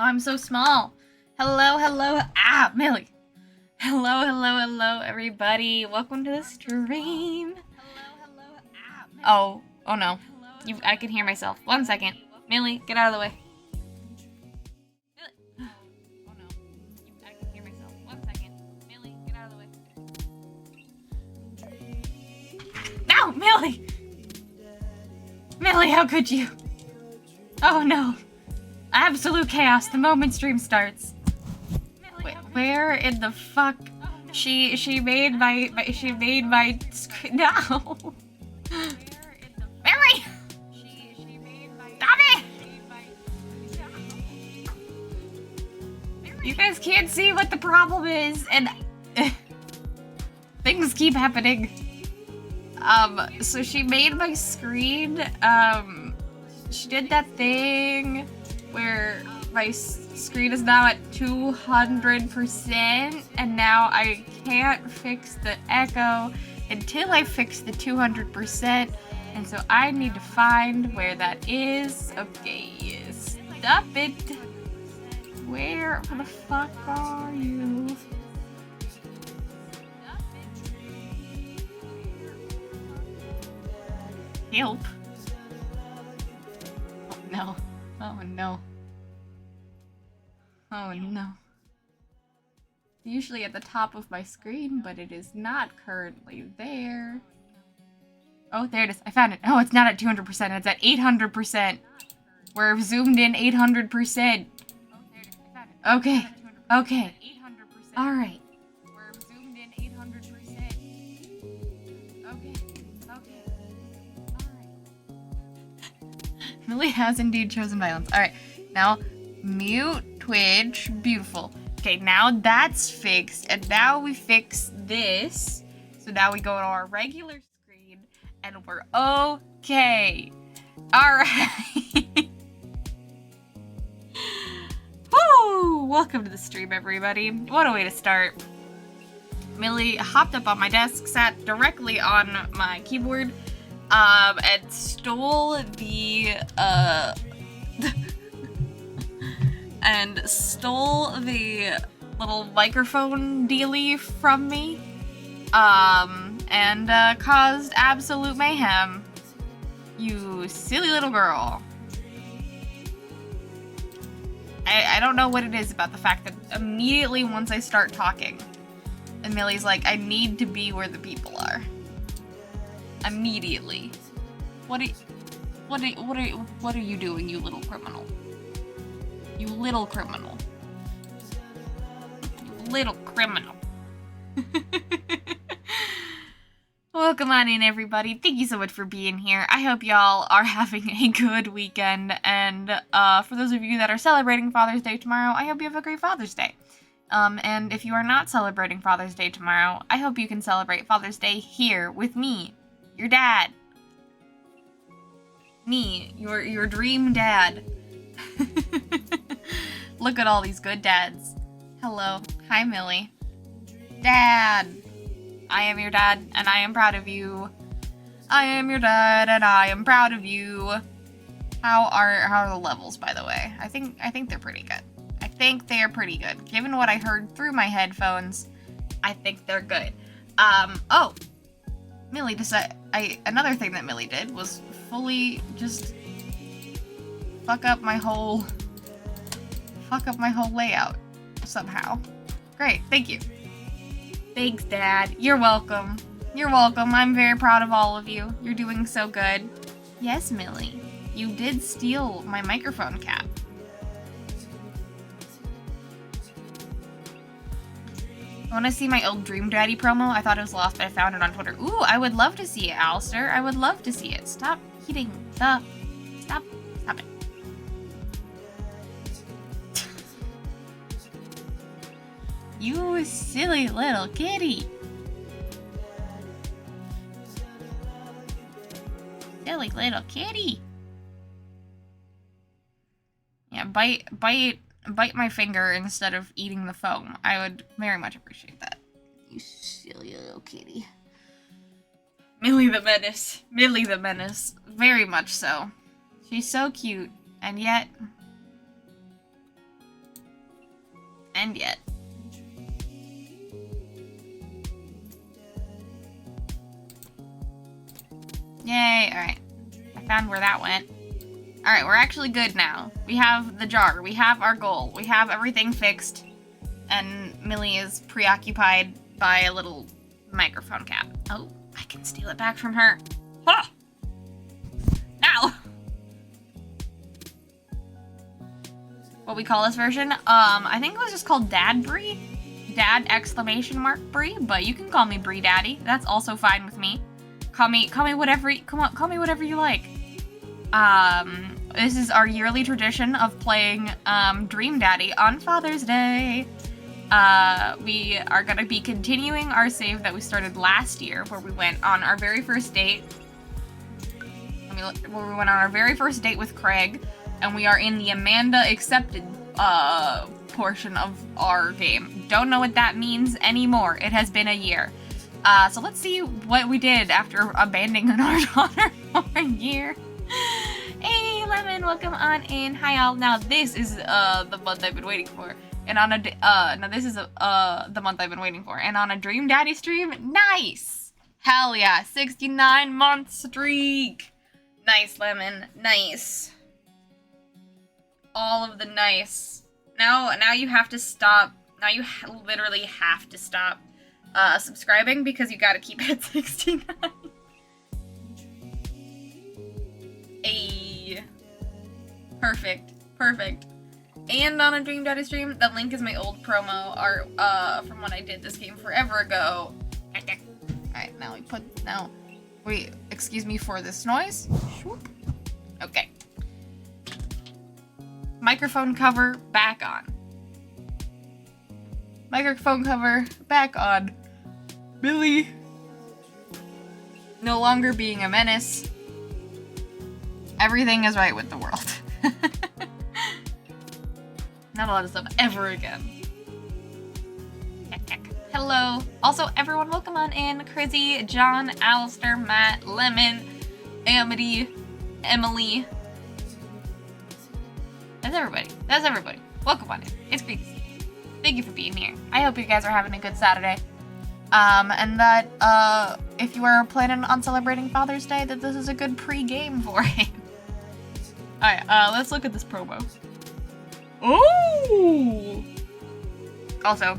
Oh, I'm so small. Hello, hello. Ah, Millie. Hello, hello, hello, everybody. Welcome to the stream. Oh no. I can hear myself. 1 second. Millie, get out of the way. Oh no. I can hear myself. 1 second. Millie, get out of the way. No, Millie! Millie, how could you? Oh no. Absolute chaos the moment stream starts. Wait, where in the fuck? She made my no. Mary! Stop it! You guys can't see what the problem is, and things keep happening. So she made my screen. She did that thing where my screen is now at 200%, and now I can't fix the echo until I fix the 200%, and so I need to find where that is. Okay, stop it. Where the fuck are you? Help. Oh no. Oh no. Oh no. Usually at the top of my screen, but it is not currently there. Oh, there it is. I found it. Oh, it's not at 200%. It's at 800%. We're zoomed in 800%. Okay. Okay. All right. We're zoomed in 800%. Okay. Okay. All right. Millie has indeed chosen violence. All right. Now, mute Twitch. Beautiful. Okay, now that's fixed, and now we fix this. So now we go to our regular screen, and we're okay. All right. Woo! Welcome to the stream, everybody. What a way to start. Millie hopped up on my desk, sat directly on my keyboard, and stole the little microphone dealie from me, and caused absolute mayhem. You silly little girl. I don't know what it is about the fact that immediately once I start talking, and Millie's like, I need to be where the people are. Immediately. What are you doing, you little criminal? You little criminal. You little criminal. Welcome on in, everybody. Thank you so much for being here. I hope y'all are having a good weekend, and for those of you that are celebrating Father's Day tomorrow, I hope you have a great Father's Day. And if you are not celebrating Father's Day tomorrow, I hope you can celebrate Father's Day here with me, your dad. Me, your dream dad. Look at all these good dads. Hello. Hi, Millie. Dad. I am your dad, and I am proud of you. I am your dad, and I am proud of you. How are the levels, by the way? I think they're pretty good. I think they are pretty good. Given what I heard through my headphones, I think they're good. Oh. Millie decided... Another thing that Millie did was fully just fuck up my whole layout somehow. Great, thank you. Thanks, Dad. You're welcome. You're welcome. I'm very proud of all of you. You're doing so good. Yes, Millie. You did steal my microphone cap. Want to see my old Dream Daddy promo? I thought it was lost, but I found it on Twitter. Ooh, I would love to see it, Alistair. I would love to see it. Stop hitting the... Stop it. You silly little kitty. Silly little kitty. Yeah, bite my finger instead of eating the foam. I would very much appreciate that. You silly little kitty. Millie the Menace. Millie the Menace. Very much so. She's so cute, and yet... end yet. Yay, alright. I found where that went. Alright, we're actually good now. We have the jar, we have our goal, we have everything fixed, and Millie is preoccupied by a little microphone cap. Oh, I can steal it back from her. Huh! Now! What we call this version? I think it was just called Dad Brie? Dad exclamation mark Brie, but you can call me Brie Daddy. That's also fine with me. Call me whatever, call me whatever you like. This is our yearly tradition of playing, Dream Daddy on Father's Day. We are gonna be continuing our save that we started last year, where we went on our very first date. Where we went on our very first date with Craig, and we are in the Amanda accepted, portion of our game. Don't know what that means anymore. It has been a year. So let's see what we did after abandoning our daughter for a year. Hey, Lemon, welcome on in. Hi, all. Now, this is, the month I've been waiting for. And on a, now this is, the month I've been waiting for. And on a Dream Daddy stream, nice! Hell yeah, 69-month streak! Nice, Lemon, nice. All of the nice. Now you have to stop, now you literally have to stop, subscribing because you gotta keep it at 69. Ayy. Perfect. Perfect. And on a Dream Daddy stream, that link is my old promo art, from when I did this game forever ago. Alright, now wait, excuse me for this noise. Okay. Microphone cover back on. Microphone cover back on. Billy. No longer being a menace. Everything is right with the world. Not a lot of stuff ever again. Hello. Also, everyone, welcome on in. Crizzy, John, Alistair, Matt, Lemon, Amity, Emily. That's everybody. That's everybody. Welcome on in. It's great to see you. Thank you for being here. I hope you guys are having a good Saturday. And that, if you are planning on celebrating Father's Day, that this is a good pre-game for it. Alright, let's look at this promo. Ooh! Also,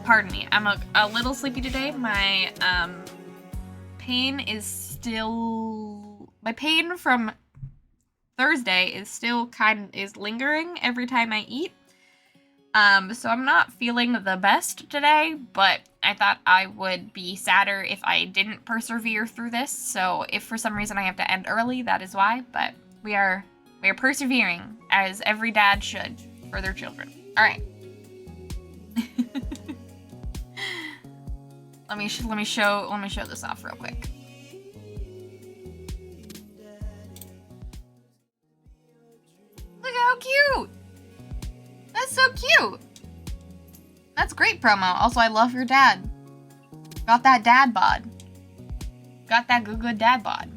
pardon me, I'm a little sleepy today. My, pain is still... My pain from Thursday is still is lingering every time I eat. So I'm not feeling the best today, but I thought I would be sadder if I didn't persevere through this. So if for some reason I have to end early, that is why, but we are persevering, as every dad should, for their children. Alright. Let me show this off real quick. Look how cute! That's so cute! That's great promo. Also, I love your dad. Got that dad bod. Got that good dad bod.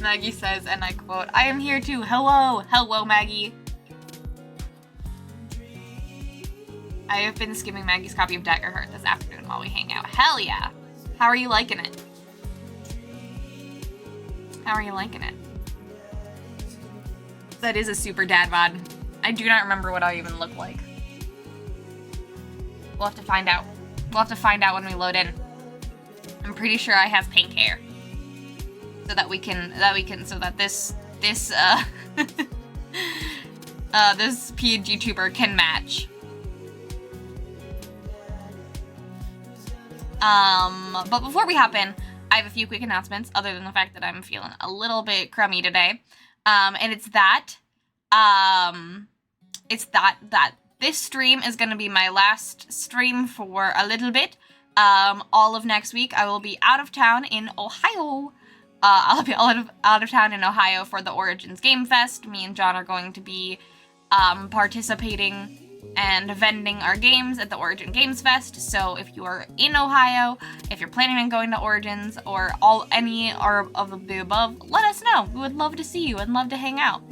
Maggie says, and I quote, "I am here too. Hello. Hello, Maggie." I have been skimming Maggie's copy of Daggerheart this afternoon while we hang out. Hell yeah. How are you liking it? How are you liking it? That is a super dad bod. I do not remember what I even look like. We'll have to find out. We'll have to find out when we load in. I'm pretty sure I have pink hair. So that this this PNG tuber can match. But before we hop in, I have a few quick announcements, other than the fact that I'm feeling a little bit crummy today. And it's that this stream is going to be my last stream for a little bit. All of next week, I will be out of town in Ohio. I'll be out of town in Ohio for the Origins Game Fest. Me and John are going to be participating and vending our games at the Origin Games Fest. So if you are in Ohio, if you're planning on going to Origins or any or of the above, let us know. We would love to see you and love to hang out.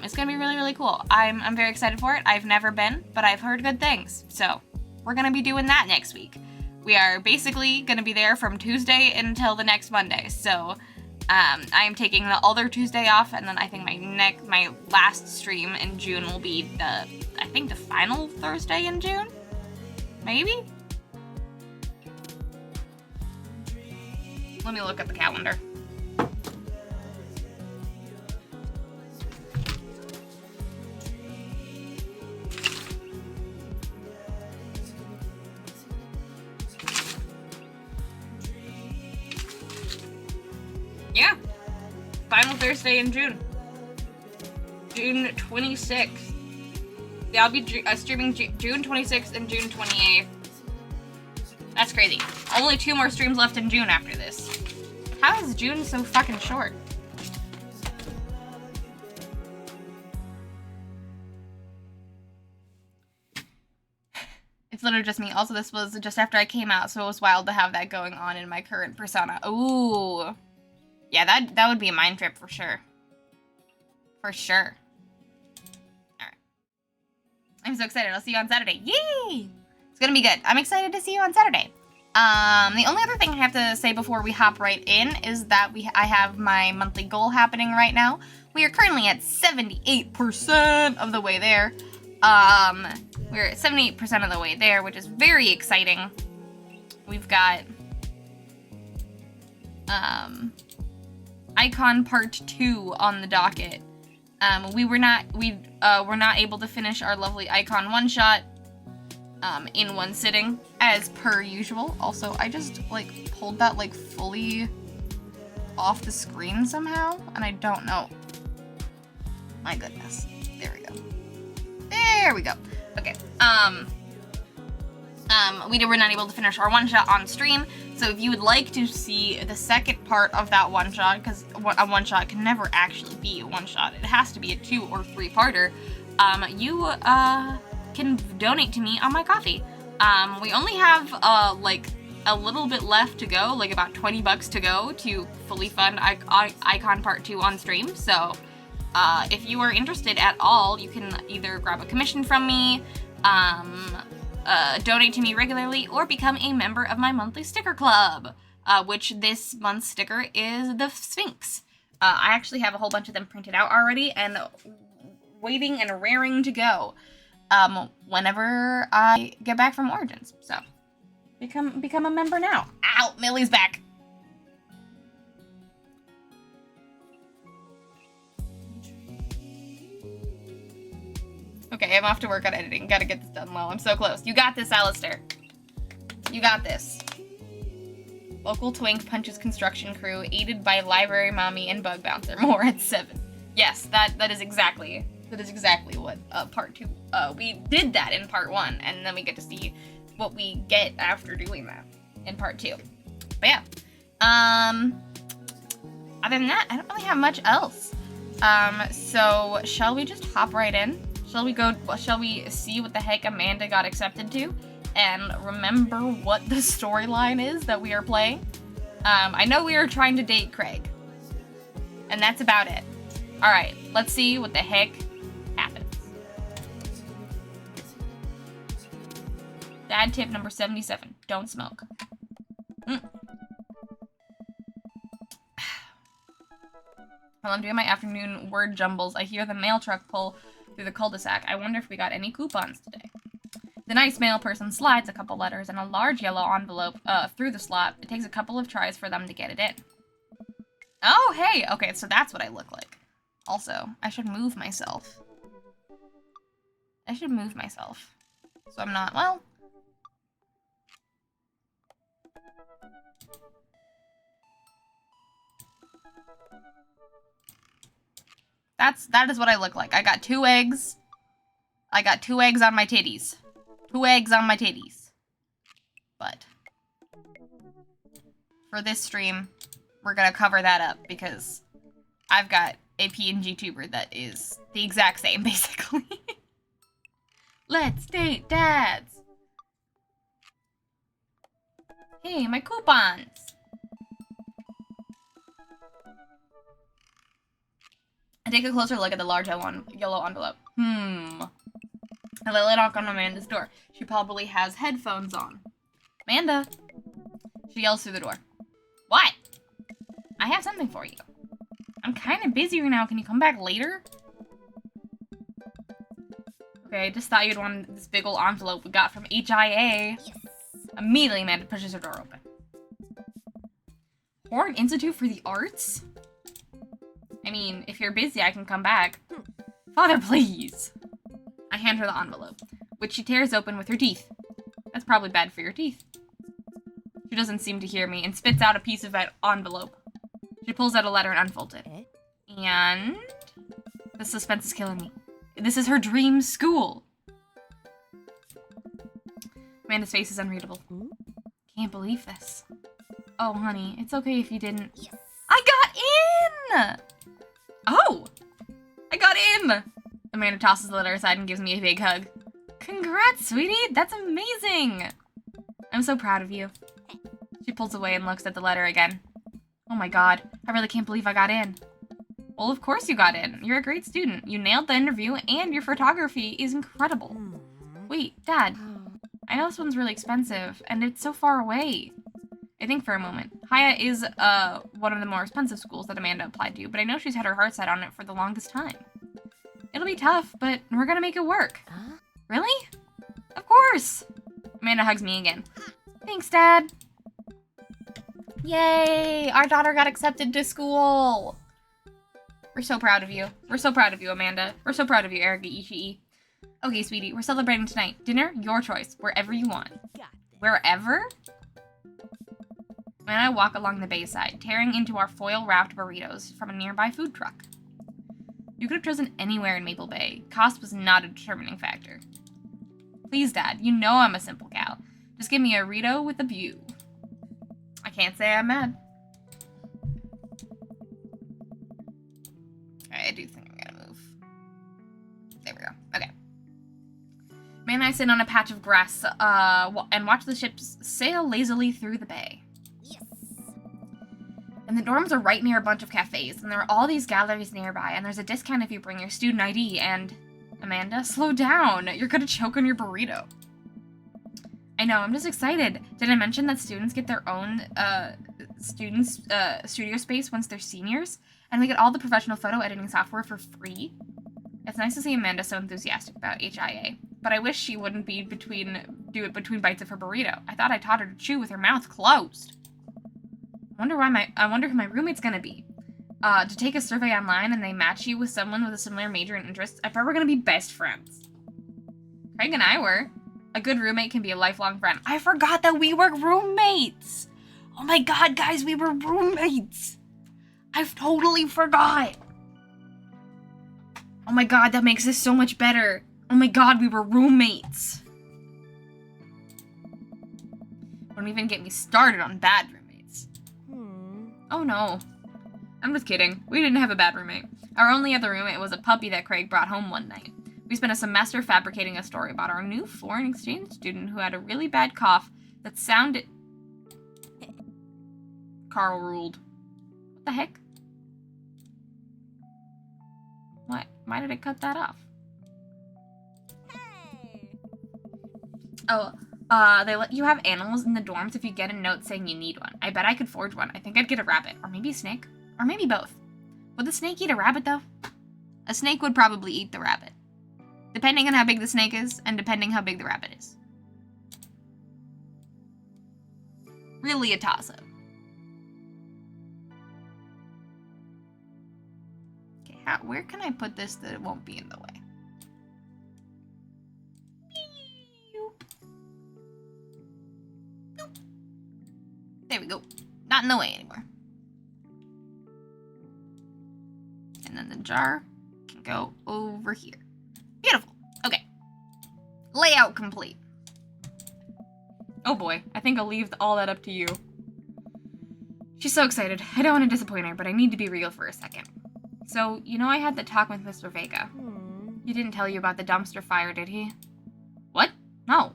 It's gonna be really, really cool. I'm very excited for it. I've never been, but I've heard good things. So we're gonna be doing that next week. We are basically gonna be there from Tuesday until the next Monday. So I am taking the other Tuesday off, and then I think my last stream in June will be the final Thursday in June? Maybe? Let me look at the calendar. Yeah. Final Thursday in June. June 26th. Yeah, I'll be streaming June 26th and June 28th. That's crazy. Only 2 more streams left in June after this. How is June so fucking short? It's literally just me. Also, this was just after I came out, so it was wild to have that going on in my current persona. Ooh. Yeah, that would be a mind trip for sure. For sure. Alright. I'm so excited. I'll see you on Saturday. Yay! It's gonna be good. I'm excited to see you on Saturday. The only other thing I have to say before we hop right in is that I have my monthly goal happening right now. We are currently at 78% of the way there. We're at 78% of the way there, which is very exciting. We've got Icon Part 2 on the docket. We were not able to finish our lovely Icon one-shot in one sitting, as per usual. Also, I just, like, pulled that, like, fully off the screen somehow, and I don't know. My goodness. There we go. There we go. Okay. We were not able to finish our one-shot on stream, so if you would like to see the second part of that one-shot, because a one-shot can never actually be a one-shot, it has to be a 2 or 3-parter, you can donate to me on my Ko-fi. We only have, like, a little bit left to go, like about $20 to go to fully fund Icon Part 2 on stream, so if you are interested at all, you can either grab a commission from me, donate to me regularly, or become a member of my monthly sticker club, which this month's sticker is the Sphinx. I actually have a whole bunch of them printed out already and waiting and raring to go whenever I get back from Origins. So become a member now. Ow, Millie's back. Okay, I'm off to work on editing. Gotta get this done well. I'm so close. You got this, Alistair. You got this. Local twink punches construction crew, aided by library mommy and bug bouncer. More at 7. Yes, that is exactly what part 2. We did that in part 1, and then we get to see what we get after doing that in part 2. But yeah. Other than that, I don't really have much else. So shall we just hop right in? Shall we see what the heck Amanda got accepted to? And remember what the storyline is that we are playing? I know we are trying to date Craig. And that's about it. Alright, let's see what the heck happens. Dad tip number 77. Don't smoke. While I'm doing my afternoon word jumbles, I hear the mail truck pull through the cul-de-sac. I wonder if we got any coupons today. The nice mail person slides a couple letters in a large yellow envelope through the slot. It takes a couple of tries for them to get it in. Oh, hey! Okay, so that's what I look like. Also, I should move myself. So I'm not, well... That is what I look like. I got 2 eggs. I got 2 eggs on my titties. 2 eggs on my titties. But for this stream, we're gonna cover that up because I've got a PNG tuber that is the exact same, basically. Let's date dads. Hey, my coupons. I take a closer look at the large yellow envelope. A little knock on Amanda's door. She probably has headphones on. Amanda. She yells through the door. What? I have something for you. I'm kind of busy right now. Can you come back later? Okay, I just thought you'd want this big old envelope we got from HIA. Yes. Immediately, Amanda pushes her door open. Horn Institute for the Arts? I mean, if you're busy, I can come back. Father, please. I hand her the envelope, which she tears open with her teeth. That's probably bad for your teeth. She doesn't seem to hear me and spits out a piece of that envelope. She pulls out a letter and unfolds it. And the suspense is killing me. This is her dream school. Amanda's face is unreadable. Can't believe this. Oh, honey, it's okay if you didn't. Yes. I got in! Oh! I got in! Amanda tosses the letter aside and gives me a big hug. Congrats, sweetie! That's amazing! I'm so proud of you. She pulls away and looks at the letter again. Oh my god, I really can't believe I got in. Well, of course you got in. You're a great student. You nailed the interview, and your photography is incredible. Wait, Dad. I know this one's really expensive, and it's so far away. I think for a moment. Hiya is one of the more expensive schools that Amanda applied to, but I know she's had her heart set on it for the longest time. It'll be tough, but we're gonna make it work. Really? Of course! Amanda hugs me again. Thanks, Dad. Yay! Our daughter got accepted to school! We're so proud of you. We're so proud of you, Amanda. We're so proud of you, Erika Ishii. Okay, sweetie, we're celebrating tonight. Dinner, your choice. Wherever you want. Wherever? And I walk along the bayside, tearing into our foil-wrapped burritos from a nearby food truck. You could have chosen anywhere in Maple Bay. Cost was not a determining factor. Please, Dad, you know I'm a simple gal. Just give me a Rito with a view. I can't say I'm mad. I do think I'm gonna move. There we go. Okay. May and I sit on a patch of grass and watch the ships sail lazily through the bay. Yes. And the dorms are right near a bunch of cafes, and there are all these galleries nearby, and there's a discount if you bring your student ID, and... Amanda, slow down! You're gonna choke on your burrito. I know, I'm just excited. Did I mention that students get their own, studio space once they're seniors? And we get all the professional photo editing software for free? It's nice to see Amanda so enthusiastic about HIA, but I wish she wouldn't do it between bites of her burrito. I thought I taught her to chew with her mouth closed. I wonder who my roommate's gonna be. To take a survey online and they match you with someone with a similar major and interests, I bet we're gonna be best friends. Craig and I were. A good roommate can be a lifelong friend. I forgot that we were roommates! Oh my god, guys, we were roommates! I've totally forgot! Oh my god, that makes this so much better. Oh my god, we were roommates. Don't even get me started on bad roommates. Oh no. I'm just kidding. We didn't have a bad roommate. Our only other roommate was a puppy that Craig brought home one night. We spent a semester fabricating a story about our new foreign exchange student who had a really bad cough that sounded... Carl ruled. What the heck? What? Why did it cut that off? Hey. Oh, they let you have animals in the dorms if you get a note saying you need one. I bet I could forge one. I think I'd get a rabbit. Or maybe a snake. Or maybe both. Would the snake eat a rabbit, though? A snake would probably eat the rabbit. Depending on how big the snake is, and depending how big the rabbit is. Really a toss-up. Okay, where can I put this that it won't be in the way? Boop. There we go. Not in the way anymore. And then the jar can go over here. Beautiful. Okay. Layout complete. Oh boy, I think I'll leave all that up to you. She's so excited. I don't want to disappoint her, but I need to be real for a second. So, you know I had the talk with Mr. Vega. He didn't tell you about the dumpster fire, did he? No.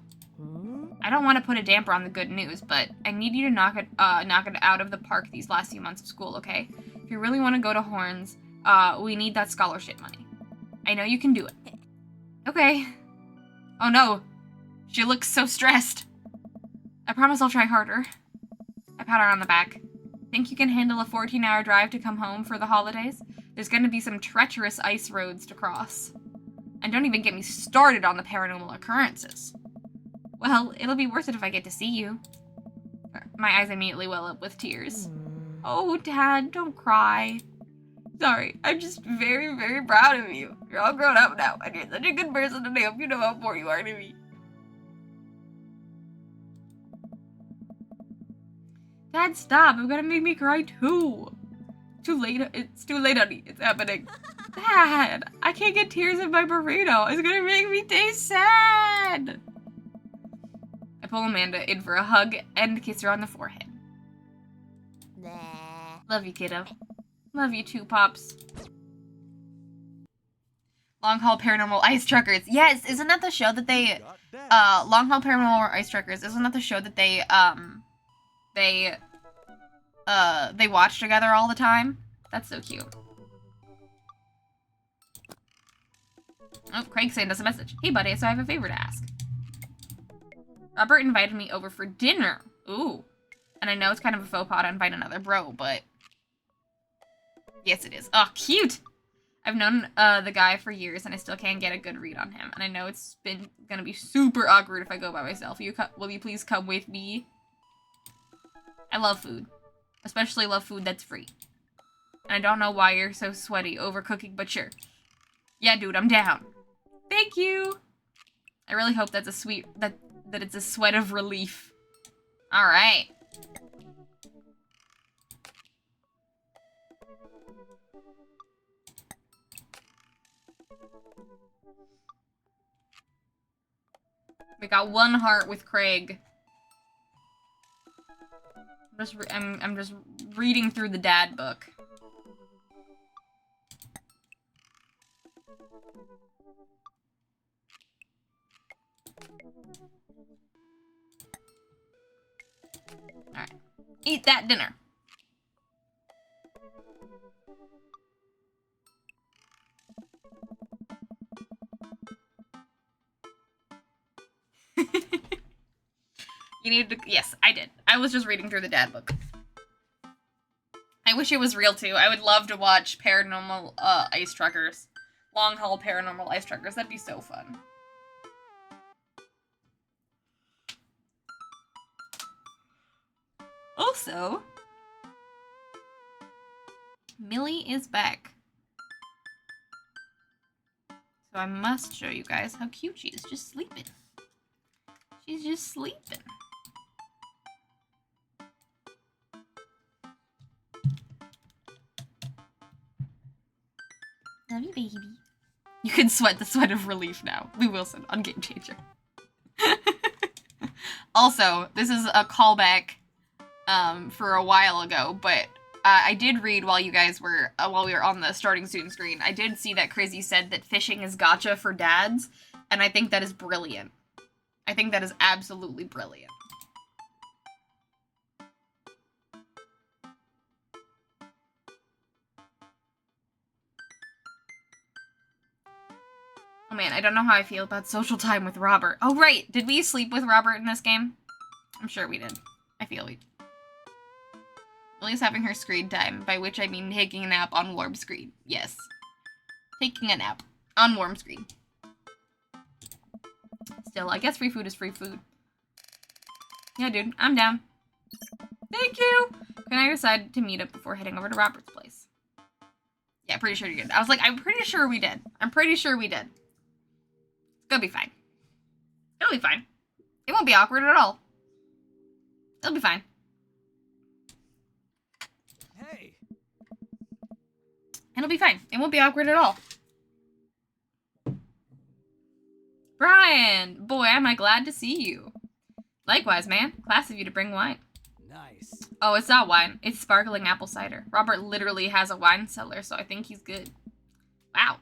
I don't want to put a damper on the good news, but I need you to knock it out of the park these last few months of school, okay? If you really want to go to Horns, we need that scholarship money. I know you can do it. Okay. Oh no. She looks so stressed. I promise I'll try harder. I pat her on the back. Think you can handle a 14-hour drive to come home for the holidays? There's gonna be some treacherous ice roads to cross. And don't even get me started on the paranormal occurrences. Well, it'll be worth it if I get to see you. My eyes immediately well up with tears. Oh, Dad, don't cry. Sorry, I'm just very, very proud of you. You're all grown up now, and you're such a good person, and I hope you know how important you are to me. Dad, stop. I'm gonna make me cry too. Too late. It's too late, honey. It's happening. Dad, I can't get tears in my burrito. It's gonna make me taste sad. I pull Amanda in for a hug and kiss her on the forehead. Nah. Love you, kiddo. Love you too, Pops. Long Haul Paranormal Ice Truckers. Yes, isn't that the show that they, Long Haul Paranormal Ice Truckers, isn't that the show that they watch together all the time? That's so cute. Oh, Craig sent us a message. Hey, buddy, so I have a favor to ask. Robert invited me over for dinner. Ooh. And I know it's kind of a faux pas to invite another bro, but... yes, it is. Oh, cute! I've known the guy for years, and I still can't get a good read on him. And I know it's gonna be super awkward if I go by myself. Will you please come with me? I love food. Especially love food that's free. And I don't know why you're so sweaty over cooking, but sure. Yeah, dude, I'm down. Thank you! I really hope that's a sweet... that it's a sweat of relief. Alright. We got one heart with Craig. I'm just reading through the dad book. Alright. Eat that dinner. You need to... yes, I did. I was just reading through the dad book. I wish it was real, too. I would love to watch Paranormal, Ice Truckers. Long Haul Paranormal Ice Truckers. That'd be so fun. Also... Millie is back. So I must show you guys how cute she is, just sleeping. She's just sleeping. Love you, baby. You can sweat the sweat of relief now. Lou Wilson on Game Changer. Also, this is a callback for a while ago, but I did read while you guys were, while we were on the starting student screen, I did see that Crazy said that fishing is gotcha for dads, and I think that is brilliant. I think that is absolutely brilliant. Oh man, I don't know how I feel about social time with Robert. Oh right, did we sleep with Robert in this game? I'm sure we did. I feel we... Lily's having her screen time, by which I mean taking a nap on warm screen. Yes. Taking a nap on warm screen. Still, I guess free food is free food. Yeah, dude, I'm down. Thank you! Can I decide to meet up before heading over to Robert's place? Yeah, pretty sure you did. I was like, I'm pretty sure we did. I'm pretty sure we did. It's gonna be fine. It'll be fine. It won't be awkward at all. It'll be fine. Hey. It'll be fine. It won't be awkward at all. Brian! Boy, am I glad to see you. Likewise, man. Class of you to bring wine. Nice. Oh, it's not wine. It's sparkling apple cider. Robert literally has a wine cellar, so I think he's good. Wow.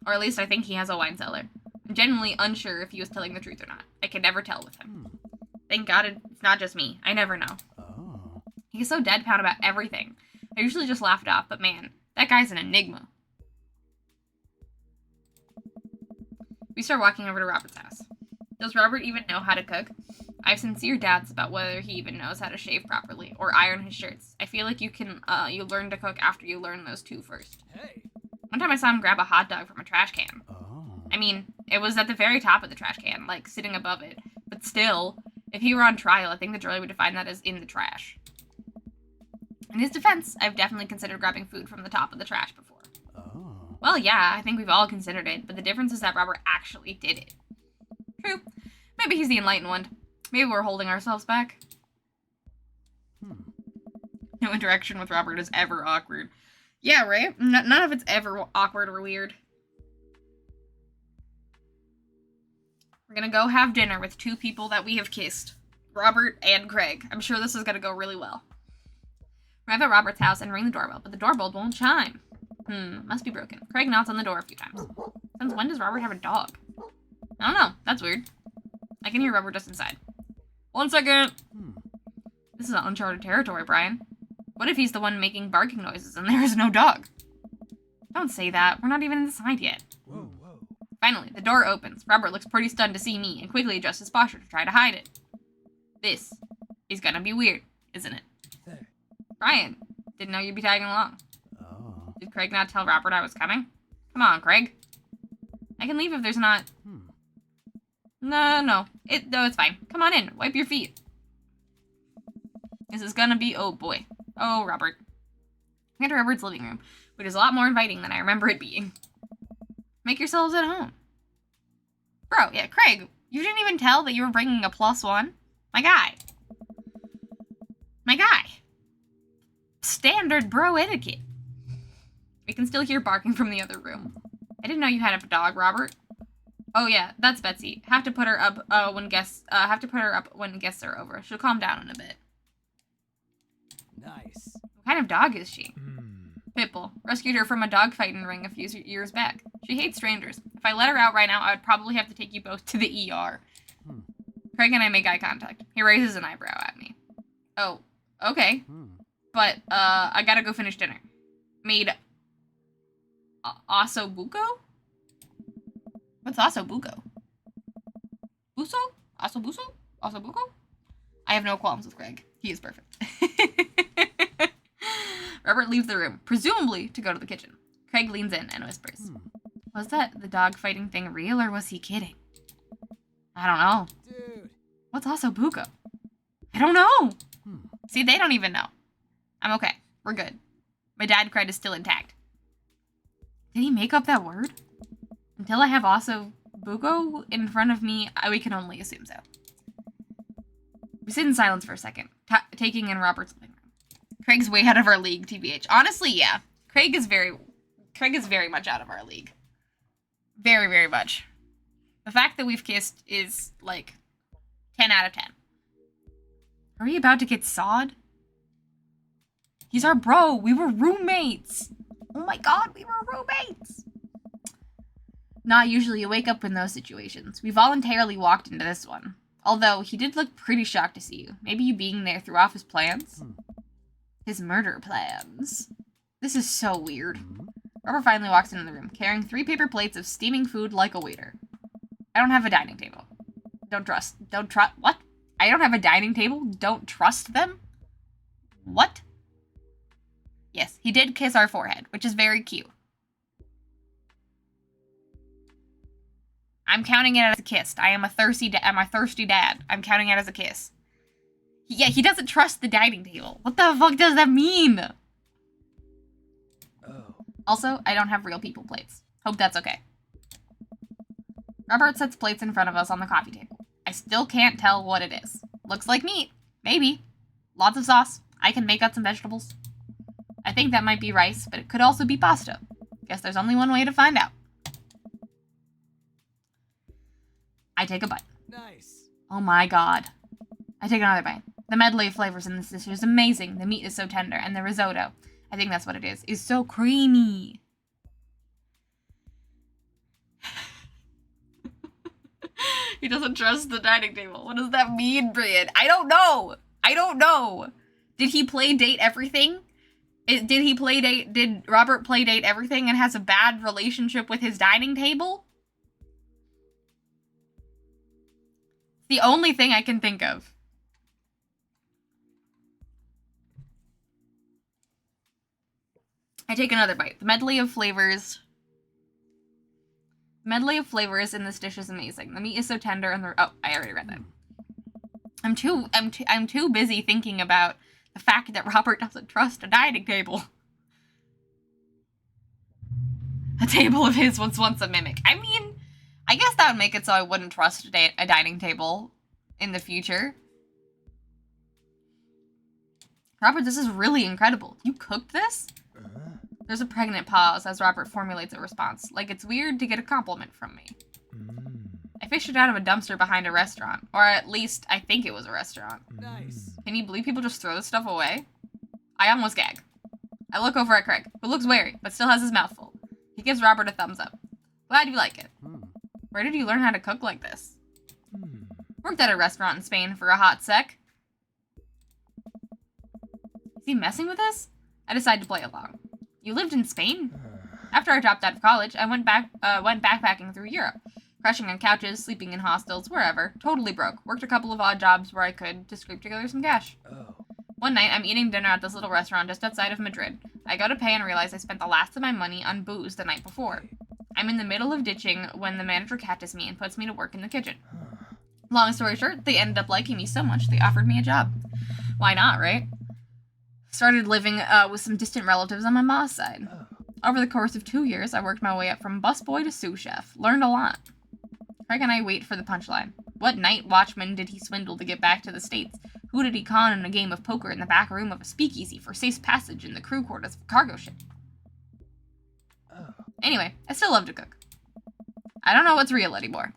Or at least I think he has a wine cellar. I'm genuinely unsure if he was telling the truth or not. I can never tell with him. Thank God it's not just me. I never know. Oh. He's so deadpan about everything. I usually just laugh it off, but man, that guy's an enigma. We start walking over to Robert's house. Does Robert even know how to cook? I have sincere doubts about whether he even knows how to shave properly or iron his shirts. I feel like you learn to cook after you learn those two first. Hey. One time I saw him grab a hot dog from a trash can. Oh. I mean, it was at the very top of the trash can, like sitting above it. But still, if he were on trial, I think the jury would define that as in the trash. In his defense, I've definitely considered grabbing food from the top of the trash before. Oh. Well, yeah, I think we've all considered it, but the difference is that Robert actually did it. True. Maybe he's the enlightened one. Maybe we're holding ourselves back. No interaction with Robert is ever awkward. Yeah, right? None of it's ever awkward or weird. We're gonna go have dinner with two people that we have kissed. Robert and Craig. I'm sure this is gonna go really well. Arrive at Robert's house and ring the doorbell, but the doorbell won't chime. Must be broken. Craig knocks on the door a few times. Since when does Robert have a dog? I don't know. That's weird. I can hear Robert just inside. 1 second. This is uncharted territory, Brian. What if he's the one making barking noises and there is no dog? Don't say that. We're not even inside yet. Whoa, whoa. Finally, the door opens. Robert looks pretty stunned to see me and quickly adjusts his posture to try to hide it. This is gonna be weird, isn't it? There. Brian, didn't know you'd be tagging along. Oh. Did Craig not tell Robert I was coming? Come on, Craig. I can leave if there's not... No, it's fine. Come on in. Wipe your feet. This is gonna be... Oh, boy. Oh, Robert. We enter Robert's living room, which is a lot more inviting than I remember it being. Make yourselves at home. Bro, yeah, Craig, you didn't even tell that you were bringing a +1? My guy. Standard bro etiquette. We can still hear barking from the other room. I didn't know you had a dog, Robert. Oh yeah, that's Betsy. Have to put her up when guests are over. She'll calm down in a bit. Nice. What kind of dog is she? Pitbull. Rescued her from a dogfighting ring a few years back. She hates strangers. If I let her out right now, I would probably have to take you both to the ER. Craig and I make eye contact. He raises an eyebrow at me. Oh, okay. But, I gotta go finish dinner. Made... Ossobuco? What's ossobuco? Buso? Ossobuso? Ossobuco? I have no qualms with Craig. He is perfect. Robert leaves the room, presumably to go to the kitchen. Craig leans in and whispers. Was that the dog fighting thing real or was he kidding? I don't know. Dude. What's ossobuco? I don't know. See, they don't even know. I'm okay. We're good. My dad cred is still intact. Did he make up that word? Until I have ossobuco in front of me, we can only assume so. We sit in silence for a second, taking in Robert's living room. Craig's way out of our league, TBH. Honestly, yeah. Craig is very much out of our league. Very, very much. The fact that we've kissed is, like, 10 out of 10. Are we about to get sawed? He's our bro. We were roommates. Oh my god, we were roommates. Not usually you wake up in those situations. We voluntarily walked into this one. Although, he did look pretty shocked to see you. Maybe you being there threw off his plans? His murder plans. This is so weird. Robert finally walks into the room, carrying 3 paper plates of steaming food like a waiter. I don't have a dining table. What? I don't have a dining table? Don't trust them? What? Yes, he did kiss our forehead, which is very cute. I'm counting it as a kiss. I'm a thirsty dad. I'm counting it as a kiss. Yeah, he doesn't trust the dining table. What the fuck does that mean? Oh. Also, I don't have real people plates. Hope that's okay. Robert sets plates in front of us on the coffee table. I still can't tell what it is. Looks like meat. Maybe. Lots of sauce. I can make out some vegetables. I think that might be rice, but it could also be pasta. Guess there's only one way to find out. I take a bite. Nice. Oh my god. I take another bite. The medley of flavors in this dish is amazing. The meat is so tender, and the risotto, I think that's what it is so creamy. He doesn't trust the dining table. What does that mean, Brian? I don't know. I don't know. Did he play date everything? Did Robert play date everything and has a bad relationship with his dining table? The only thing I can think of. I take another bite. The medley of flavors in this dish is amazing. The meat is so tender and oh, I already read that. I'm too busy thinking about the fact that Robert doesn't trust a dining table. A table of his was once a mimic. I mean, I guess that would make it so I wouldn't trust a dining table in the future. Robert, this is really incredible. You cooked this? There's a pregnant pause as Robert formulates a response, like it's weird to get a compliment from me. I fished it out of a dumpster behind a restaurant, or at least I think it was a restaurant. Nice. Can you believe people just throw this stuff away? I almost gag. I look over at Craig, who looks wary, but still has his mouth full. He gives Robert a thumbs up. Glad you like it. Where did you learn how to cook like this? Worked at a restaurant in Spain for a hot sec. Is he messing with us? I decide to play along. You lived in Spain? After I dropped out of college, I went backpacking through Europe, crashing on couches, sleeping in hostels, wherever. Totally broke. Worked a couple of odd jobs where I could to scrape together some cash. One night, I'm eating dinner at this little restaurant just outside of Madrid. I go to pay and realize I spent the last of my money on booze the night before. I'm in the middle of ditching when the manager catches me and puts me to work in the kitchen. Long story short, they ended up liking me so much they offered me a job. Why not, right? Started living with some distant relatives on my mom's side. Over the course of 2 years, I worked my way up from busboy to sous chef. Learned a lot. Craig and I wait for the punchline. What night watchman did he swindle to get back to the States? Who did he con in a game of poker in the back room of a speakeasy for safe passage in the crew quarters of a cargo ship? Anyway, I still love to cook. I don't know what's real anymore.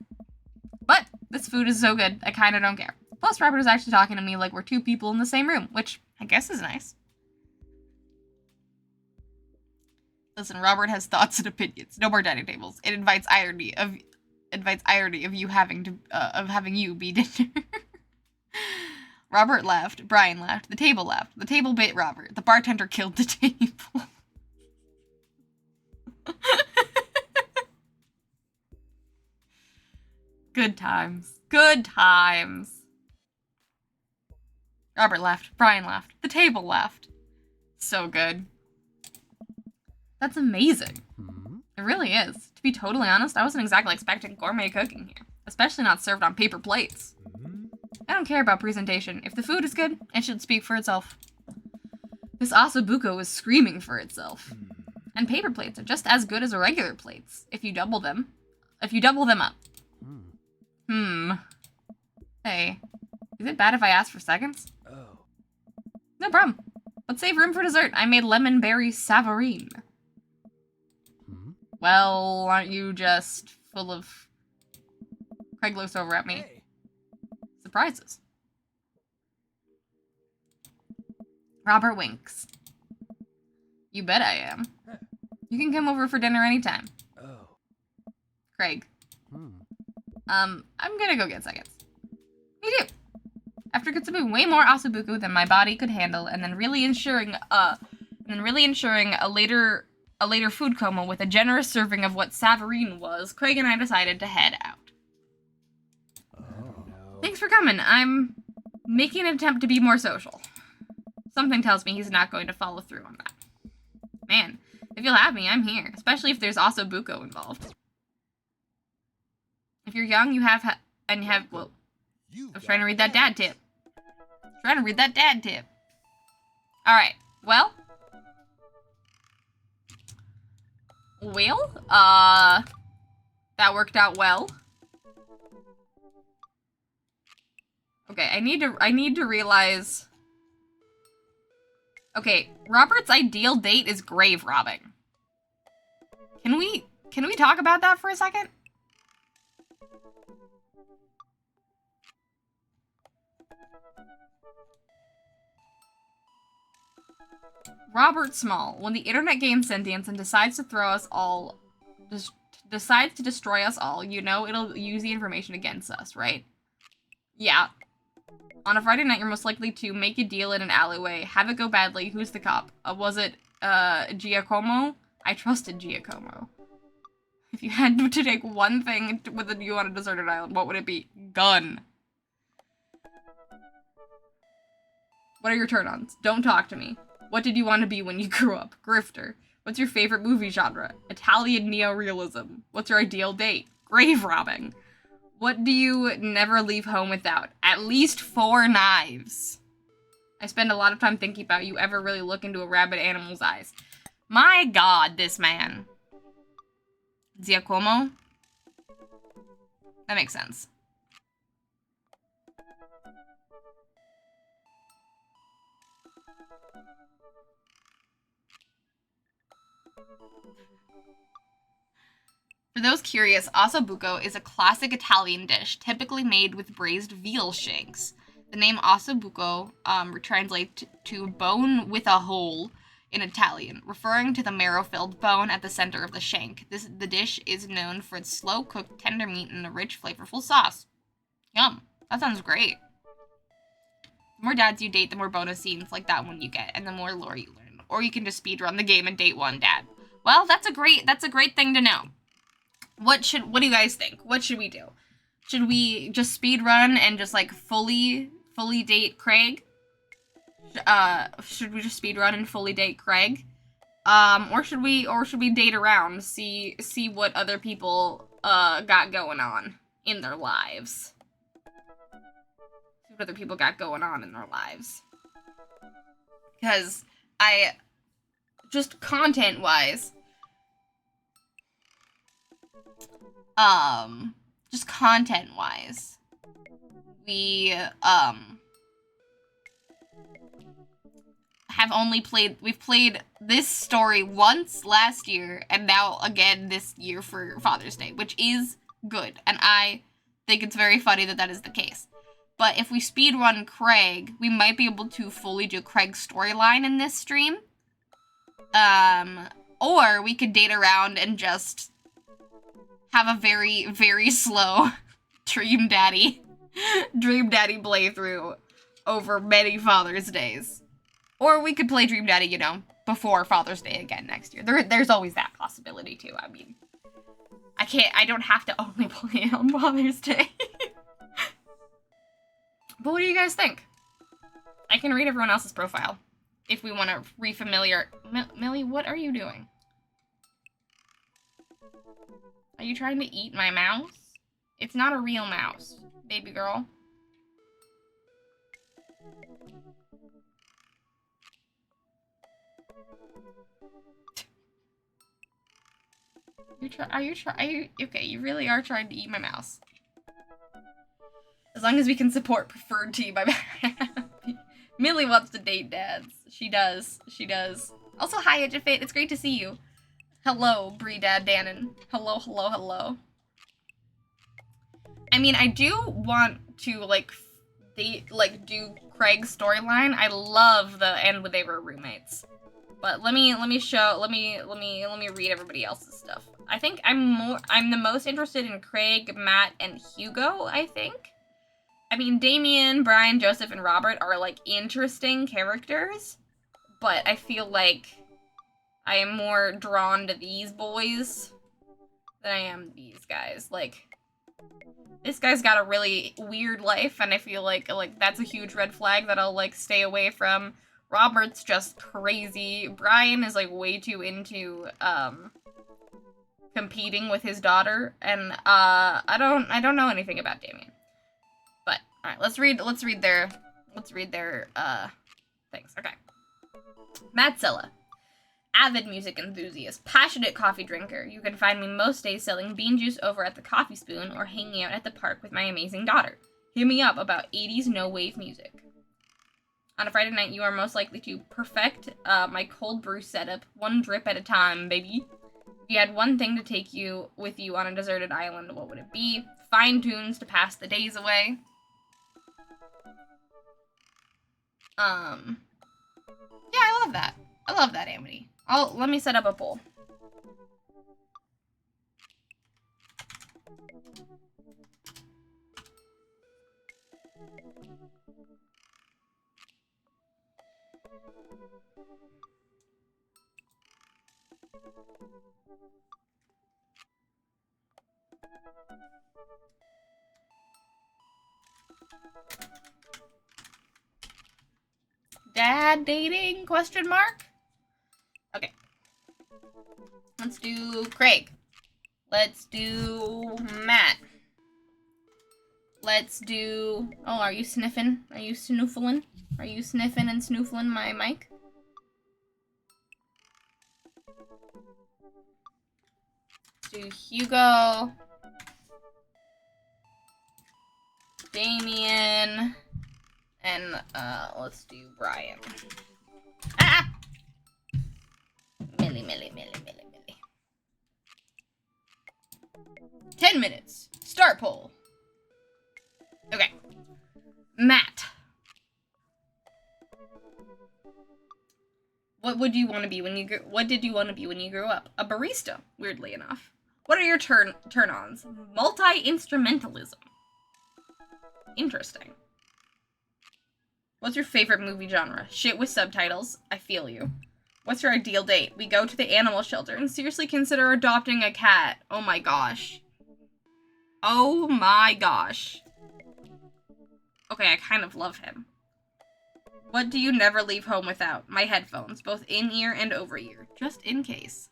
But this food is so good, I kinda don't care. Plus, Robert is actually talking to me like we're two people in the same room, which I guess is nice. Listen, Robert has thoughts and opinions. No more dining tables. It invites irony of you having you be dinner. Robert laughed. Brian laughed. The table laughed. The table bit Robert. The bartender killed the table. Good times. Good times. Robert laughed. Brian laughed. The table laughed. So good. That's amazing. It really is. To be totally honest, I wasn't exactly expecting gourmet cooking here. Especially not served on paper plates. I don't care about presentation. If the food is good, it should speak for itself. This ossobuco is screaming for itself. And paper plates are just as good as regular plates, if you double them. If you double them up. Hey, is it bad if I ask for seconds? No problem. Let's save room for dessert. I made lemon berry savarine. Well, aren't you just full of... Craig looks over at me. Surprises. Robert winks. You bet I am. You can come over for dinner anytime. Craig. I'm gonna go get seconds. Me too. After consuming way more ossobuco than my body could handle, and then really ensuring a later food coma with a generous serving of what savarine was, Craig and I decided to head out. Thanks for coming. I'm making an attempt to be more social. Something tells me he's not going to follow through on that. Man, if you'll have me, I'm here, especially if there's ossobuco involved. If you're young, well, I was trying to read that dad tip. Alright, well. That worked out well. Okay, I need to realize... Okay, Robert's ideal date is grave robbing. Can we talk about that for a second? Robert Small, when the internet gains sentience and decides to throw us all decides to destroy us all, you know it'll use the information against us, right? Yeah. On a Friday night, you're most likely to make a deal in an alleyway, have it go badly. Who's the cop? Was it, Giacomo? I trusted Giacomo. If you had to take one thing with you on a deserted island, what would it be? Gun. What are your turn-ons? Don't talk to me. What did you want to be when you grew up? Grifter. What's your favorite movie genre? Italian neorealism. What's your ideal date? Grave robbing. What do you never leave home without? At least 4 knives. I spend a lot of time thinking about you ever really look into a rabid animal's eyes. My god, this man. Giacomo? That makes sense. For those curious, ossobuco is a classic Italian dish, typically made with braised veal shanks. The name ossobuco translates to bone with a hole in Italian, referring to the marrow-filled bone at the center of the shank. The dish is known for its slow-cooked tender meat and a rich, flavorful sauce. Yum. That sounds great. The more dads you date, the more bonus scenes like that one you get, and the more lore you learn. Or you can just speedrun the game and date one dad. Well, that's a great thing to know. What do you guys think? What should we do? Should we just speed run and just like fully date Craig? Should we just speed run and fully date Craig? Or should we date around, see what other people got going on in their lives? See what other people got going on in their lives. Because just content-wise, just content-wise, we've played this story once last year, and now again this year for Father's Day, which is good, and I think it's very funny that is the case. But if we speedrun Craig, we might be able to fully do Craig's storyline in this stream. Or we could date around and just have a very, very slow Dream Daddy playthrough over many Father's Days. Or we could play Dream Daddy, you know, before Father's Day again next year. There's always that possibility too. I mean, I don't have to only play it on Father's Day. But what do you guys think? I can read everyone else's profile if we want to refamiliar. Millie, what are you doing? Are you trying to eat my mouse? It's not a real mouse, baby girl. Okay, you really are trying to eat my mouse. As long as we can support preferred team, I'm happy. Millie wants to date dads. She does. Also, hi, Edgefit. It's great to see you. Hello, Bree Dad Dannon. Hello. I mean, I do want to, do Craig's storyline. I love the end when they were roommates. But let me read everybody else's stuff. I think I'm the most interested in Craig, Matt, and Hugo, I think. I mean, Damien, Brian, Joseph, and Robert are, interesting characters, but I feel like I am more drawn to these boys than I am these guys. This guy's got a really weird life, and I feel like that's a huge red flag that I'll, stay away from. Robert's just crazy. Brian is, way too into, competing with his daughter, and, I don't know anything about Damien. But, alright, let's read their things. Okay. Matzilla. Avid music enthusiast, passionate coffee drinker. You can find me most days selling bean juice over at the Coffee Spoon or hanging out at the park with my amazing daughter. Hit me up about 80s no-wave music. On a Friday night, you are most likely to perfect my cold brew setup, one drip at a time, baby. If you had one thing to take you with you on a deserted island, what would it be? Fine tunes to pass the days away. Yeah, I love that. I love that, Amity. Let me set up a poll. Dad dating? Question mark? Okay. Let's do Craig. Let's do Matt. Let's do... Oh, are you sniffing? Are you snoofling? Are you sniffing and snoofling my mic? Let's do Hugo. Damien. And, let's do Brian. Ah! Millie. 10 minutes. Start poll. Okay. Matt. What would you want to be when you what did you want to be when you grew up? A barista, weirdly enough. What are your turn-ons? Multi-instrumentalism. Interesting. What's your favorite movie genre? Shit with subtitles. I feel you. What's your ideal date? We go to the animal shelter and seriously consider adopting a cat. Oh my gosh. Oh my gosh. Okay, I kind of love him. What do you never leave home without? My headphones, both in-ear and over-ear, just in case.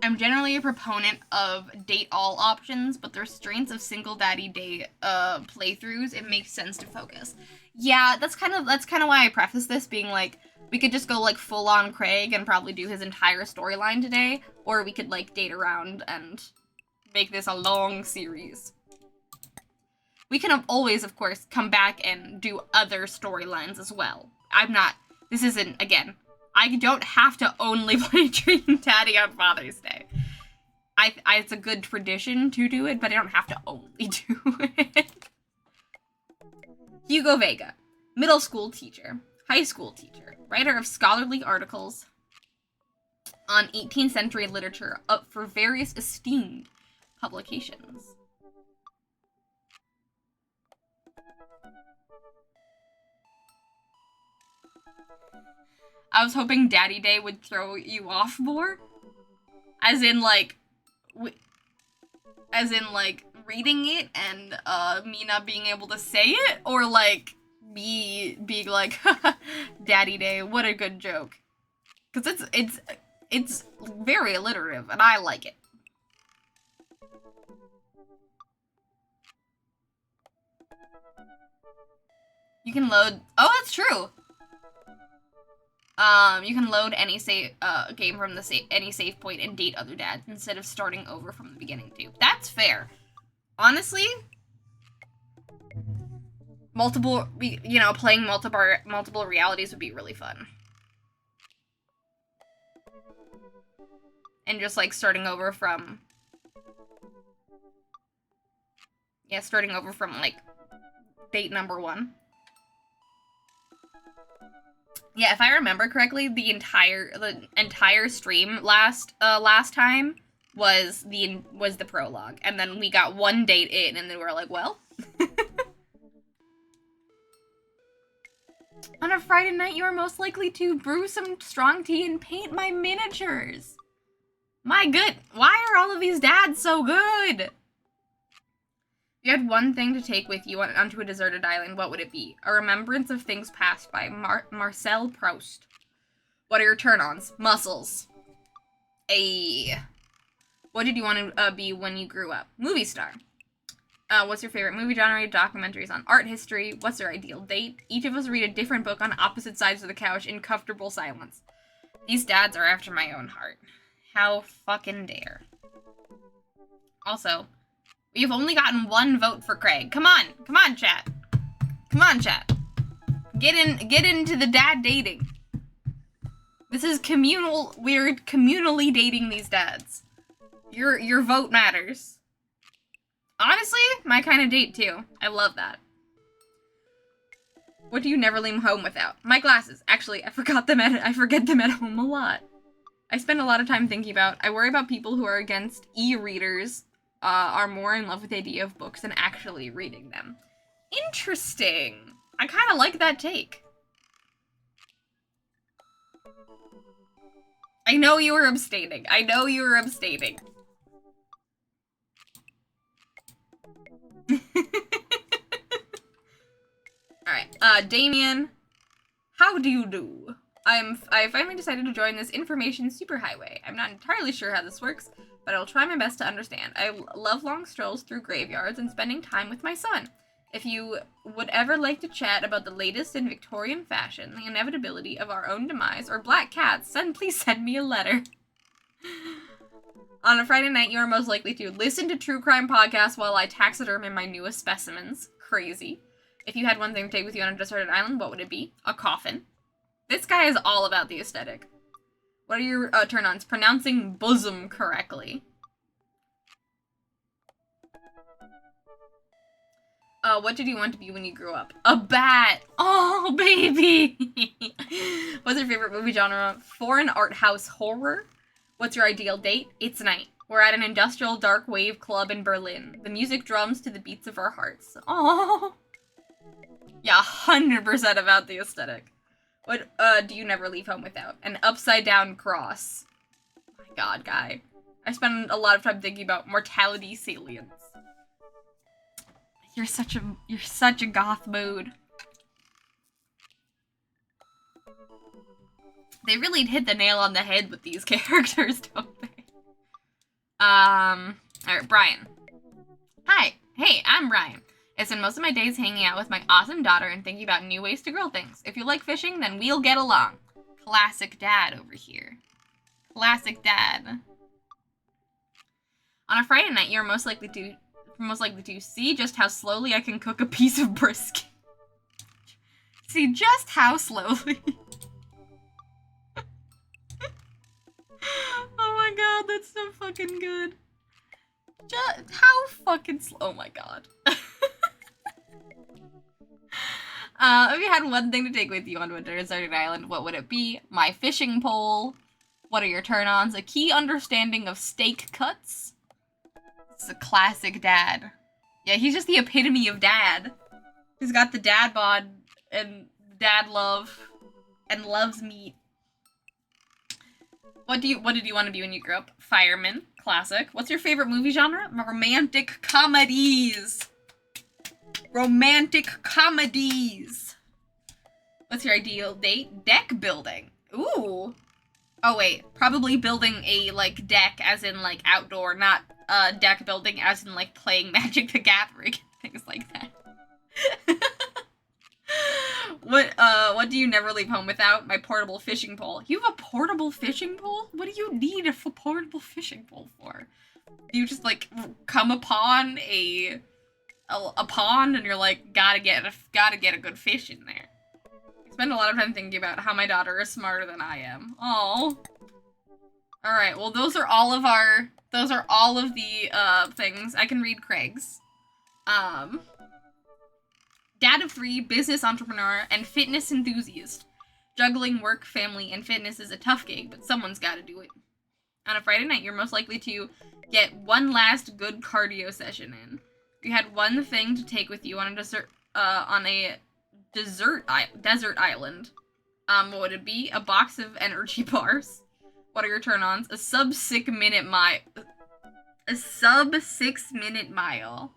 I'm generally a proponent of date all options, but the restraints of single daddy day playthroughs, it makes sense to focus. Yeah, that's kind of why I preface this being like, we could just go like full on Craig and probably do his entire storyline today, or we could like date around and make this a long series. We can always, of course, come back and do other storylines as well. This isn't, again, I don't have to only play Dream Daddy on Father's Day. It's a good tradition to do it, but I don't have to only do it. Hugo Vega, middle school teacher, high school teacher, writer of scholarly articles on 18th century literature up for various esteemed publications. I was hoping Daddy Day would throw you off more. As in, like, reading it and, me not being able to say it, or, like, me being like, Daddy Day, what a good joke. Because it's very alliterative, and I like it. You can load... Oh, that's true! You can load any game from any save point and date other dads instead of starting over from the beginning too. That's fair. Honestly, playing multiple realities would be really fun. And just like starting over from like date number 1. Yeah, if I remember correctly, the entire stream last time was the prologue, and then we got one date in, and then we were like, well. On a Friday night, you are most likely to brew some strong tea and paint my miniatures. My good, why are all of these dads so good? If you had one thing to take with you onto a deserted island, what would it be? A Remembrance of Things Past by Marcel Proust. What are your turn-ons? Muscles. What did you want to be when you grew up? Movie star. What's your favorite movie genre? Documentaries on art history. What's your ideal date? Each of us read a different book on opposite sides of the couch in comfortable silence. These dads are after my own heart. How fucking dare. Also, we've only gotten one vote for Craig. Come on, chat. Come on, chat. Get into the dad dating. This is communal. We're communally dating these dads. Your vote matters. Honestly, my kind of date too. I love that. What do you never leave home without? My glasses. Actually, I forget them at home a lot. I spend a lot of time thinking about. I worry about people who are against e-readers are more in love with the idea of books than actually reading them. Interesting. I kind of like that take. I know you were abstaining. I know you were abstaining. Alright, Damien, how do you do? I finally decided to join this information superhighway. I'm not entirely sure how this works, but I'll try my best to understand. I love long strolls through graveyards and spending time with my son. If you would ever like to chat about the latest in Victorian fashion, the inevitability of our own demise, or black cats, then please send me a letter. On a Friday night, you are most likely to listen to true crime podcasts while I taxiderm in my newest specimens. Crazy. If you had one thing to take with you on a deserted island, what would it be? A coffin. This guy is all about the aesthetic. What are your turn-ons? Pronouncing bosom correctly. What did you want to be when you grew up? A bat! Oh, baby! What's your favorite movie genre? Foreign art house horror? What's your ideal date? It's night. We're at an industrial dark wave club in Berlin. The music drums to the beats of our hearts. Oh. Yeah, 100% about the aesthetic. What, do you never leave home without? An upside down cross. My god, guy. I spend a lot of time thinking about mortality salience. You're such a goth mood. They really hit the nail on the head with these characters, don't they? Alright, Brian. Hi. Hey, I'm Brian. I spend most of my days hanging out with my awesome daughter and thinking about new ways to grill things. If you like fishing, then we'll get along. Classic dad over here. Classic dad. On a Friday night, you're most likely to see just how slowly I can cook a piece of brisket. See just how slowly. Oh my god, that's so fucking good. Just how fucking slow. Oh my god. If you had one thing to take with you on a deserted island, what would it be? My fishing pole. What are your turn-ons? A key understanding of steak cuts. This is a classic dad. Yeah, he's just the epitome of dad. He's got the dad bod and dad love and loves meat. What did you want to be when you grew up? Fireman. Classic. What's your favorite movie genre? Romantic comedies. Romantic comedies. What's your ideal date? Deck building. Ooh. Oh wait, probably building a, like, deck as in, like, outdoor, not, deck building as in, like, playing Magic the Gathering. Things like that. What do you never leave home without? My portable fishing pole. You have a portable fishing pole? What do you need a portable fishing pole for? Do you just, like, come upon a pond and you're like, gotta get a good fish in there? I spend a lot of time thinking about how my daughter is smarter than I am. Oh. Alright, well those are all of the, things. I can read Craig's. Dad of 3, business entrepreneur, and fitness enthusiast. Juggling work, family, and fitness is a tough gig, but someone's gotta do it. On a Friday night, you're most likely to get one last good cardio session in. If you had one thing to take with you on a desert island, what would it be? A box of energy bars. What are your turn-ons? A sub 6 minute mile. A sub 6 minute mile.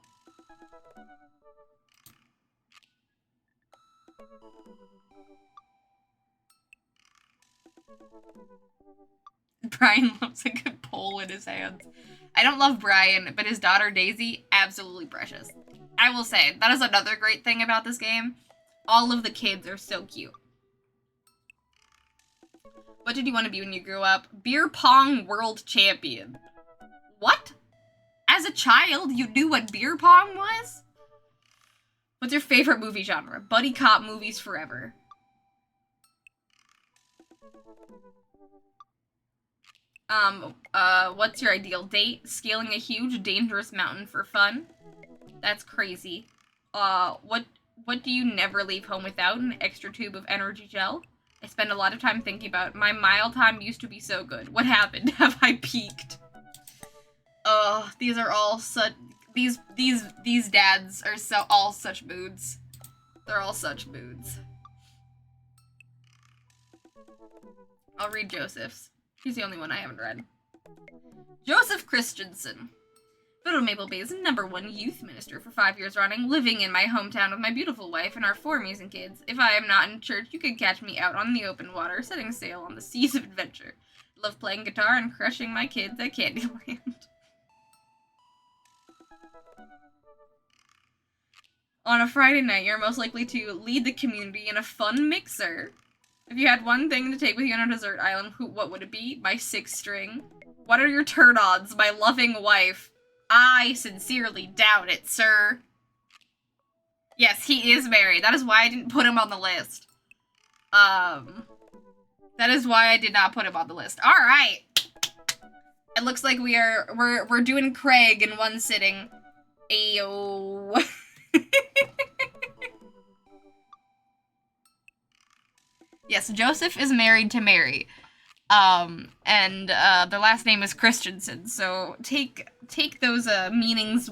Brian loves a good pole in his hands. I don't love Brian, but his daughter Daisy, absolutely precious. I will say, that is another great thing about this game. All of the kids are so cute. What did you want to be when you grew up? Beer pong world champion. What? As a child, you knew what beer pong was? What's your favorite movie genre? Buddy cop movies forever. What's your ideal date? Scaling a huge, dangerous mountain for fun? That's crazy. What do you never leave home without? An extra tube of energy gel? I spend a lot of time thinking about my mile time used to be so good. What happened? Have I peaked? Oh, these are all such these dads are all such moods. They're all such moods. I'll read Joseph's. He's the only one I haven't read. Joseph Christensen. Little Maple Bay's #1 youth minister for 5 years running, living in my hometown with my beautiful wife and our 4 amazing kids. If I am not in church, you can catch me out on the open water, setting sail on the seas of adventure. Love playing guitar and crushing my kids at Candyland. On a Friday night, you're most likely to lead the community in a fun mixer. If you had one thing to take with you on a desert island, what would it be? My 6-string. What are your turn-ons, my loving wife? I sincerely doubt it, sir. Yes, he is married. That is why I didn't put him on the list. That is why I did not put him on the list. All right. It looks like we're doing Craig in one sitting. Ayo. Yes, Joseph is married to Mary. And their last name is Christensen, so take those meanings,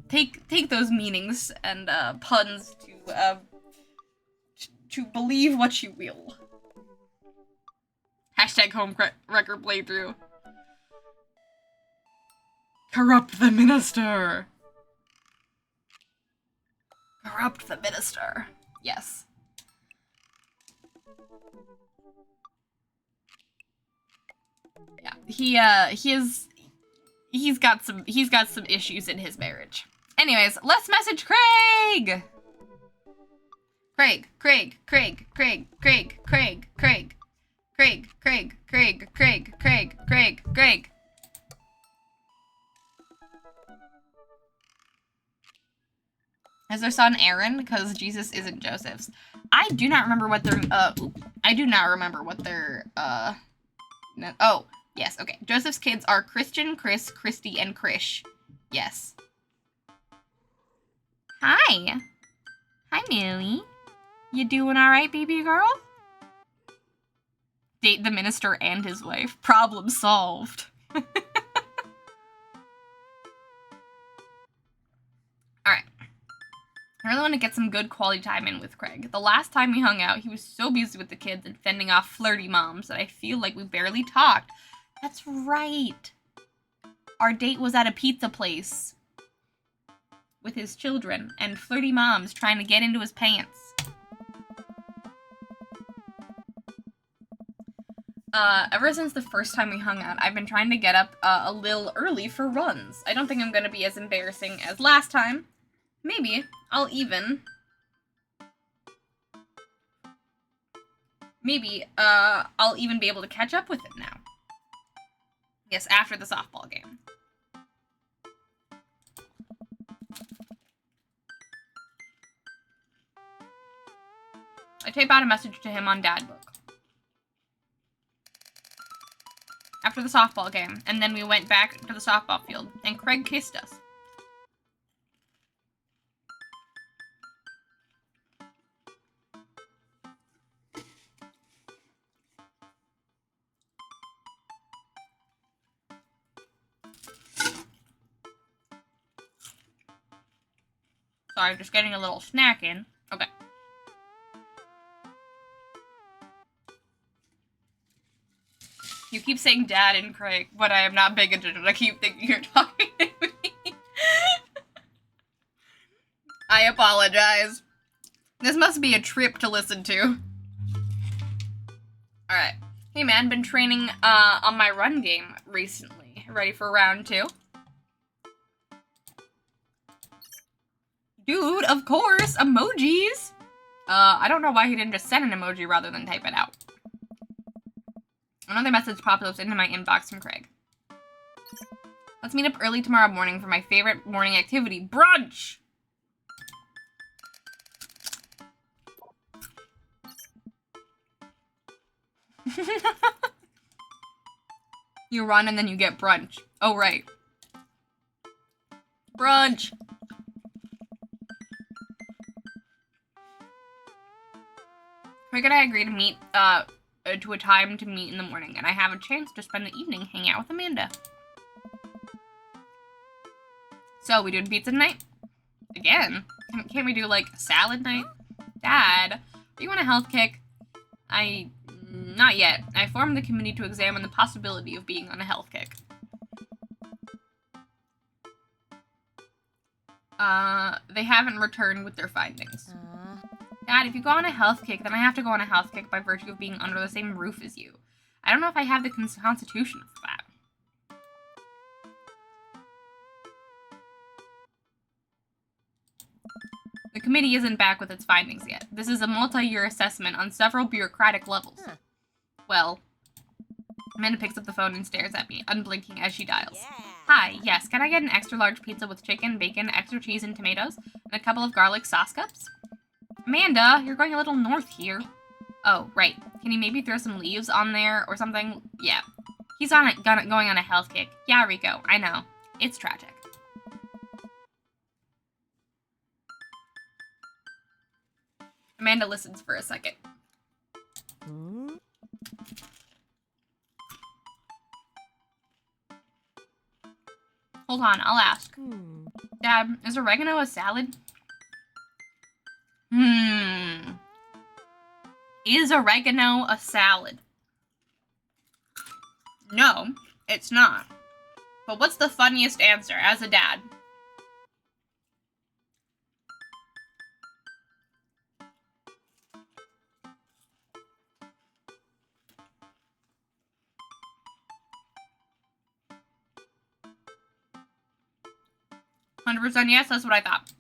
take those meanings and puns to believe what you will. Hashtag home record playthrough. Corrupt the minister. Corrupt the minister. Yes. Yeah, he's got some issues in his marriage. Anyways, let's message Craig. Craig. Is their son Aaron? Because Jesus isn't Joseph's. I do not remember what their no, oh, yes, okay. Joseph's kids are Christian, Chris, Christy, and Krish. Yes. Hi. Hi, Millie. You doing alright, baby girl? Date the minister and his wife. Problem solved. Alright. I really want to get some good quality time in with Craig. The last time we hung out, he was so busy with the kids and fending off flirty moms that I feel like we barely talked. That's right. Our date was at a pizza place with his children and flirty moms trying to get into his pants. Ever since the first time we hung out, I've been trying to get up a little early for runs. I don't think I'm gonna be as embarrassing as last time. Maybe I'll even be able to catch up with it now. Yes, after the softball game. I type out a message to him on Dadbook. After the softball game, and then we went back to the softball field, and Craig kissed us. Sorry, I'm just getting a little snack in. Okay. You keep saying Dad and Craig, but I am not paying attention. I keep thinking you're talking to me. I apologize. This must be a trip to listen to. Alright. Hey man, been training on my run game recently. Ready for round 2? Dude, of course! Emojis! I don't know why he didn't just send an emoji rather than type it out. Another message pops up into my inbox from Craig. Let's meet up early tomorrow morning for my favorite morning activity, brunch! You run and then you get brunch. Oh, right. Brunch! Craig and I agreed to meet, to a time to meet in the morning, and I have a chance to spend the evening hanging out with Amanda. So, we doing pizza tonight? Again? Can't we do, like, a salad night? Dad, are you on a health kick? Not yet. I formed the committee to examine the possibility of being on a health kick. They haven't returned with their findings. Dad, if you go on a health kick, then I have to go on a health kick by virtue of being under the same roof as you. I don't know if I have the constitution for that. The committee isn't back with its findings yet. This is a multi-year assessment on several bureaucratic levels. Well, Amanda picks up the phone and stares at me, unblinking as she dials. Hi, yes, can I get an extra large pizza with chicken, bacon, extra cheese, and tomatoes, and a couple of garlic sauce cups? Amanda, you're going a little north here. Oh, right. Can you maybe throw some leaves on there or something? Yeah. He's going on a health kick. Yeah, Rico, I know. It's tragic. Amanda listens for a second. Hold on, I'll ask. Dad, is oregano a salad? Is oregano a salad? No, it's not. But what's the funniest answer as a dad? %, yes, that's what I thought.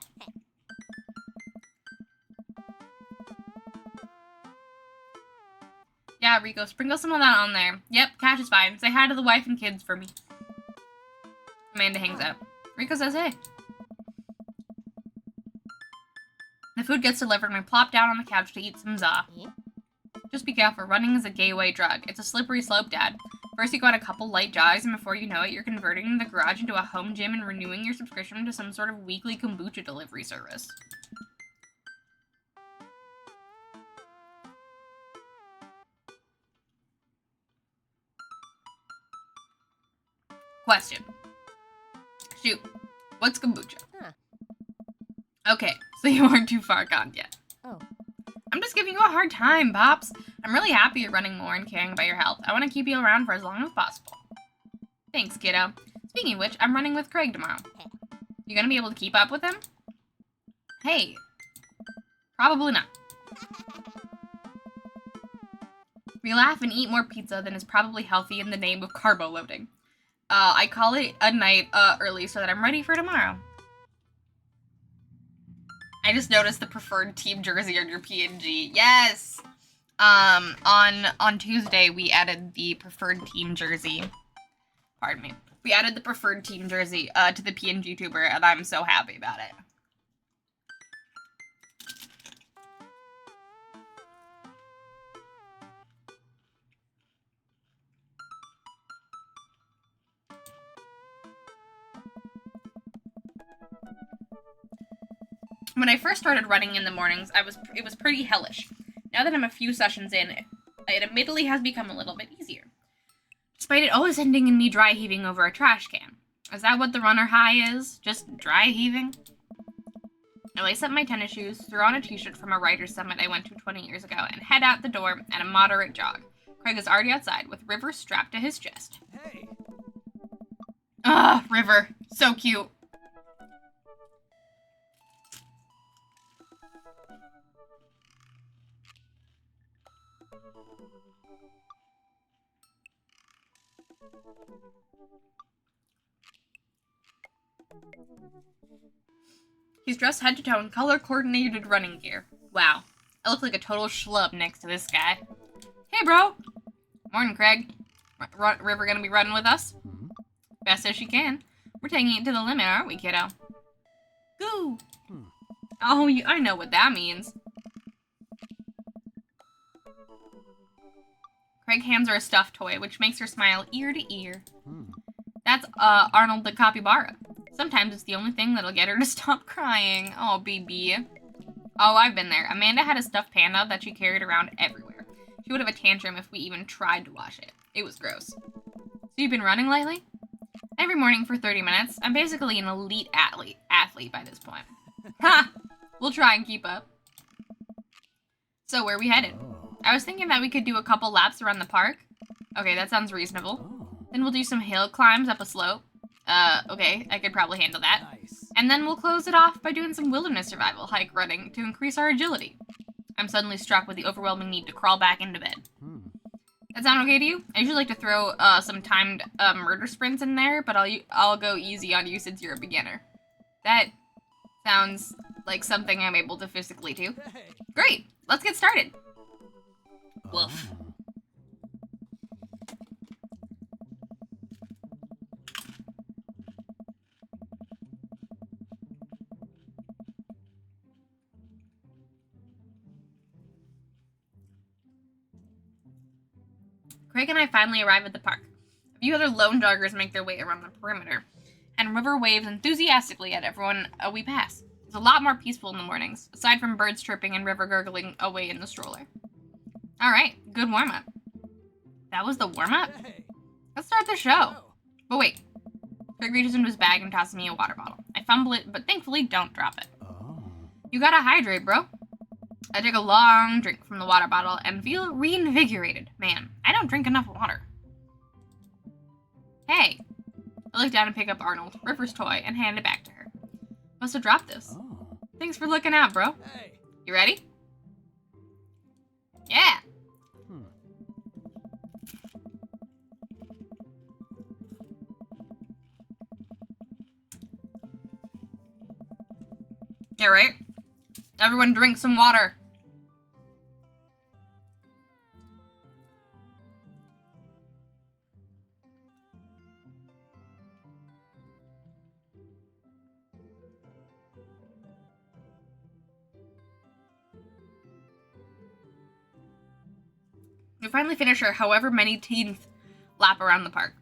Yeah, Rico, sprinkle some of that on there. Yep, cash is fine. Say hi to the wife and kids for me. Amanda hangs up. Rico says hey. The food gets delivered and we plop down on the couch to eat some za. Just be careful, running is a gateway drug. It's a slippery slope, Dad. First you go on a couple light jogs, and before you know it, you're converting the garage into a home gym and renewing your subscription to some sort of weekly kombucha delivery service. Question. Shoot. What's kombucha? Okay, so you aren't too far gone yet. I'm just giving you a hard time, Pops. I'm really happy you're running more and caring about your health. I want to keep you around for as long as possible. Thanks, kiddo. Speaking of which, I'm running with Craig tomorrow. You gonna be able to keep up with him? Hey. Probably not. We laugh and eat more pizza than is probably healthy in the name of carbo loading. I call it a night early so that I'm ready for tomorrow. I just noticed the preferred team jersey on your PNG. Yes! On Tuesday, we added the preferred team jersey. Pardon me. We added the preferred team jersey to the PNG tuber, and I'm so happy about it. When I first started running in the mornings, it was pretty hellish. Now that I'm a few sessions in, it admittedly has become a little bit easier. Despite it always ending in me dry heaving over a trash can. Is that what the runner high is? Just dry heaving? I lace up my tennis shoes, throw on a t-shirt from a writer's summit I went to 20 years ago, and head out the door at a moderate jog. Craig is already outside, with River strapped to his chest. Hey. Ah, River. So cute. He's dressed head to toe in color-coordinated running gear. Wow. I look like a total schlub next to this guy. Hey, bro! Morning, Craig. River gonna be running with us? Best as she can. We're taking it to the limit, aren't we, kiddo? Goo! Oh, I know what that means. Craig hands her a stuffed toy, which makes her smile ear to ear. That's, Arnold the capybara. Sometimes it's the only thing that'll get her to stop crying. Oh, baby. Oh, I've been there. Amanda had a stuffed panda that she carried around everywhere. She would have a tantrum if we even tried to wash it. It was gross. So you've been running lately? Every morning for 30 minutes. I'm basically an elite athlete by this point. Ha! We'll try and keep up. So where are we headed? Oh. I was thinking that we could do a couple laps around the park. Okay, that sounds reasonable. Oh. Then we'll do some hill climbs up a slope. Okay, I could probably handle that. Nice. And then we'll close it off by doing some wilderness survival hike running to increase our agility. I'm suddenly struck with the overwhelming need to crawl back into bed. Hmm. That sound okay to you? I usually like to throw some timed murder sprints in there, but I'll go easy on you since you're a beginner. That sounds like something I'm able to physically do. Hey. Great, let's get started. Woof. Oh. Craig and I finally arrive at the park. A few other lone joggers make their way around the perimeter, and River waves enthusiastically at everyone we pass. It's a lot more peaceful in the mornings, aside from birds chirping and River gurgling away in the stroller. Alright, good warm-up. That was the warm-up? Hey. Let's start the show. Oh. But wait. Craig reaches into his bag and tosses me a water bottle. I fumble it, but thankfully don't drop it. Oh. You gotta hydrate, bro. I take a long drink from the water bottle and feel reinvigorated. Man, I don't drink enough water. Hey. I look down and pick up Arnold, River's toy, and hand it back to her. Must have dropped this. Oh. Thanks for looking out, bro. Hey. You ready? Yeah. Hmm. Yeah, right? Everyone drink some water. We finally finish our however many teens lap around the park.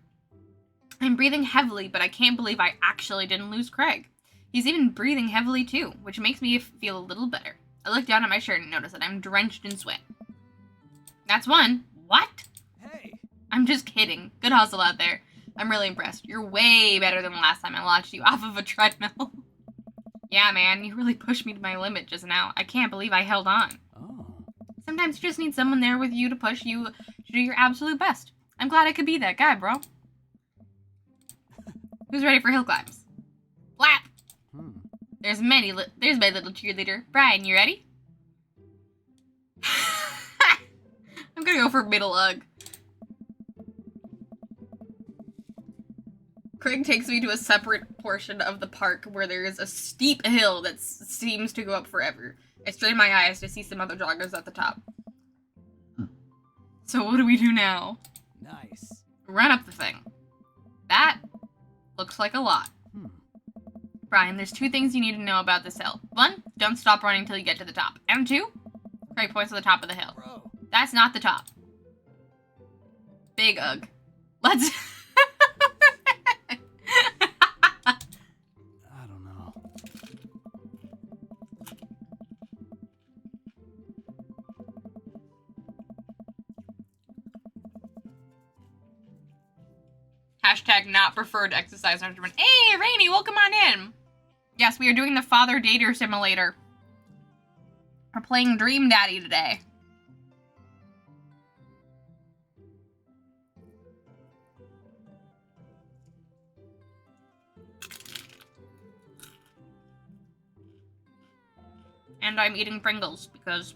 I'm breathing heavily, but I can't believe I actually didn't lose Craig. He's even breathing heavily too, which makes me feel a little better. I look down at my shirt and notice that I'm drenched in sweat. That's one. What? Hey. I'm just kidding. Good hustle out there. I'm really impressed. You're way better than the last time I launched you off of a treadmill. Yeah, man, you really pushed me to my limit just now. I can't believe I held on. Oh. Sometimes you just need someone there with you to push you to do your absolute best. I'm glad I could be that guy, bro. Who's ready for hill climbs? Flap! Hmm. There's my little cheerleader. Brian, you ready? I'm gonna go for middle ugh. Craig takes me to a separate portion of the park where there is a steep hill that seems to go up forever. I strain my eyes to see some other joggers at the top. So what do we do now? Nice. Run up the thing. That looks like a lot. Hmm. Brian, there's two things you need to know about this hill. One, don't stop running until you get to the top. And two, Craig points to the top of the hill. Bro. That's not the top. Big ugh. Let's... I don't know. Hashtag not preferred exercise regimen. Hey, Rainy, welcome on in. Yes, we are doing the father dater simulator. We're playing Dream Daddy today. And I'm eating Pringles because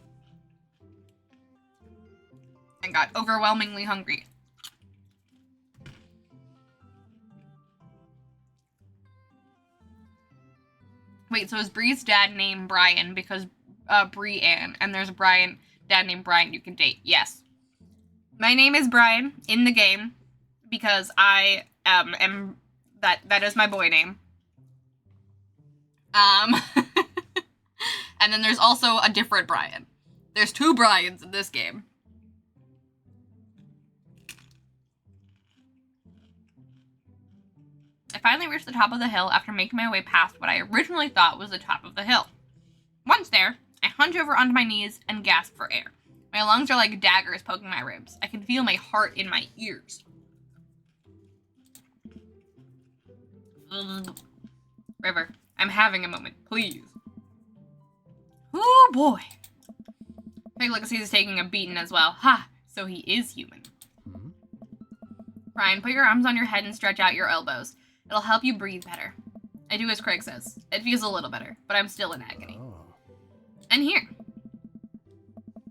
I got overwhelmingly hungry. Wait, so is Bree's dad named Brian because Bree-Ann, and there's a dad named Brian you can date? Yes. My name is Brian in the game because I am that is my boy name. And then there's also a different Brian. There's two Brians in this game. I finally reached the top of the hill after making my way past what I originally thought was the top of the hill. Once there, I hunch over onto my knees and gasp for air. My lungs are like daggers poking my ribs. I can feel my heart in my ears. Ugh. River, I'm having a moment, please. Oh boy. Craig looks like he's taking a beating as well. Ha! So he is human. Hmm? Ryan, put your arms on your head and stretch out your elbows. It'll help you breathe better. I do as Craig says. It feels a little better, but I'm still in agony. Oh. And here.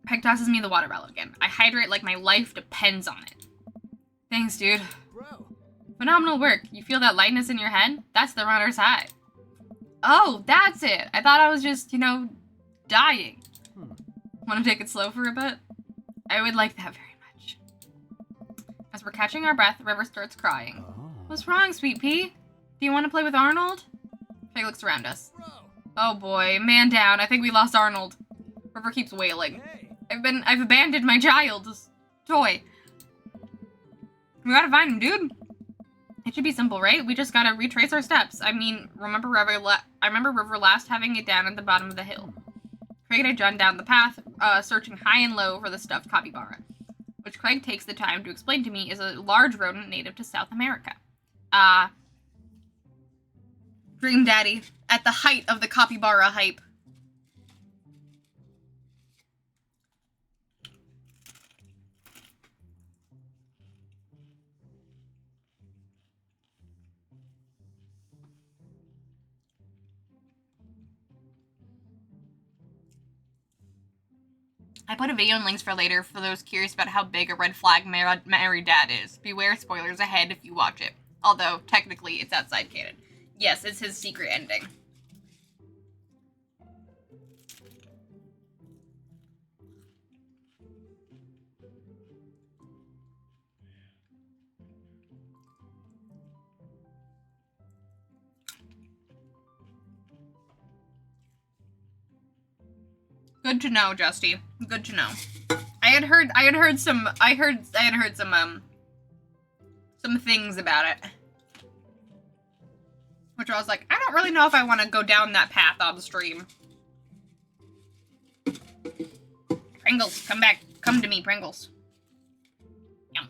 Craig tosses me the water bottle again. I hydrate like my life depends on it. Thanks, dude. Bro. Phenomenal work. You feel that lightness in your head? That's the runner's high. Oh, that's it. I thought I was just, dying. Want to take it slow for a bit? I would like that very much. As we're catching our breath, River starts crying. Oh. What's wrong, Sweet Pea? Do you want to play with Arnold? Craig looks around us. Bro. Oh boy, man down. I think we lost Arnold. River keeps wailing. Hey. I've abandoned my child's toy. We gotta find him, dude. It should be simple, right? We just gotta retrace our steps. I mean, I remember River last having it down at the bottom of the hill. Craig and I run down the path, searching high and low for the stuffed capybara, which Craig takes the time to explain to me is a large rodent native to South America. Dream Daddy, at the height of the capybara hype. I put a video in links for later for those curious about how big a red flag Mary Dad is. Beware spoilers ahead if you watch it. Although, technically, it's outside canon. Yes, it's his secret ending. Good to know, Justy. Good to know. I had heard some things about it. Which I was like, I don't really know if I want to go down that path on stream. Pringles, come back. Come to me, Pringles. Yum.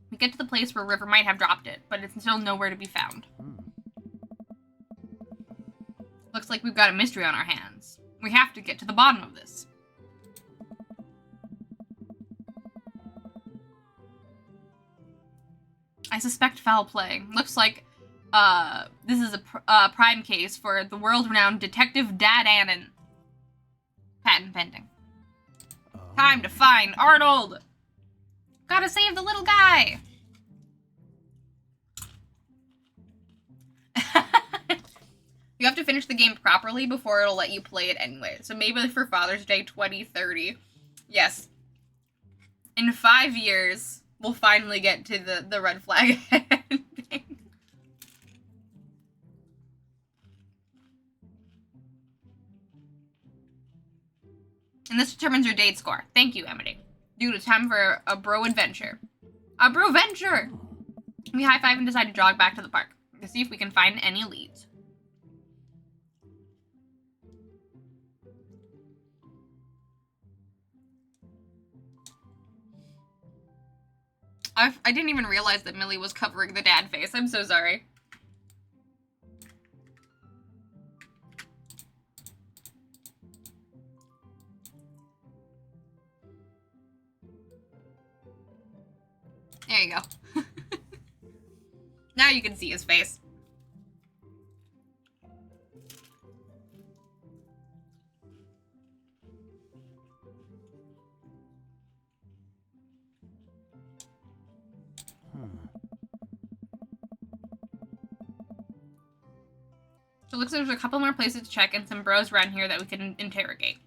We get to the place where River might have dropped it, but it's still nowhere to be found. Looks like we've got a mystery on our hands. We have to get to the bottom of this. I suspect foul play. Looks like this is a prime case for the world-renowned Detective Dad Annan. Patent pending. Oh. Time to find Arnold! Gotta save the little guy! You have to finish the game properly before it'll let you play it anyway. So maybe for Father's Day 2030. Yes. In 5 years, we'll finally get to the red flag ending. And this determines your date score. Thank you, Emily. Dude, it's time for a bro adventure. A bro venture! We high-five and decide to jog back to the park to see if we can find any leads. I didn't even realize that Millie was covering the dad face. I'm so sorry. There you go. Now you can see his face. So it looks like there's a couple more places to check and some bros around here that we can interrogate.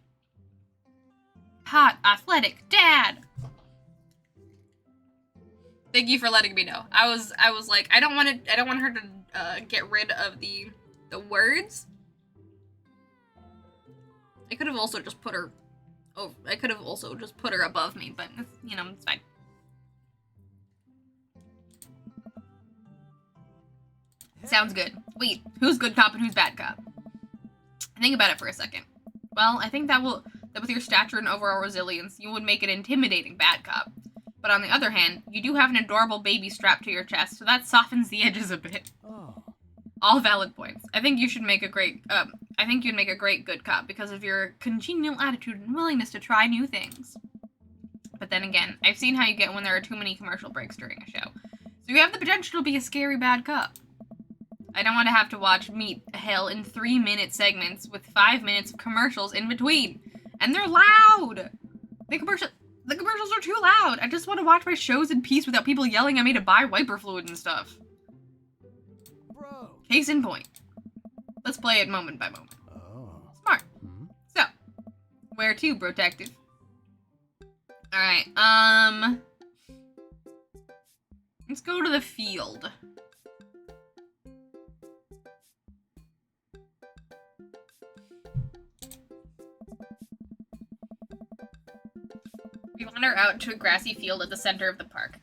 Hot, athletic, dad! Thank you for letting me know. I was like, I don't want her to get rid of the words. I could have also just put her I could have also just put her above me, but, you know, it's fine. Sounds good. Wait, who's good cop and who's bad cop? Think about it for a second. Well, I think that with your stature and overall resilience, you would make an intimidating bad cop. But on the other hand, you do have an adorable baby strapped to your chest, so that softens the edges a bit. Oh. All valid points. I think you should make a great, I think you'd make a great good cop because of your congenial attitude and willingness to try new things. But then again, I've seen how you get when there are too many commercial breaks during a show. So you have the potential to be a scary bad cop. I don't want to have to watch Meet Hell in 3-minute segments with 5 minutes of commercials in between. And they're loud! The commercials are too loud! I just want to watch my shows in peace without people yelling at me to buy wiper fluid and stuff. Bro. Case in point. Let's play it moment by moment. Oh. Smart. Hmm? So, where to, Protective? Alright, let's go to the field. We wander out to a grassy field at the center of the park.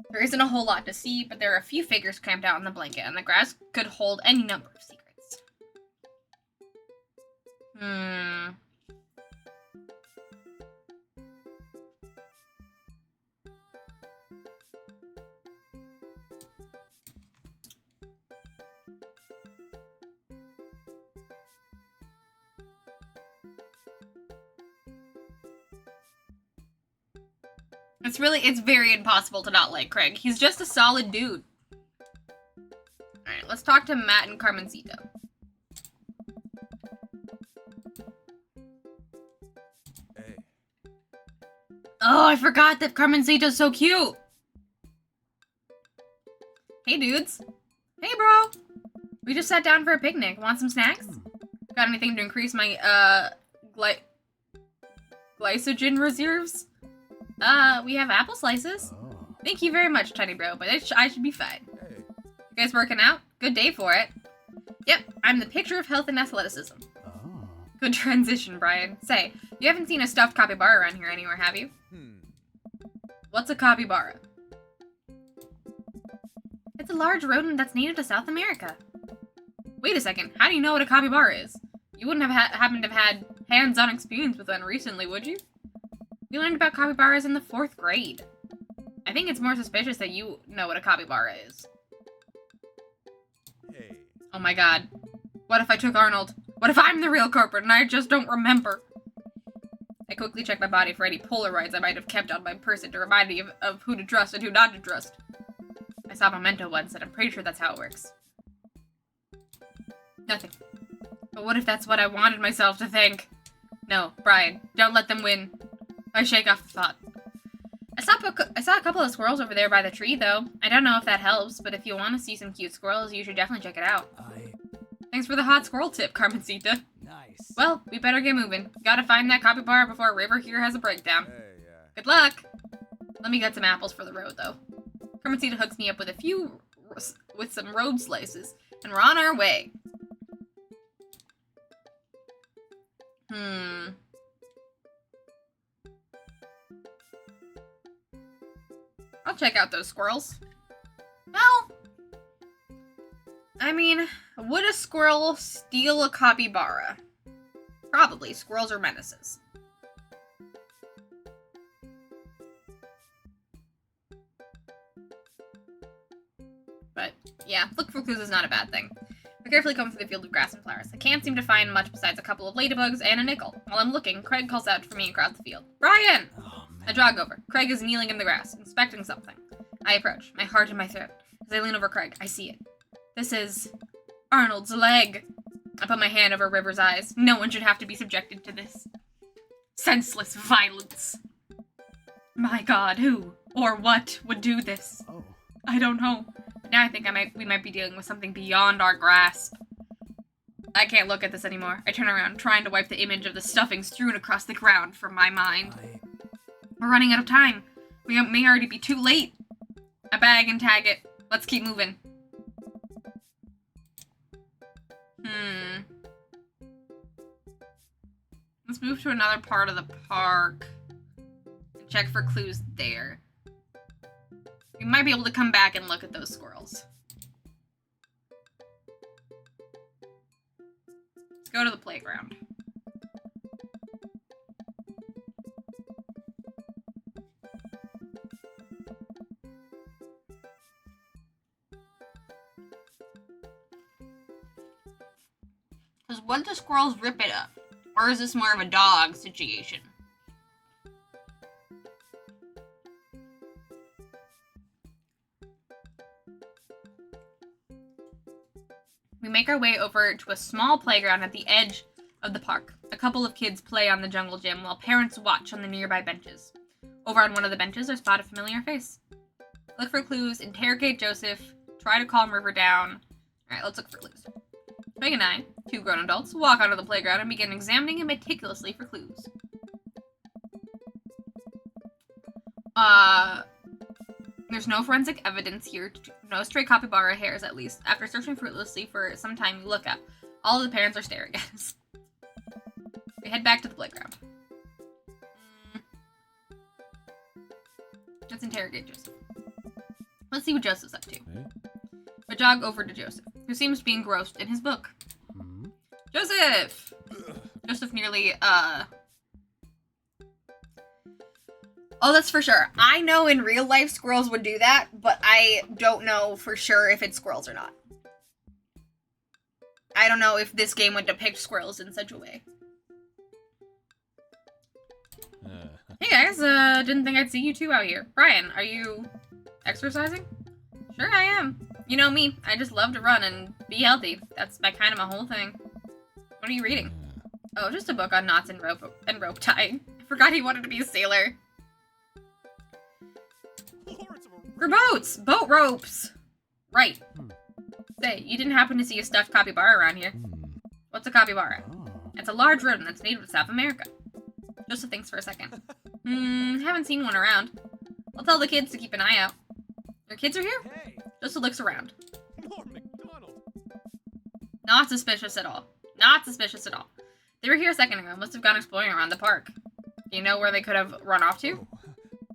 There isn't a whole lot to see, but there are a few figures cramped out in the blanket, and the grass could hold any number of secrets. It's very impossible to not like Craig. He's just a solid dude. Alright, let's talk to Matt and Carmencito. Hey. Oh, I forgot that Carmencito's so cute! Hey, dudes. Hey, bro! We just sat down for a picnic. Want some snacks? Got anything to increase my, glycogen reserves? We have apple slices. Oh. Thank you very much, tiny bro, but I should be fine. Hey. You guys working out? Good day for it. Yep, I'm the picture of health and athleticism. Oh. Good transition, Brian. Say, you haven't seen a stuffed capybara around here anywhere, have you? What's a capybara? It's a large rodent that's native to South America. Wait a second, how do you know what a capybara is? You wouldn't have happened to have had hands-on experience with one recently, would you? We learned about capybaras in the 4th grade. I think it's more suspicious that you know what a capybara is. Hey. Oh my god. What if I took Arnold? What if I'm the real culprit and I just don't remember? I quickly checked my body for any Polaroids I might have kept on my person to remind me of who to trust and who not to trust. I saw Memento once and I'm pretty sure that's how it works. Nothing. But what if that's what I wanted myself to think? No, Brian, don't let them win. I shake off the thought. I saw a couple of squirrels over there by the tree, though. I don't know if that helps, but if you want to see some cute squirrels, you should definitely check it out. Thanks for the hot squirrel tip, Carmencita. Nice. Well, we better get moving. Gotta find that capybara before River here has a breakdown. Hey, Good luck! Let me get some apples for the road, though. Carmencita hooks me up with some road slices, and we're on our way. I'll check out those squirrels. Well, I mean, would a squirrel steal a capybara? Probably. Squirrels are menaces. But, yeah, look for clues is not a bad thing. I carefully comb through the field of grass and flowers. I can't seem to find much besides a couple of ladybugs and a nickel. While I'm looking, Craig calls out for me across the field. Brian! Oh, man. I jog over. Craig is kneeling in the grass, inspecting something. I approach, my heart in my throat. As I lean over Craig, I see it. This is Arnold's leg. I put my hand over River's eyes. No one should have to be subjected to this senseless violence. My god, who or what would do this? Oh. I don't know. Now I think we might be dealing with something beyond our grasp. I can't look at this anymore. I turn around, trying to wipe the image of the stuffing strewn across the ground from my mind. We're running out of time. We may already be too late. I bag and tag it. Let's keep moving. Let's move to another part of the park. Check for clues there. We might be able to come back and look at those squirrels. Let's go to the playground. Because what do squirrels rip it up? Or is this more of a dog situation? We make our way over to a small playground at the edge of the park. A couple of kids play on the jungle gym while parents watch on the nearby benches. Over on one of the benches, I spot a familiar face. Look for clues, interrogate Joseph, try to calm River down. Alright, let's look for clues. Meg and I, two grown adults, walk onto the playground and begin examining it meticulously for clues. There's no forensic evidence here. No stray capybara hairs, at least. After searching fruitlessly for some time, we look up. All of the parents are staring at us. We head back to the playground. Let's interrogate Joseph. Let's see what Joseph's up to. Hey. We jog over to Joseph, who seems to be engrossed in his book. Joseph! Joseph nearly, Oh, that's for sure. I know in real life squirrels would do that, but I don't know for sure if it's squirrels or not. I don't know if this game would depict squirrels in such a way. Hey guys, didn't think I'd see you two out here. Brian, are you exercising? Sure I am. You know me, I just love to run and be healthy. That's my whole thing. What are you reading? Oh, just a book on knots and rope tying. I forgot he wanted to be a sailor. For boats! Boat ropes! Right. Say, you didn't happen to see a stuffed capybara around here. What's a capybara? It's a large rodent that's native to South America. Joseph thinks for a second. Haven't seen one around. I'll tell the kids to keep an eye out. Your kids are here? Hey, Joseph looks around. Norm McDonald. Not suspicious at all. Not suspicious at all. They were here a second ago. Must have gone exploring around the park. Do you know where they could have run off to?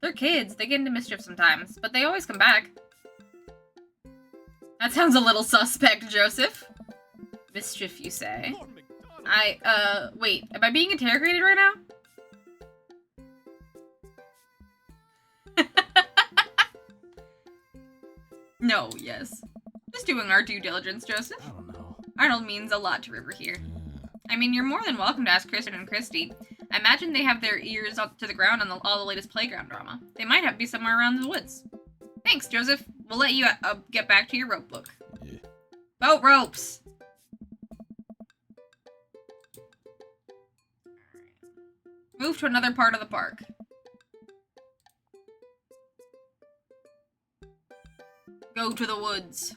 They're kids. They get into mischief sometimes, but they always come back. That sounds a little suspect, Joseph. Mischief, you say? Norm McDonald. Wait. Am I being interrogated right now? No, yes. Just doing our due diligence, Joseph. I don't know. Arnold means a lot to River here. I mean, you're more than welcome to ask Kristen and Christy. I imagine they have their ears up to the ground on all the latest playground drama. They might be somewhere around the woods. Thanks, Joseph. We'll let you get back to your rope book. Yeah. Boat ropes! Move to another part of the park. Go to the woods.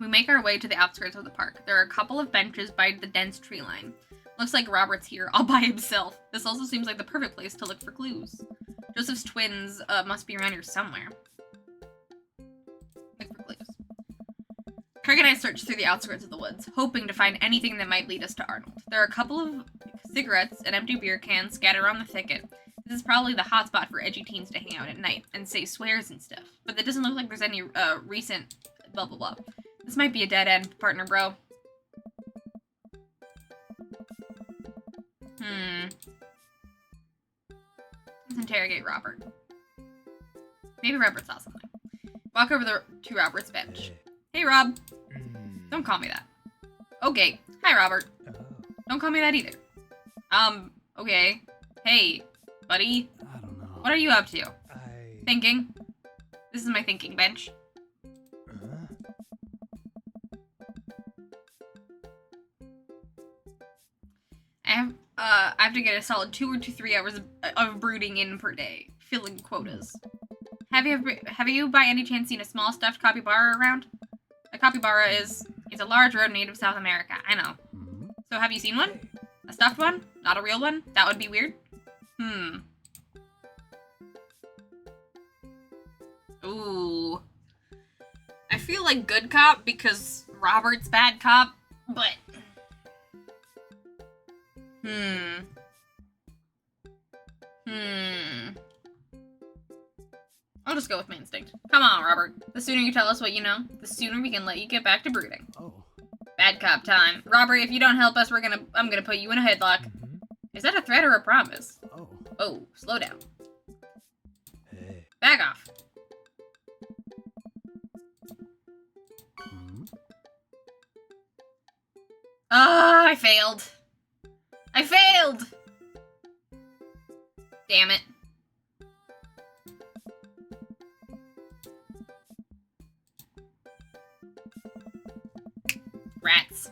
We make our way to the outskirts of the park. There are a couple of benches by the dense tree line. Looks like Robert's here all by himself. This also seems like the perfect place to look for clues. Joseph's twins must be around here somewhere. Look for clues. Craig and I search through the outskirts of the woods, hoping to find anything that might lead us to Arnold. There are a couple of cigarettes and empty beer cans scattered around the thicket. This is probably the hot spot for edgy teens to hang out at night and say swears and stuff. But it doesn't look like there's any recent blah blah blah. This might be a dead end, partner bro. Let's interrogate Robert. Maybe Robert saw something. Walk over to Robert's bench. Hey, Rob. Don't call me that. Okay. Hi, Robert. Don't call me that either. Okay. Hey, buddy. I don't know. What are you up to? I... Thinking. This is my thinking bench. I have to get a solid 2 or 3 hours of brooding in per day, filling quotas. Have you by any chance seen a small stuffed capybara around? A capybara is a large rodent native to South America. I know. So have you seen one? A stuffed one? Not a real one? That would be weird. feel like good cop because Robert's bad cop, but... I'll just go with my instinct. Come on, Robert. The sooner you tell us what you know, the sooner we can let you get back to brooding. Oh. Bad cop time. Robert, if you don't help us, I'm gonna put you in a headlock. Is that a threat or a promise? Oh. Oh, slow down. Hey. Back off. Ah, I failed. I failed! Damn it. Rats.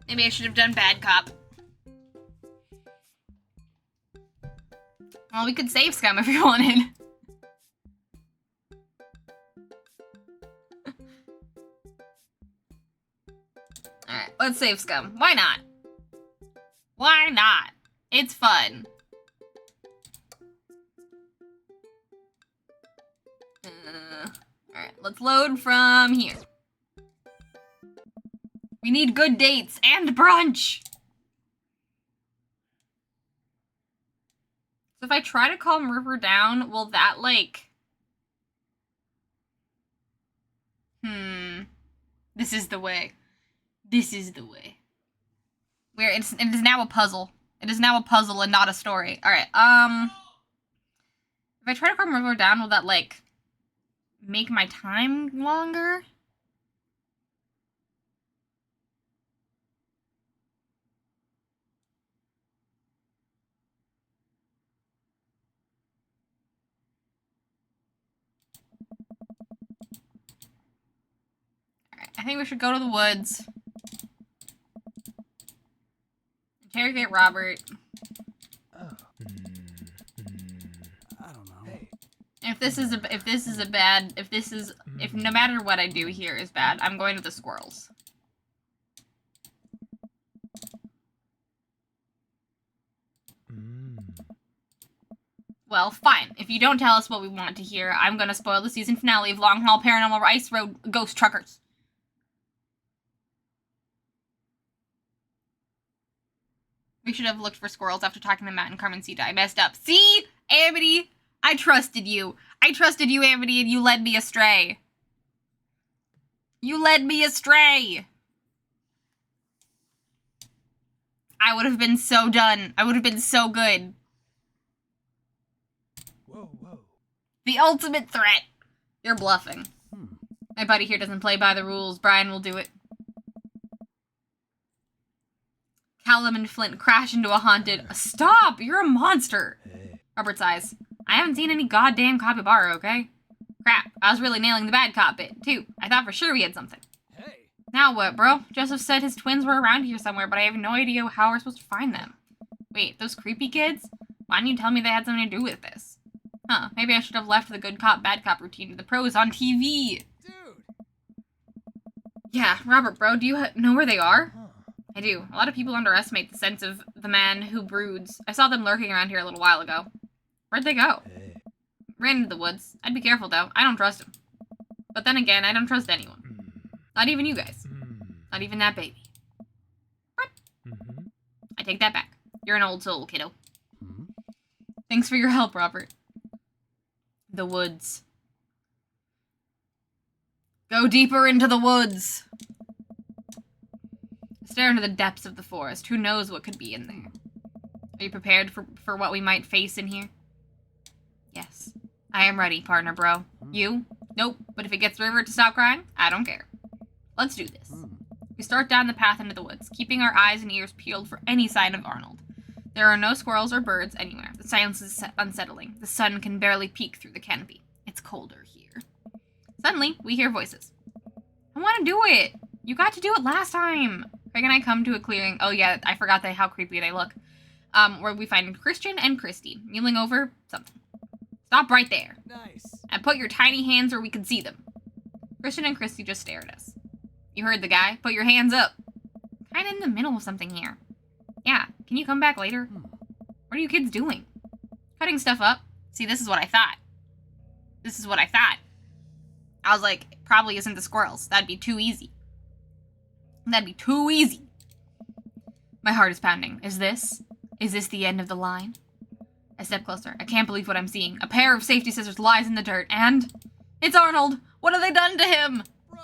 Maybe I should have done bad cop. Well, we could save Scum if we wanted. Alright, let's save Scum. Why not? Why not? It's fun. Alright, let's load from here. We need good dates and brunch! So if I try to calm River down, will that, like... This is the way. This is the way. It is now a puzzle. It is now a puzzle and not a story. Alright, if I try to calm River down, will that, like, make my time longer? Alright, I think we should go to the woods. Interrogate Robert. Oh. I don't know. Hey. If no matter what I do here is bad, I'm going to the squirrels. Well, fine. If you don't tell us what we want to hear, I'm gonna spoil the season finale of Long Haul Paranormal Ice Road Ghost Truckers. We should have looked for squirrels after talking to Matt and Carmencita. I messed up. See? Amity! I trusted you. I trusted you, Amity, and you led me astray. You led me astray! I would have been so done. I would have been so good. Whoa, whoa. The ultimate threat. You're bluffing. My buddy here doesn't play by the rules. Brian will do it. Callum and Flint crash into a haunted... Stop! You're a monster! Hey. Robert's eyes. I haven't seen any goddamn capybara, okay? Crap, I was really nailing the bad cop bit, too. I thought for sure we had something. Hey. Now what, bro? Joseph said his twins were around here somewhere, but I have no idea how we're supposed to find them. Wait, those creepy kids? Why didn't you tell me they had something to do with this? Huh, maybe I should have left the good cop, bad cop routine to the pros on TV. Dude. Yeah, Robert, bro, do you know where they are? Huh. I do. A lot of people underestimate the sense of the man who broods. I saw them lurking around here a little while ago. Where'd they go? Hey. Ran into the woods. I'd be careful, though. I don't trust him. But then again, I don't trust anyone. Not even you guys. Not even that baby. What? I take that back. You're an old soul, kiddo. Thanks for your help, Robert. The woods. Go deeper into the woods. Stare into the depths of the forest. Who knows what could be in there? Are you prepared for what we might face in here? Yes. I am ready, partner, bro. You? Nope. But if it gets River to stop crying, I don't care. Let's do this. We start down the path into the woods, keeping our eyes and ears peeled for any sign of Arnold. There are no squirrels or birds anywhere. The silence is unsettling. The sun can barely peek through the canopy. It's colder here. Suddenly, we hear voices. I want to do it! You got to do it last time! Craig and I come to a clearing. Oh yeah, I forgot how creepy they look. Where we find Christian and Christy, kneeling over something. Stop right there. Nice. And put your tiny hands where we can see them. Christian and Christy just stare at us. You heard the guy. Put your hands up. Kinda in the middle of something here. Yeah, can you come back later? What are you kids doing? Cutting stuff up. See, this is what I thought. This is what I thought. I was like, it probably isn't the squirrels. That'd be too easy. That'd be too easy. My heart is pounding. Is this the end of the line? I step closer. I can't believe what I'm seeing. A pair of safety scissors lies in the dirt, and it's Arnold. What have they done to him? Bro.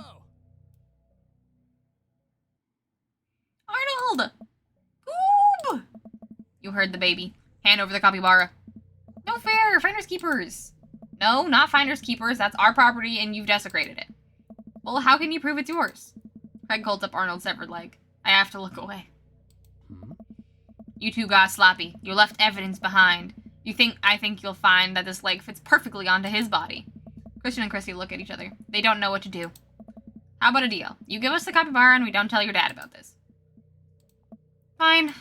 Arnold! Goob! You heard the baby. Hand over the capybara. No fair! Finders keepers! No, not finders keepers. That's our property and you've desecrated it. Well, how can you prove it's yours? Craig holds up Arnold's severed leg. I have to look away. You two got sloppy. You left evidence behind. I think you'll find that this leg fits perfectly onto his body. Christian and Chrissy look at each other. They don't know what to do. How about a deal? You give us the capybara and we don't tell your dad about this. Fine.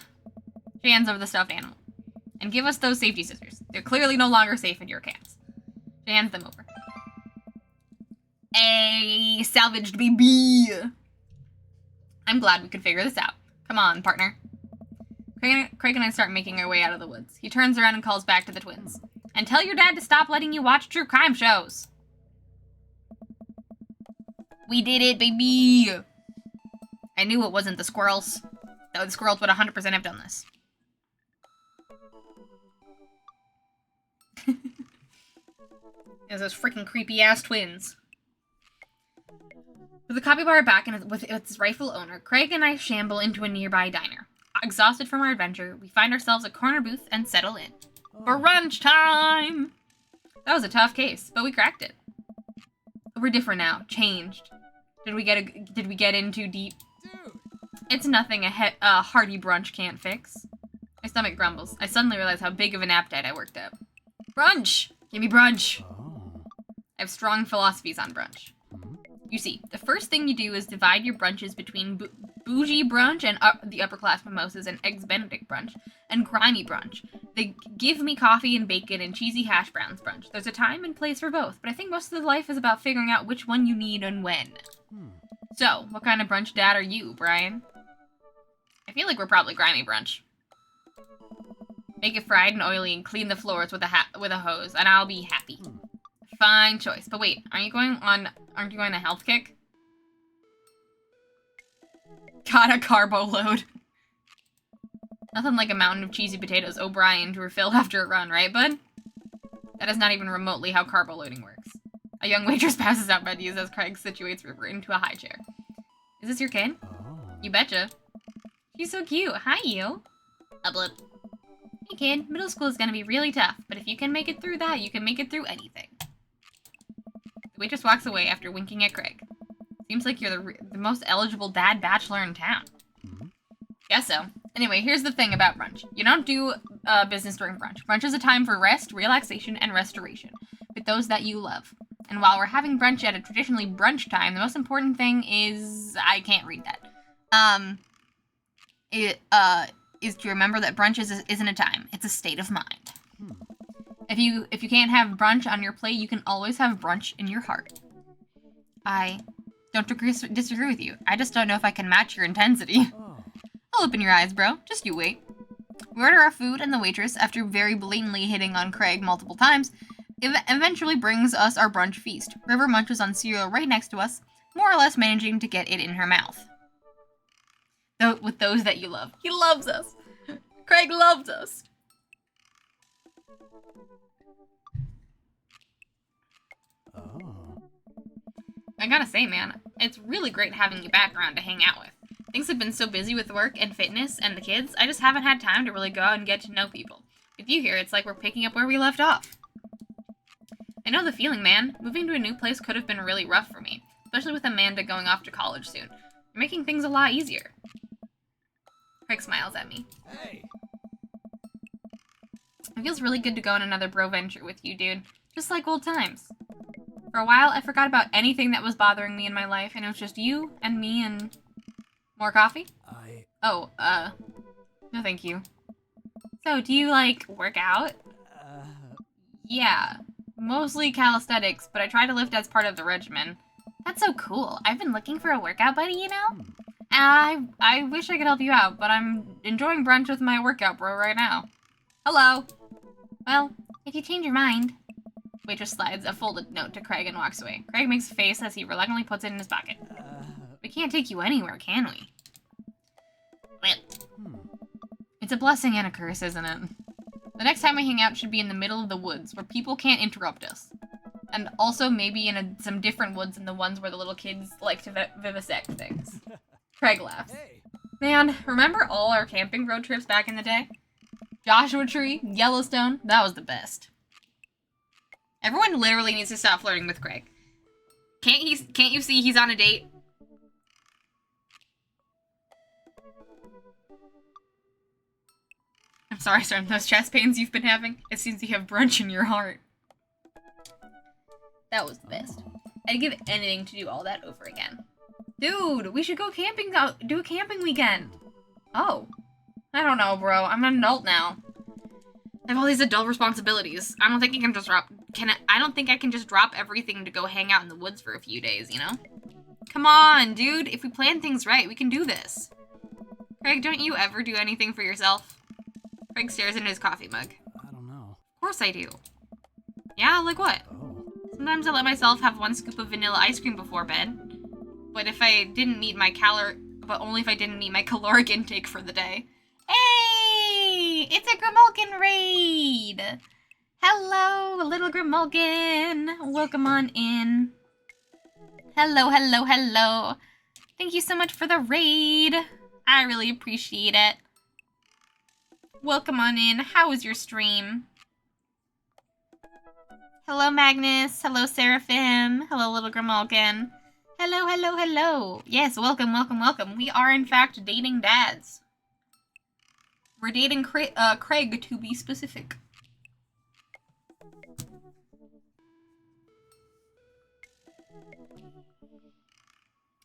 She hands over the stuffed animal. And give us those safety scissors. They're clearly no longer safe in your hands. She hands them over. A salvaged baby. I'm glad we could figure this out. Come on, partner. Craig and I start making our way out of the woods. He turns around and calls back to the twins. And tell your dad to stop letting you watch true crime shows. We did it, baby! I knew it wasn't the squirrels. Though the squirrels would 100% have done this. There's those freaking creepy-ass twins. With the capybara back and with its rightful owner, Craig and I shamble into a nearby diner. Exhausted from our adventure, we find ourselves a corner booth and settle in. Brunch time! That was a tough case, but we cracked it. We're different now. Changed. Did we get in too deep? Dude. It's nothing a hearty brunch can't fix. My stomach grumbles. I suddenly realize how big of an appetite I worked up. Brunch! Give me brunch! Oh. I have strong philosophies on brunch. You see, the first thing you do is divide your brunches between bougie brunch and the upper-class mimosas and eggs benedict brunch and grimy brunch. They give me coffee and bacon and cheesy hash browns brunch. There's a time and place for both, but I think most of the life is about figuring out which one you need and when. So, what kind of brunch dad are you, Brian? I feel like we're probably grimy brunch. Make it fried and oily and clean the floors with a hose, and I'll be happy. Fine choice. But wait, aren't you going on a health kick? Got a carbo load. Nothing like a mountain of cheesy potatoes O'Brien to refill after a run, right, bud? That is not even remotely how carbo loading works. A young waitress passes out Betty's as Craig situates River into a high chair. Is this your kid? Oh. You betcha. She's so cute. Hi, you. A blip. Hey, kid. Middle school is gonna be really tough, but if you can make it through that, you can make it through anything. The waitress walks away after winking at Craig. Seems like you're the most eligible dad bachelor in town. Guess so. Anyway, here's the thing about brunch. You don't do business during brunch. Brunch is a time for rest, relaxation, and restoration with those that you love. And while we're having brunch at a traditionally brunch time, the most important thing is... I can't read that. Is to remember that brunch isn't a time. It's a state of mind. If you can't have brunch on your plate, you can always have brunch in your heart. I don't disagree with you. I just don't know if I can match your intensity. I'll open your eyes, bro. Just you wait. We order our food, and the waitress, after very blatantly hitting on Craig multiple times, eventually brings us our brunch feast. River munches on cereal right next to us, more or less managing to get it in her mouth. Though with those that you love. He loves us. Craig loves us. Oh. I gotta say, man, it's really great having you back around to hang out with. Things have been so busy with work and fitness and the kids, I just haven't had time to really go out and get to know people. With you here, it's like we're picking up where we left off. I know the feeling, man. Moving to a new place could have been really rough for me, especially with Amanda going off to college soon. You're making things a lot easier. Craig smiles at me. Hey. It feels really good to go on another bro venture with you, dude. Just like old times. For a while, I forgot about anything that was bothering me in my life, and it was just you and me and... More coffee? Oh, no thank you. So, do you, like, work out? Yeah. Mostly calisthenics, but I try to lift as part of the regimen. That's so cool. I've been looking for a workout buddy, you know? I wish I could help you out, but I'm enjoying brunch with my workout bro right now. Hello. Well, If you change your mind. Waitress slides a folded note to Craig and walks away. Craig makes a face as he reluctantly puts it in his pocket. We can't take you anywhere, can we? Well, it's a blessing and a curse, isn't it? The next time we hang out should be in the middle of the woods, where people can't interrupt us. And also maybe in some different woods than the ones where the little kids like to vivisect things. Craig laughs. Man, remember all our camping road trips back in the day? Joshua Tree, Yellowstone, that was the best. Everyone literally needs to stop flirting with Craig. Can't you see he's on a date? I'm sorry, sir, those chest pains you've been having? It seems you have brunch in your heart. That was the best. I'd give anything to do all that over again. Dude, we should go camping, do a camping weekend. Oh. I don't know, bro. I'm an adult now. I have all these adult responsibilities. I don't think I can just drop... I don't think I can just drop everything to go hang out in the woods for a few days, you know? Come on, dude. If we plan things right, we can do this. Craig, don't you ever do anything for yourself? Craig stares into his coffee mug. I don't know. Of course I do. Yeah, like what? Oh. Sometimes I let myself have 1 scoop of vanilla ice cream before bed. But if I didn't meet my only if I didn't meet my caloric intake for the day. Hey! It's a Grimulkin raid! Hello, little Grimulkin! Welcome on in. Hello, hello, hello. Thank you so much for the raid. I really appreciate it. Welcome on in. How was your stream? Hello, Magnus. Hello, Seraphim. Hello, little Grimulkin. Hello, hello, hello. Yes, welcome, welcome, welcome. We are, in fact, dating dads. We're dating Craig, to be specific.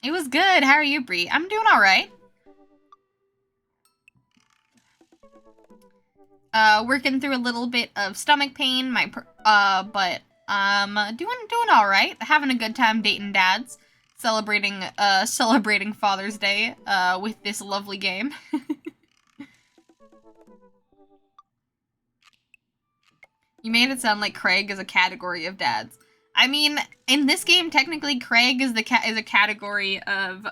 It was good. How are you, Bree? I'm doing all right. Working through a little bit of stomach pain. But doing all right. Having a good time dating dads. Celebrating Father's Day with this lovely game. You made it sound like Craig is a category of dads. I mean, in this game, technically, Craig is the category of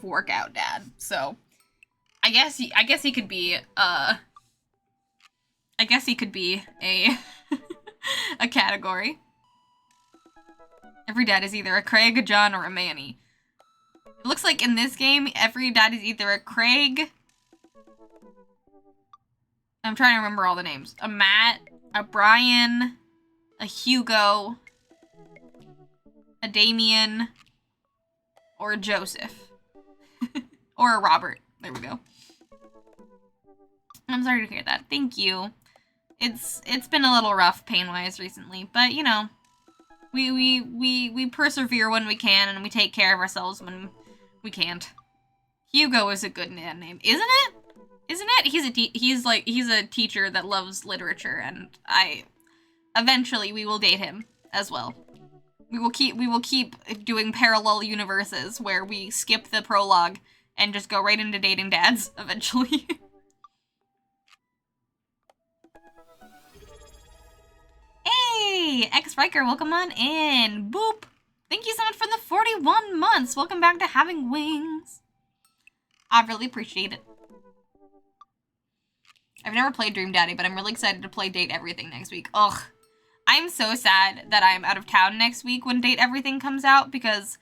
workout dad. So, I guess he could be a a category. Every dad is either a Craig, a John, or a Manny. It looks like in this game, every dad is either a Craig. I'm trying to remember all the names. A Matt, a Brian, a Hugo, a Damien, or a Joseph. Or a Robert. There we go. I'm sorry to hear that. Thank you. It's been a little rough pain-wise recently, but you know, we persevere when we can, and we take care of ourselves when we can't. Hugo is a good name, isn't it? Isn't it? He's a teacher that loves literature, and eventually we will date him as well. We will keep doing parallel universes where we skip the prologue and just go right into dating dads eventually. Hey, X-Riker, welcome on in. Boop. Thank you so much for the 41 months. Welcome back to Having Wings. I really appreciate it. I've never played Dream Daddy, but I'm really excited to play Date Everything next week. Ugh. I'm so sad that I'm out of town next week when Date Everything comes out, because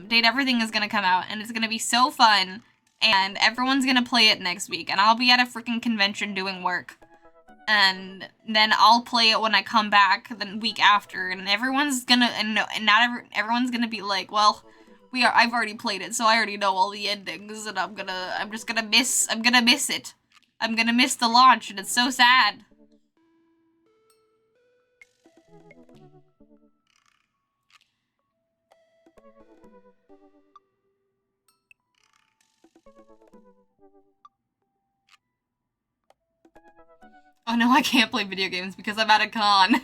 Date Everything is gonna come out, and it's gonna be so fun, and everyone's gonna play it next week, and I'll be at a freaking convention doing work. And then I'll play it when I come back the week after, and everyone's gonna, everyone's gonna be like, well, I've already played it, so I already know all the endings, and I'm gonna miss it. I'm gonna miss the launch, and it's so sad. Oh no, I can't play video games because I'm at a con.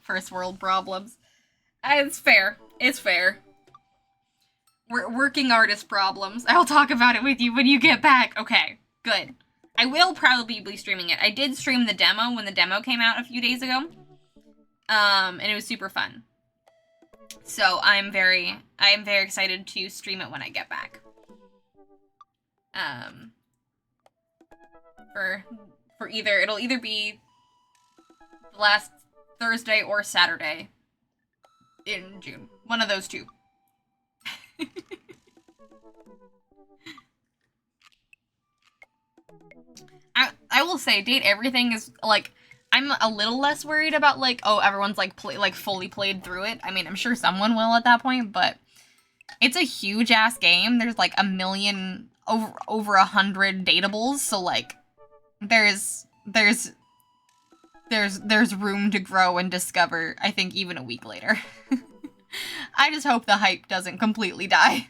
First world problems. It's fair. It's fair. Working artist problems. I'll talk about it with you when you get back. Okay, good. I will probably be streaming it. I did stream the demo when the demo came out a few days ago. And it was super fun. So I am very excited to stream it when I get back. It'll either be the last Thursday or Saturday in June. One of those two. I will say, Date Everything is, like, I'm a little less worried about, like, oh, everyone's, like, fully played through it. I mean, I'm sure someone will at that point, but it's a huge-ass game. There's, like, over 100 dateables, so, like, there's room to grow and discover, I think, even a week later. I just hope the hype doesn't completely die.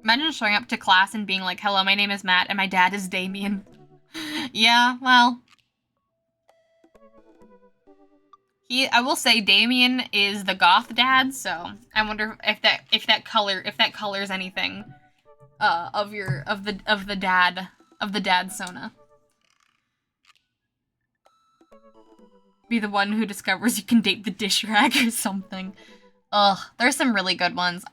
Imagine showing up to class and being like, hello, my name is Matt, and my dad is Damien. Yeah, well. I will say Damien is the goth dad, so I wonder if that colors anything of the dad Sona. Be the one who discovers you can date the dish rag or something. Ugh, there's some really good ones.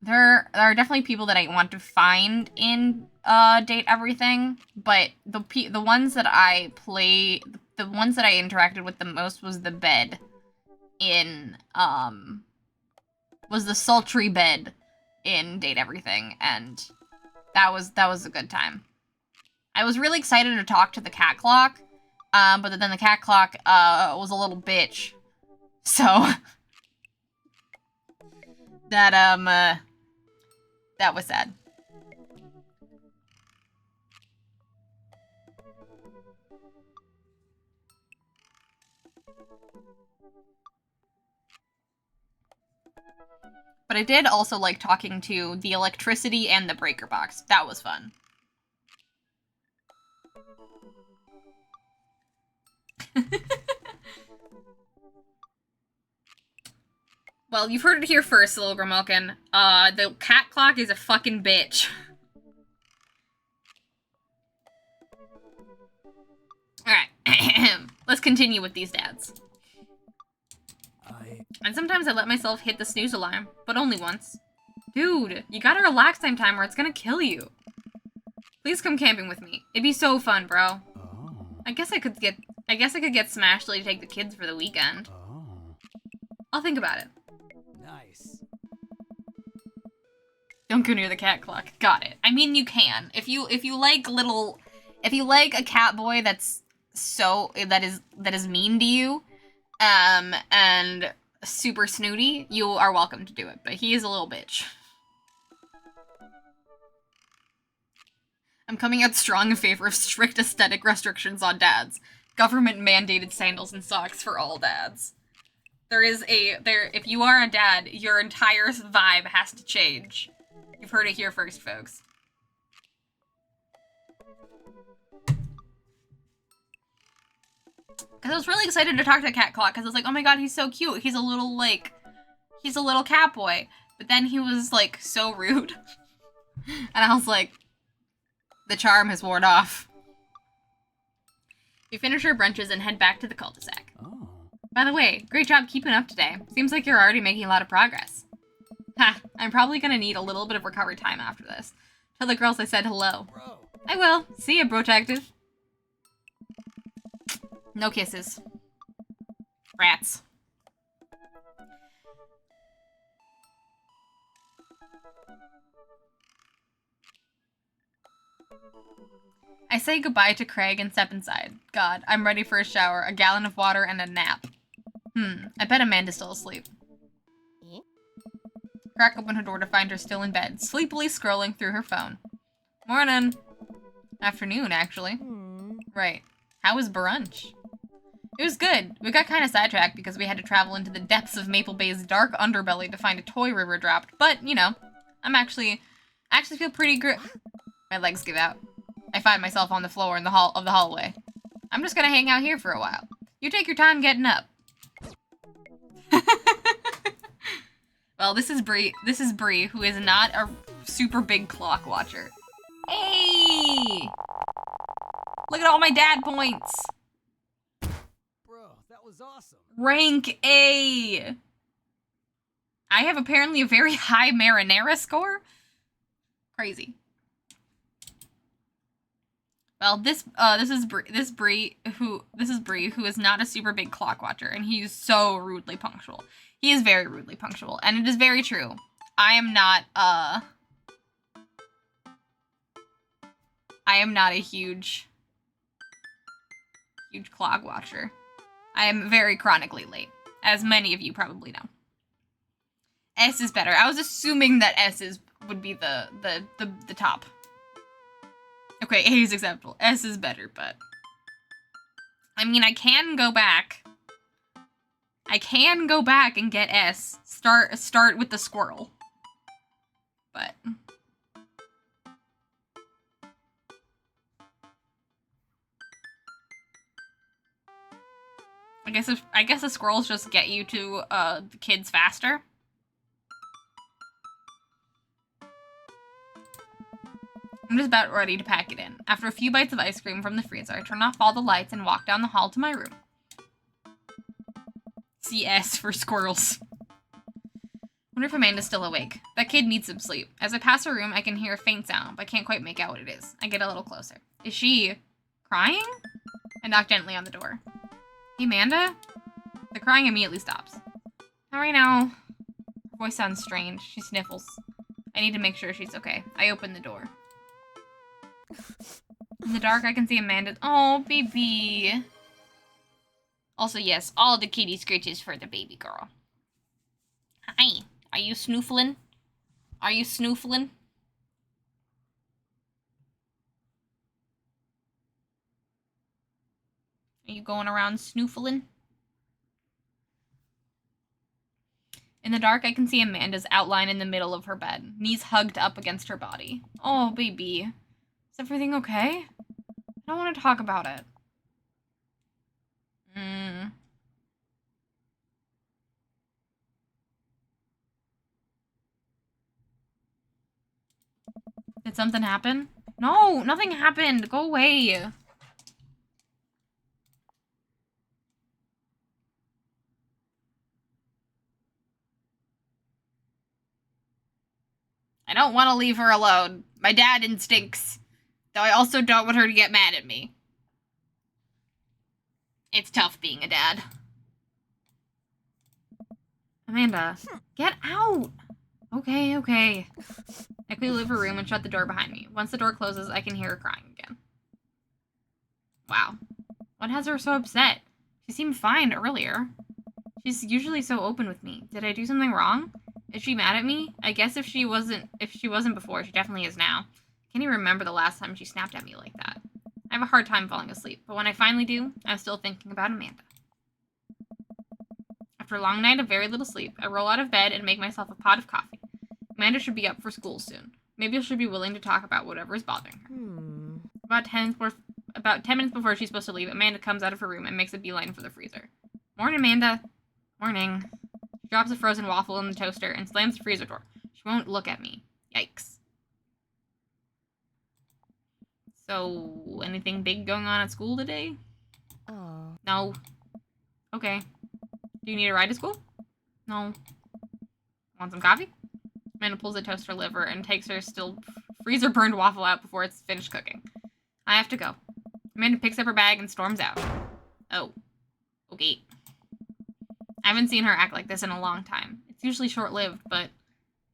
There are definitely people that I want to find in Date Everything, but the ones that I interacted with the most was the bed in was the sultry bed in Date Everything, and that was a good time. I was really excited to talk to the cat clock, but then the cat clock was a little bitch, so that was sad. But I did also like talking to the electricity and the breaker box. That was fun. Well, you've heard it here first, Little Grimalkin. The cat clock is a fucking bitch. Alright. Let's continue with these dads. And sometimes I let myself hit the snooze alarm, but only once. Dude, you gotta relax sometime or it's gonna kill you. Please come camping with me. It'd be so fun, bro. Oh. I guess I could get Smashley to take the kids for the weekend. Oh. I'll think about it. Nice. Don't go near the cat clock. Got it. I mean, you can. If you like a cat boy that is mean to you, and super snooty, you are welcome to do it. But he is a little bitch. I'm coming out strong in favor of strict aesthetic restrictions on dads. Government-mandated sandals and socks for all dads. If you are a dad, your entire vibe has to change. You've heard it here first, folks. Because I was really excited to talk to Cat Clock, because I was like, oh my god, he's so cute. He's a little cat boy. But then he was, like, so rude. And I was like, the charm has worn off. We finish our brunches and head back to the cul-de-sac. Oh. By the way, great job keeping up today. Seems like you're already making a lot of progress. Ha, I'm probably gonna need a little bit of recovery time after this. Tell the girls I said hello. Bro. I will. See ya, Brotective. No kisses. Rats. I say goodbye to Craig and step inside. God, I'm ready for a shower, a gallon of water, and a nap. I bet Amanda's still asleep. Crack opened her door to find her still in bed, sleepily scrolling through her phone. Morning. Afternoon, actually. Right. How was brunch? It was good. We got kind of sidetracked because we had to travel into the depths of Maple Bay's dark underbelly to find a toy river dropped, but, you know, I actually feel pretty good. My legs give out. I find myself on the floor in the hallway. I'm just gonna hang out here for a while. You take your time getting up. Well, this is Bree. This is Bree, who is not a super big clock watcher. Hey! Look at all my dad points. Bro, that was awesome. Rank A. I have apparently a very high Marinara score. Crazy. Well, this is Bree who is not a super big clock watcher, and he's so rudely punctual. He is very rudely punctual, and it is very true. I am not a huge clock watcher. I am very chronically late, as many of you probably know. S is better. I was assuming that S would be the top. Okay, A is acceptable. S is better, but I mean, I can go back. I can go back and get S. Start with the squirrel. But I guess the squirrels just get you to the kids faster. I'm just about ready to pack it in. After a few bites of ice cream from the freezer, I turn off all the lights and walk down the hall to my room. CS for squirrels. Wonder if Amanda's still awake. That kid needs some sleep. As I pass her room, I can hear a faint sound, but can't quite make out what it is. I get a little closer. Is she crying? I knock gently on the door. Hey, Amanda? The crying immediately stops. Not right now. Her voice sounds strange. She sniffles. I need to make sure she's okay. I open the door. In the dark, I can see Amanda. Oh, baby. Also, yes, all the kitty scritches for the baby girl. Hi. Are you snoofling? Are you snoofling? Are you going around snoofling? In the dark, I can see Amanda's outline in the middle of her bed, knees hugged up against her body. Oh, baby. Is everything okay? I don't want to talk about it. Did something happen? No, nothing happened. Go away. I don't want to leave her alone. My dad instincts. Though I also don't want her to get mad at me. It's tough being a dad. Amanda, get out! Okay, okay. I quickly leave her room and shut the door behind me. Once the door closes, I can hear her crying again. Wow. What has her so upset? She seemed fine earlier. She's usually so open with me. Did I do something wrong? Is she mad at me? I guess if she wasn't before, she definitely is now. I can't even remember the last time she snapped at me like that. I have a hard time falling asleep, but when I finally do, I'm still thinking about Amanda. After a long night of very little sleep, I roll out of bed and make myself a pot of coffee. Amanda should be up for school soon. Maybe she'll be willing to talk about whatever is bothering her. About 10 minutes before she's supposed to leave, Amanda comes out of her room and makes a beeline for the freezer. Morning, Amanda. Morning. She drops a frozen waffle in the toaster and slams the freezer door. She won't look at me. Yikes. So, anything big going on at school today? No. Okay. Do you need a ride to school? No. Want some coffee? Amanda pulls the toaster lever and takes her still freezer-burned waffle out before it's finished cooking. I have to go. Amanda picks up her bag and storms out. Oh. Okay. I haven't seen her act like this in a long time. It's usually short-lived, but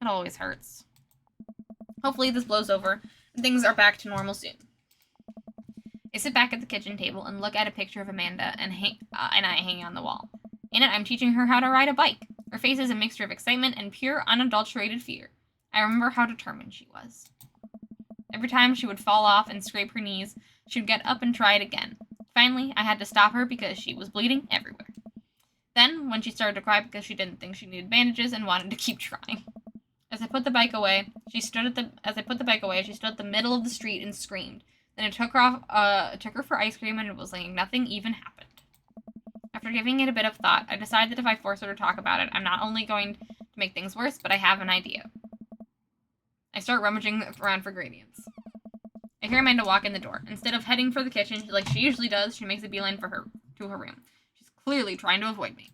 it always hurts. Hopefully this blows over and things are back to normal soon. I sit back at the kitchen table and look at a picture of Amanda and I hanging on the wall. In it, I'm teaching her how to ride a bike. Her face is a mixture of excitement and pure, unadulterated fear. I remember how determined she was. Every time she would fall off and scrape her knees, she would get up and try it again. Finally, I had to stop her because she was bleeding everywhere. Then, when she started to cry because she didn't think she needed bandages and wanted to keep trying. As I put the bike away, she stood at the middle of the street and screamed. Then I took her for ice cream, and it was like nothing even happened. After giving it a bit of thought, I decided that if I force her to talk about it, I'm not only going to to make things worse, but I have an idea. I start rummaging around for gradients. I hear Amanda walk in the door. Instead of heading for the kitchen, like she usually does, she makes a beeline to her room. She's clearly trying to avoid me.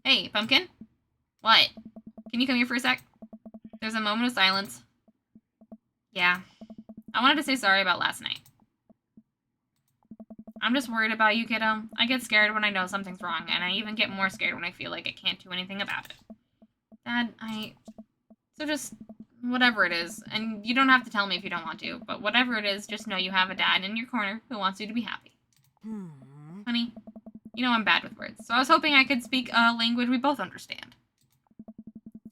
Hey, Pumpkin? What? Can you come here for a sec? There's a moment of silence. Yeah. I wanted to say sorry about last night. I'm just worried about you, kiddo. I get scared when I know something's wrong, and I even get more scared when I feel like I can't do anything about it. Dad, So just, whatever it is, and you don't have to tell me if you don't want to, but whatever it is, just know you have a dad in your corner who wants you to be happy. Honey, you know I'm bad with words, so I was hoping I could speak a language we both understand.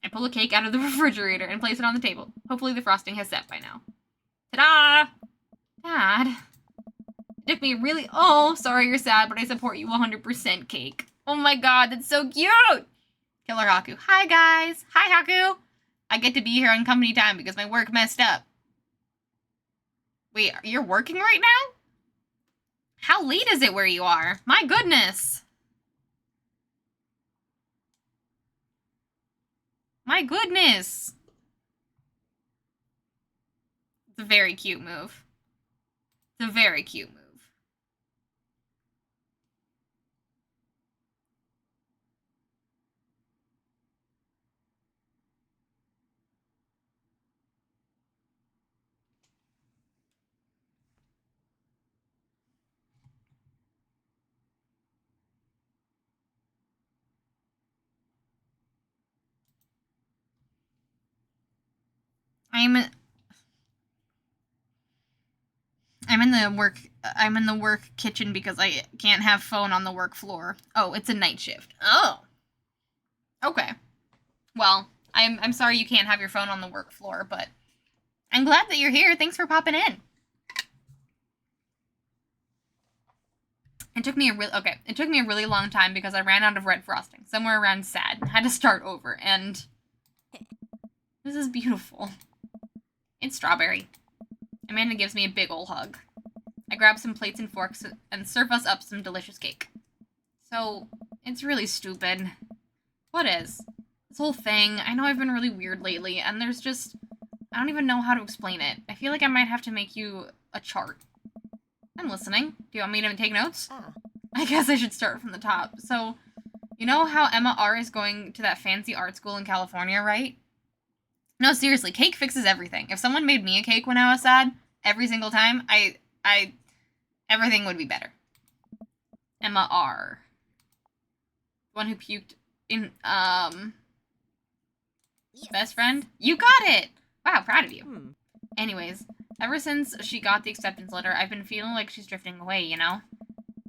I pull a cake out of the refrigerator and place it on the table. Hopefully the frosting has set by now. Ta-da! Dad. It took me really... Oh, sorry you're sad, but I support you 100% cake. Oh my god, that's so cute! Killer Haku. Hi, guys. Hi, Haku. I get to be here on company time because my work messed up. Wait, you're working right now? How late is it where you are? My goodness. My goodness. It's a very cute move. It's a very cute move. I'm in the work kitchen because I can't have phone on the work floor. Oh, it's a night shift. Oh. Okay. Well, I'm sorry you can't have your phone on the work floor, but I'm glad that you're here. Thanks for popping in. It took me a really long time because I ran out of red frosting. Somewhere around sad. Had to start over, and this is beautiful. It's strawberry. Amanda gives me a big ol' hug. I grab some plates and forks and serve us up some delicious cake. So, it's really stupid. What is? This whole thing, I know I've been really weird lately, and there's just... I don't even know how to explain it. I feel like I might have to make you a chart. I'm listening. Do you want me to take notes? I guess I should start from the top. So, you know how Emma R is going to that fancy art school in California, right? No, seriously, cake fixes everything. If someone made me a cake when I was sad, every single time, everything would be better. Emma R. The one who puked in, Yes. best friend? You got it! Wow, proud of you. Anyways, ever since she got the acceptance letter, I've been feeling like she's drifting away, you know?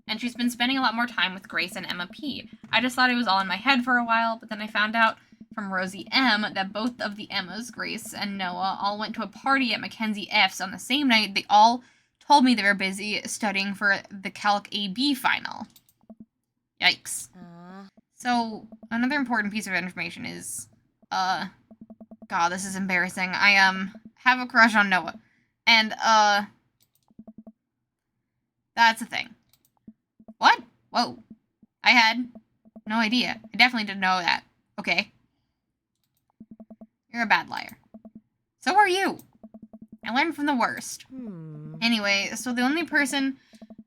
And she's been spending a lot more time with Grace and Emma P. I just thought it was all in my head for a while, but then I found out from Rosie M that both of the Emmas, Grace and Noah, all went to a party at Mackenzie F's on the same night. They all told me they were busy studying for the Calc AB final. Yikes. So, another important piece of information is, God, this is embarrassing. I, have a crush on Noah. And, that's a thing. What? Whoa. I had no idea. I definitely didn't know that. Okay. You're a bad liar. So are you. I learned from the worst. Anyway, so the only person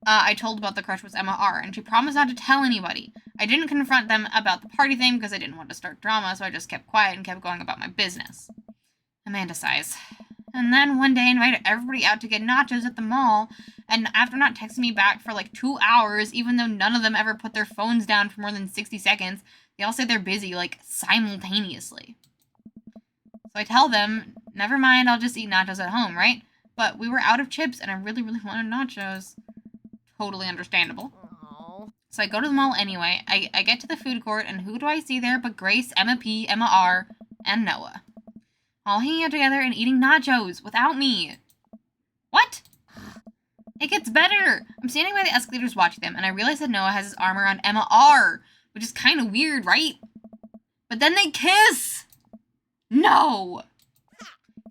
I told about the crush was Emma R, and she promised not to tell anybody. I didn't confront them about the party thing because I didn't want to start drama, so I just kept quiet and kept going about my business. Amanda sighs. And then one day I invited everybody out to get nachos at the mall, and after not texting me back for like 2 hours, even though none of them ever put their phones down for more than 60 seconds, they all say they're busy, like, simultaneously. So I tell them, never mind, I'll just eat nachos at home, right? But we were out of chips, and I really, really wanted nachos. Totally understandable. So I go to the mall anyway. I get to the food court, and who do I see there but Grace, Emma P, Emma R, and Noah. All hanging out together and eating nachos without me. What? It gets better. I'm standing by the escalators watching them, and I realize that Noah has his arm around Emma R, which is kind of weird, right? But then they kiss. No.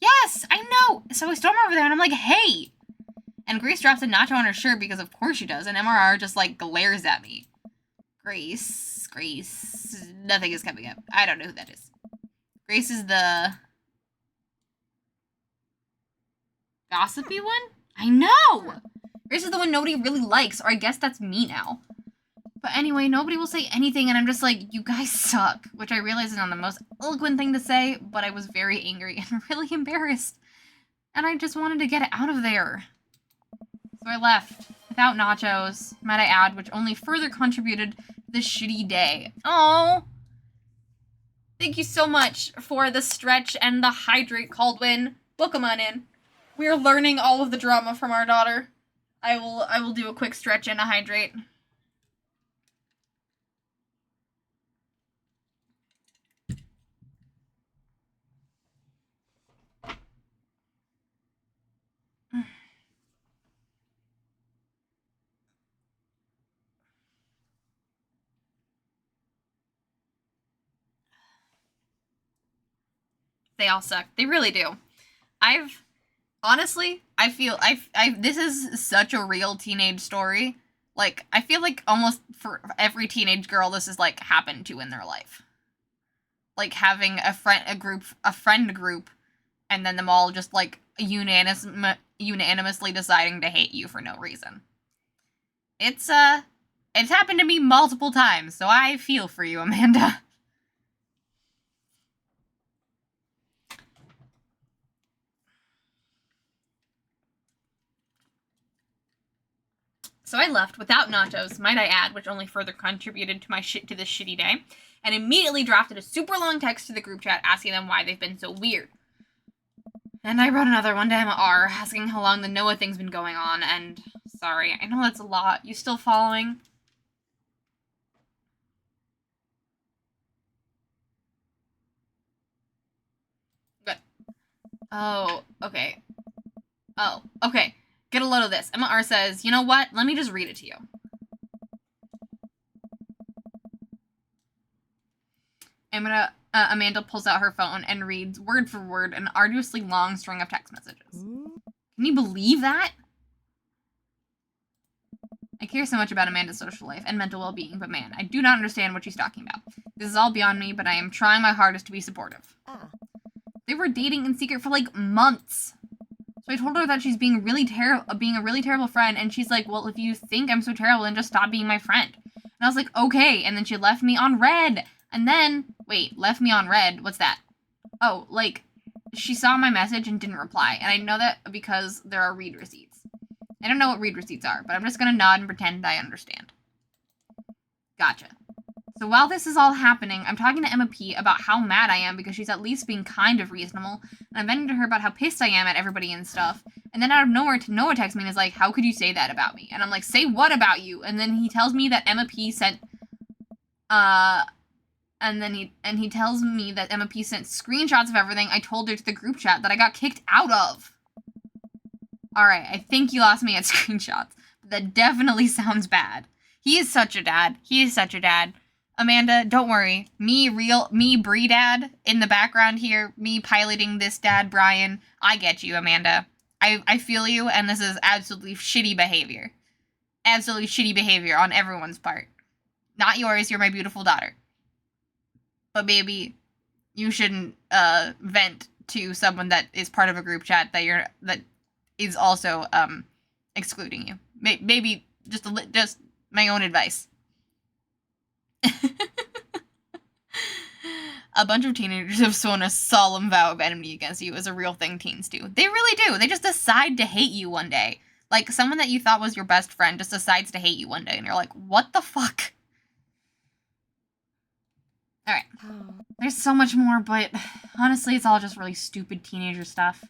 Yes, I know. So I storm over there, and I'm like, hey. And Grace drops a nacho on her shirt because of course she does, and MRR just, like, glares at me. Grace, nothing is coming up. I don't know who that is. Grace is the gossipy one? I know! Grace is the one nobody really likes, or I guess that's me now. But anyway, nobody will say anything, and I'm just like, you guys suck. Which I realize is not the most eloquent thing to say, but I was very angry and really embarrassed. And I just wanted to get it out of there. So I left, without nachos, might I add, which only further contributed to this shitty day. Oh, thank you so much for the stretch and the hydrate, Caldwin. Welcome on in. We are learning all of the drama from our daughter. I will do a quick stretch and a hydrate. They all suck. They really do. Honestly, I feel, this is such a real teenage story. Like, I feel like almost for every teenage girl this has, like, happened to in their life. Like, having a friend group, and then them all just, like, unanimously deciding to hate you for no reason. It's happened to me multiple times, so I feel for you, Amanda. So I left without nachos, might I add, which only further contributed to this shitty day, and immediately drafted a super long text to the group chat asking them why they've been so weird. And I wrote another one to Emma R, asking how long the Noah thing's been going on, and sorry, I know that's a lot. You still following? Good. Oh, okay. Oh, okay. Get a load of this. Emma R says, you know what? Let me just read it to you. Amanda pulls out her phone and reads, word for word, an arduously long string of text messages. Can you believe that? I care so much about Amanda's social life and mental well-being, but man, I do not understand what she's talking about. This is all beyond me, but I am trying my hardest to be supportive. They were dating in secret for, like, months. So I told her that she's being a really terrible friend, and she's like, well, if you think I'm so terrible, then just stop being my friend. And I was like, okay, and then she left me on red. And then, wait, left me on red? What's that? Oh, like, she saw my message and didn't reply, and I know that because there are read receipts. I don't know what read receipts are, but I'm just gonna nod and pretend I understand. Gotcha. So while this is all happening, I'm talking to Emma P about how mad I am because she's at least being kind of reasonable, and I'm venting to her about how pissed I am at everybody and stuff, and then out of nowhere, Noah texts me and is like, how could you say that about me? And I'm like, say what about you? And then he tells me that Emma P sent, he tells me that Emma P sent screenshots of everything I told her to the group chat that I got kicked out of. Alright, I think you lost me at screenshots, but that definitely sounds bad. He is such a dad. He is such a dad. Amanda, don't worry. Me, Bree dad, in the background here, me piloting this dad, Brian. I get you, Amanda. I feel you, and this is absolutely shitty behavior. Absolutely shitty behavior on everyone's part. Not yours, you're my beautiful daughter. But baby, you shouldn't, vent to someone that is part of a group chat that is also, excluding you. Maybe just my own advice. A bunch of teenagers have sworn a solemn vow of enmity against you is a real thing teens do. They really do. They just decide to hate you one day. Like, someone that you thought was your best friend just decides to hate you one day, and you're like, what the fuck? Alright. There's so much more, but honestly, it's all just really stupid teenager stuff.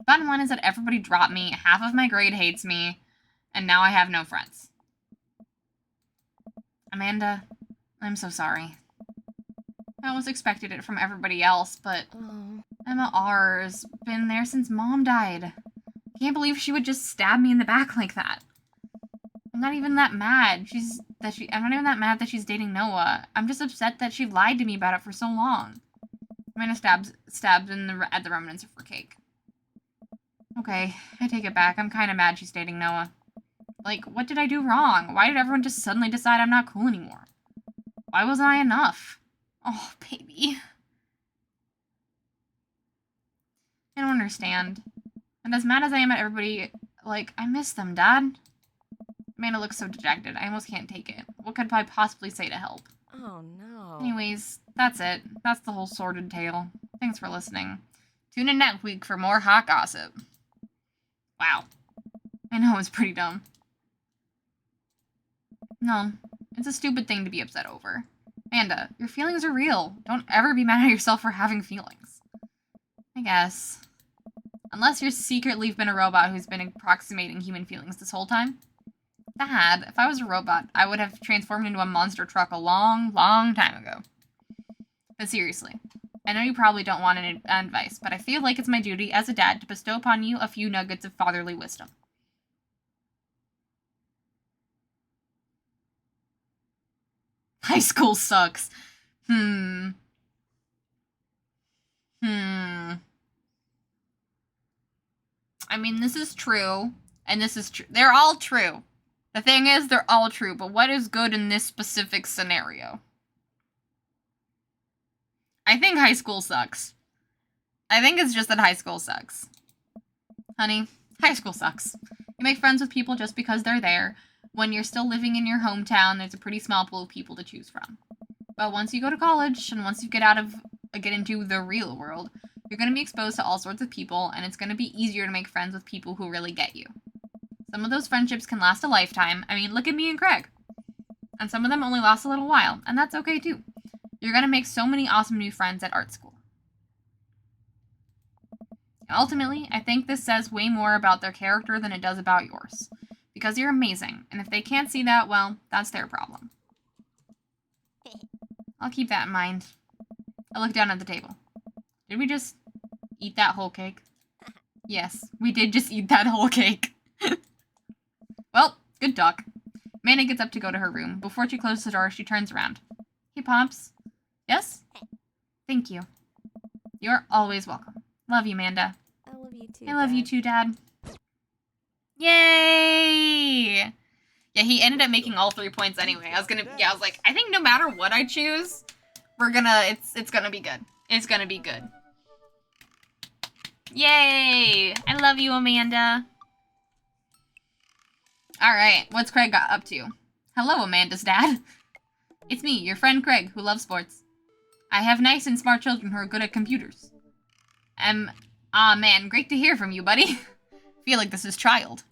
Bottom line is that everybody dropped me, half of my grade hates me, and now I have no friends. Amanda, I'm so sorry. I almost expected it from everybody else, but Emma R's been there since Mom died. Can't believe she would just stab me in the back like that. I'm not even that mad. I'm not even that mad that she's dating Noah. I'm just upset that she lied to me about it for so long. Amanda stabs at the remnants of her cake. Okay, I take it back. I'm kind of mad she's dating Noah. Like, what did I do wrong? Why did everyone just suddenly decide I'm not cool anymore? Why wasn't I enough? Oh, baby. I don't understand. And as mad as I am at everybody, like, I miss them, Dad. Amanda looks so dejected. I almost can't take it. What could I possibly say to help? Oh no. Anyways, that's it. That's the whole sordid tale. Thanks for listening. Tune in next week for more hot gossip. Wow. I know, it's pretty dumb. No, it's a stupid thing to be upset over. Amanda, your feelings are real. Don't ever be mad at yourself for having feelings. I guess. Unless you're secretly been a robot who's been approximating human feelings this whole time. Dad, if I was a robot, I would have transformed into a monster truck a long, long time ago. But seriously, I know you probably don't want any advice, but I feel like it's my duty as a dad to bestow upon you a few nuggets of fatherly wisdom. High school sucks. I mean, this is true, and this is true. They're all true. The thing is, they're all true, but what is good in this specific scenario? I think high school sucks. I think it's just that high school sucks. Honey, high school sucks. You make friends with people just because they're there. When you're still living in your hometown, there's a pretty small pool of people to choose from. But once you go to college, and once you get into the real world, you're going to be exposed to all sorts of people, and it's going to be easier to make friends with people who really get you. Some of those friendships can last a lifetime. I mean, look at me and Craig. And some of them only last a little while, and that's okay too. You're going to make so many awesome new friends at art school. And ultimately, I think this says way more about their character than it does about yours. Because you're amazing, and if they can't see that, well, that's their problem. I'll keep that in mind. I look down at the table. Did we just eat that whole cake? Yes, we did just eat that whole cake. Well, good talk. Amanda gets up to go to her room. Before she closes the door, she turns around. Hey, Pops. Yes? Thank you. You're always welcome. Love you, Amanda. I love you too. I love you too, Dad. Yay! Yeah, he ended up making all 3 points anyway. I was like, I think no matter what I choose, it's gonna be good. It's gonna be good. Yay! I love you, Amanda. Alright, what's Craig got up to? Hello, Amanda's dad. It's me, your friend Craig, who loves sports. I have nice and smart children who are good at computers. Aw man, great to hear from you, buddy. Feel like this is child.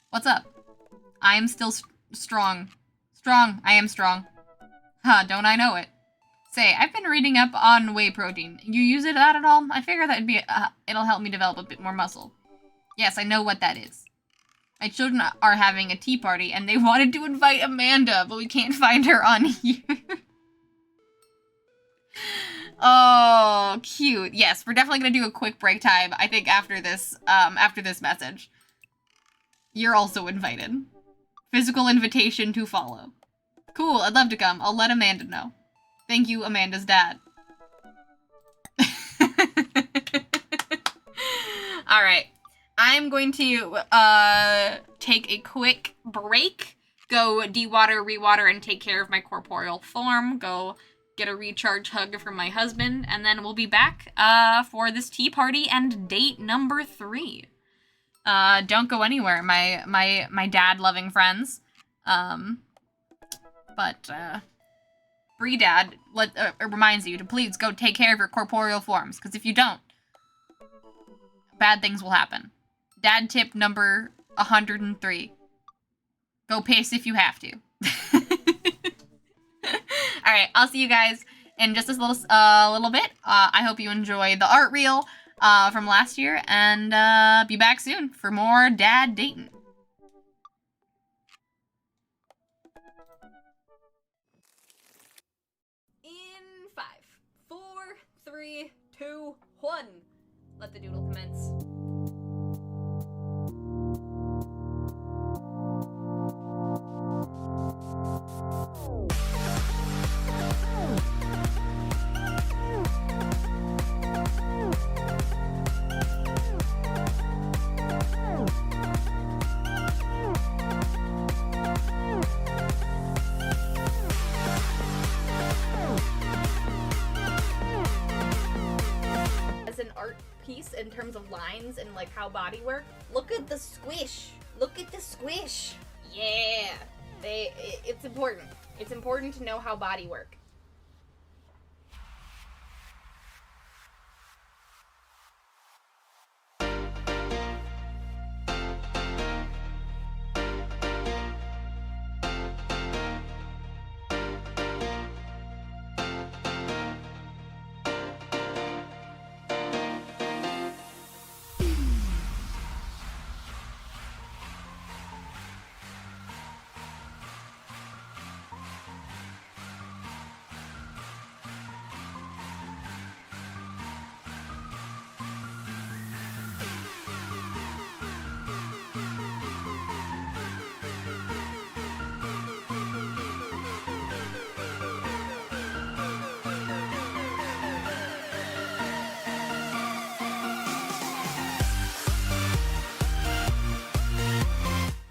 What's up? I am still strong. I am strong. Huh, don't I know it? Say, I've been reading up on whey protein. You use that at all? I figure that'd be, it'll help me develop a bit more muscle. Yes, I know what that is. My children are having a tea party, and they wanted to invite Amanda, but we can't find her on here. Oh, cute. Yes, we're definitely gonna do a quick break time, I think, after this message. You're also invited. Physical invitation to follow. Cool, I'd love to come. I'll let Amanda know. Thank you, Amanda's dad. Alright. I'm going to, take a quick break. Go de-water, re-water, and take care of my corporeal form. Go get a recharge hug from my husband. And then we'll be back, for this tea party and date number 3. Don't go anywhere, my dad-loving friends. Bree Dad reminds you to please go take care of your corporeal forms, because if you don't, bad things will happen. Dad tip number 103. Go piss if you have to. Alright, I'll see you guys in just a little bit. I hope you enjoy the art reel from last year, and be back soon for more dad dating. In 5, 4, 3, 2, 1. Let the doodle commence. As an art piece, in terms of lines and like how body work. Look at the squish. Look at the squish. Yeah. It's important. It's important to know how body work.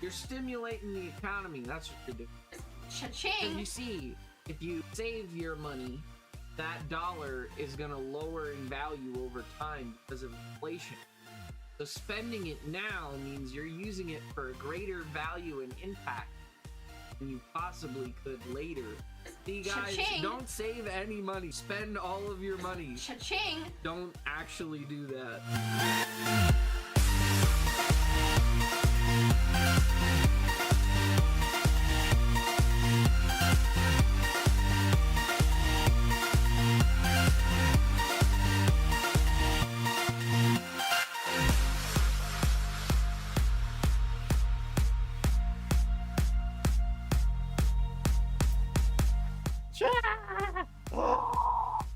You're stimulating the economy. That's what you're doing. Cha-ching! You see, if you save your money, that dollar is going to lower in value over time because of inflation. So spending it now means you're using it for a greater value and impact than you possibly could later. See, guys, Cha-ching. Don't save any money. Spend all of your money. Cha-ching! Don't actually do that.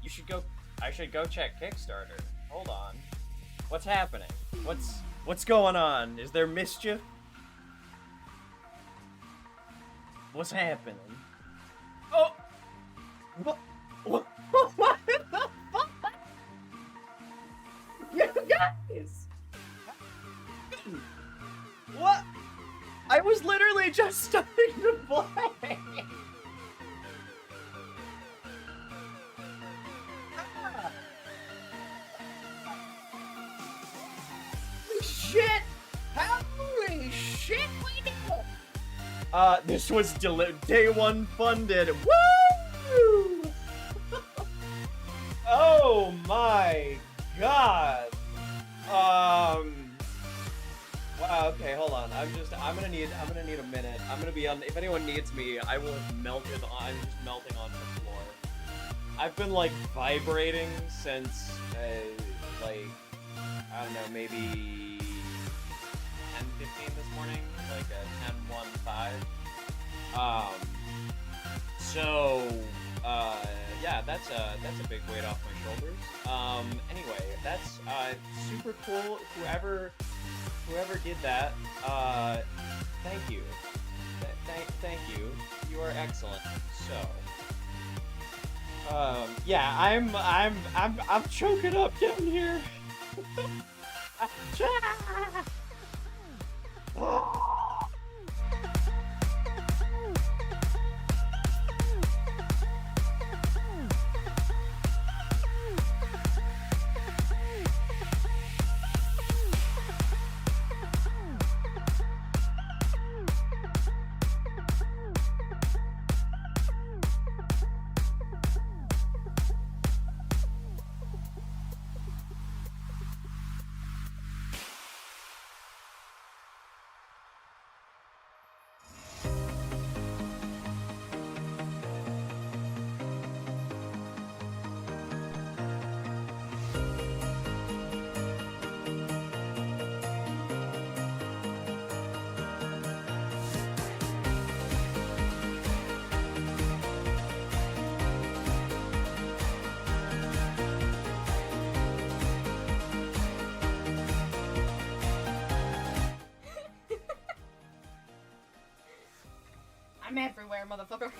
You should go. I should go check Kickstarter. Hold on. What's happening? What's going on? Is there mischief? What's happening? Oh! What? What the fuck? You guys! What? I was literally just starting to play. Shit! Holy shit, we did it! This was day one funded. Woo! Oh my god. Wow, okay, hold on. I'm gonna need a minute. I'm gonna be on, if anyone needs me, I will have melted on, I'm just melting onto the floor. I've been like vibrating since, like, I don't know, maybe 10:15 this morning, like a 10:15. Yeah, that's a big weight off my shoulders. Anyway, that's super cool. Whoever did that, thank you. Thank you. You are excellent. So, yeah, I'm choking up down here. I'm everywhere, motherfucker.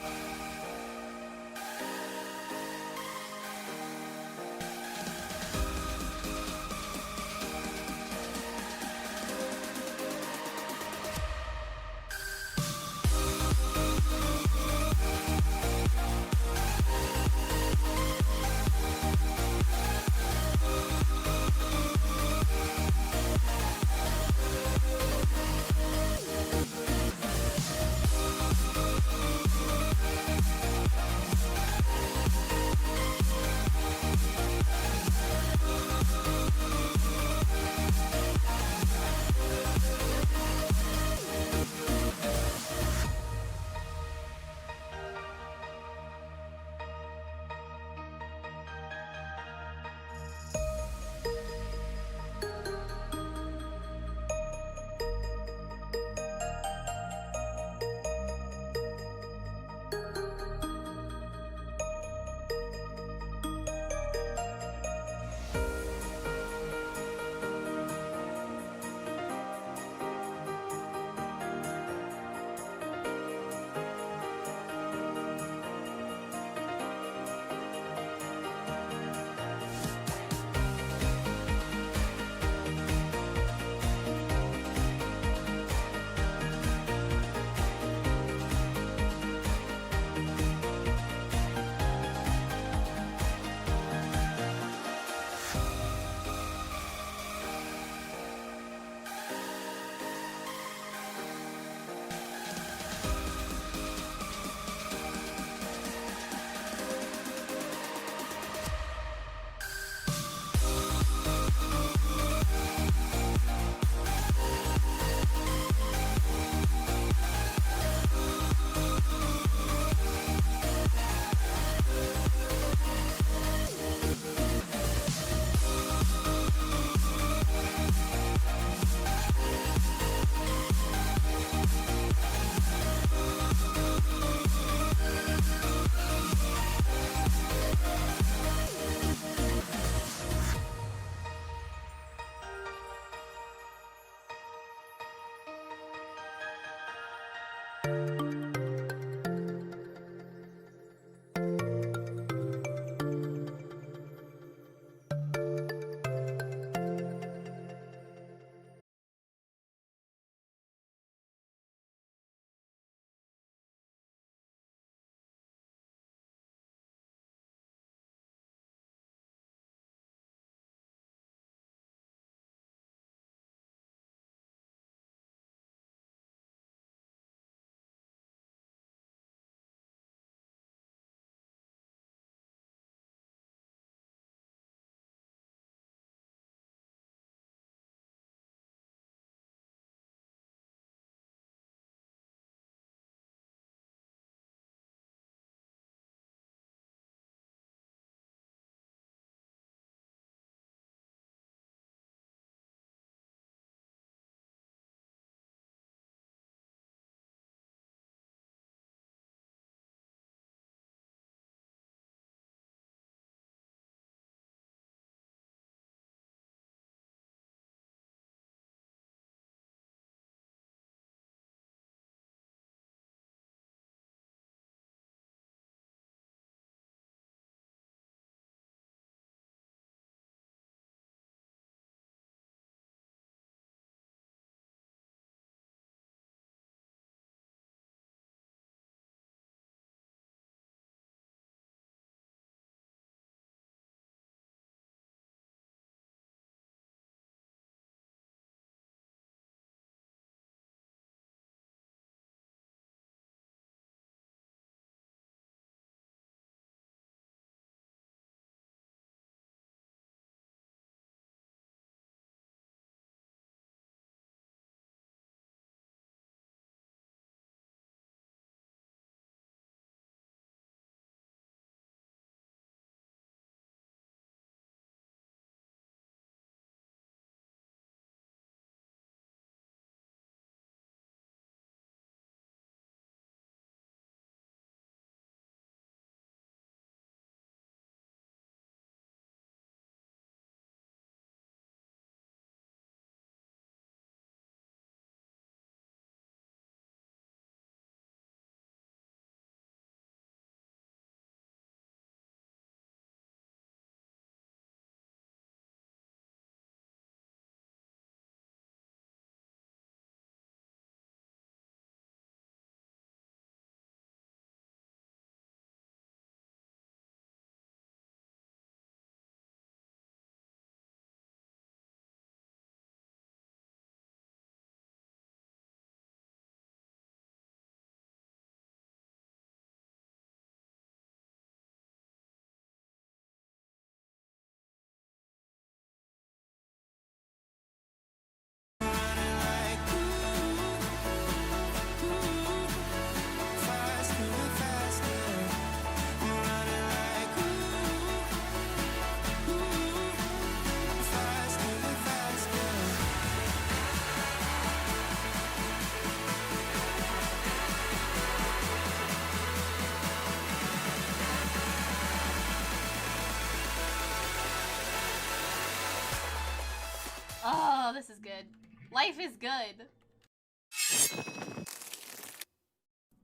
good. Life is good.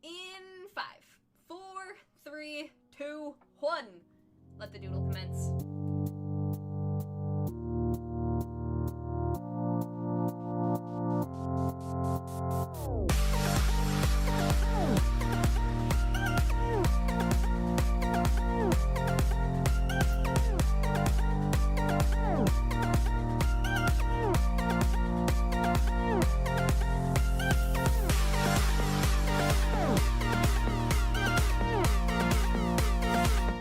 In 5, 4, 3, 2, 1. Let the doodle commence.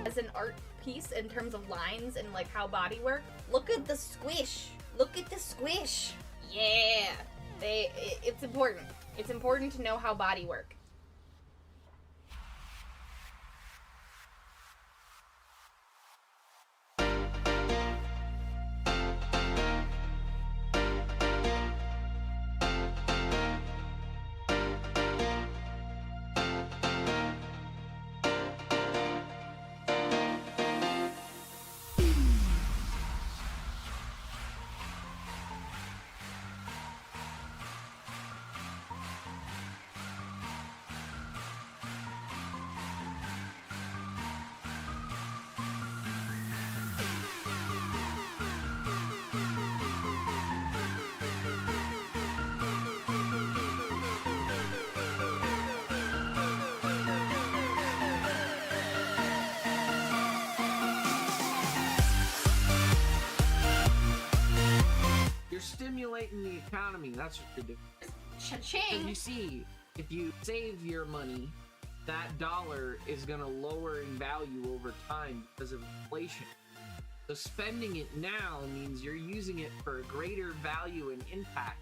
As an art piece in terms of lines and like how body work, look at the squish. Look at the squish. Yeah. It's important. It's important to know how body work. You're stimulating the economy. That's what you're doing. So Cha-ching! you see, if you save your money, that dollar is going to lower in value over time because of inflation. So spending it now means you're using it for a greater value and impact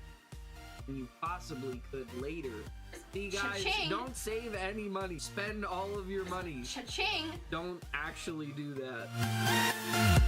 than you possibly could later. See, guys, Cha-ching! don't save any money. Spend all of your money. Cha-ching! Don't actually do that.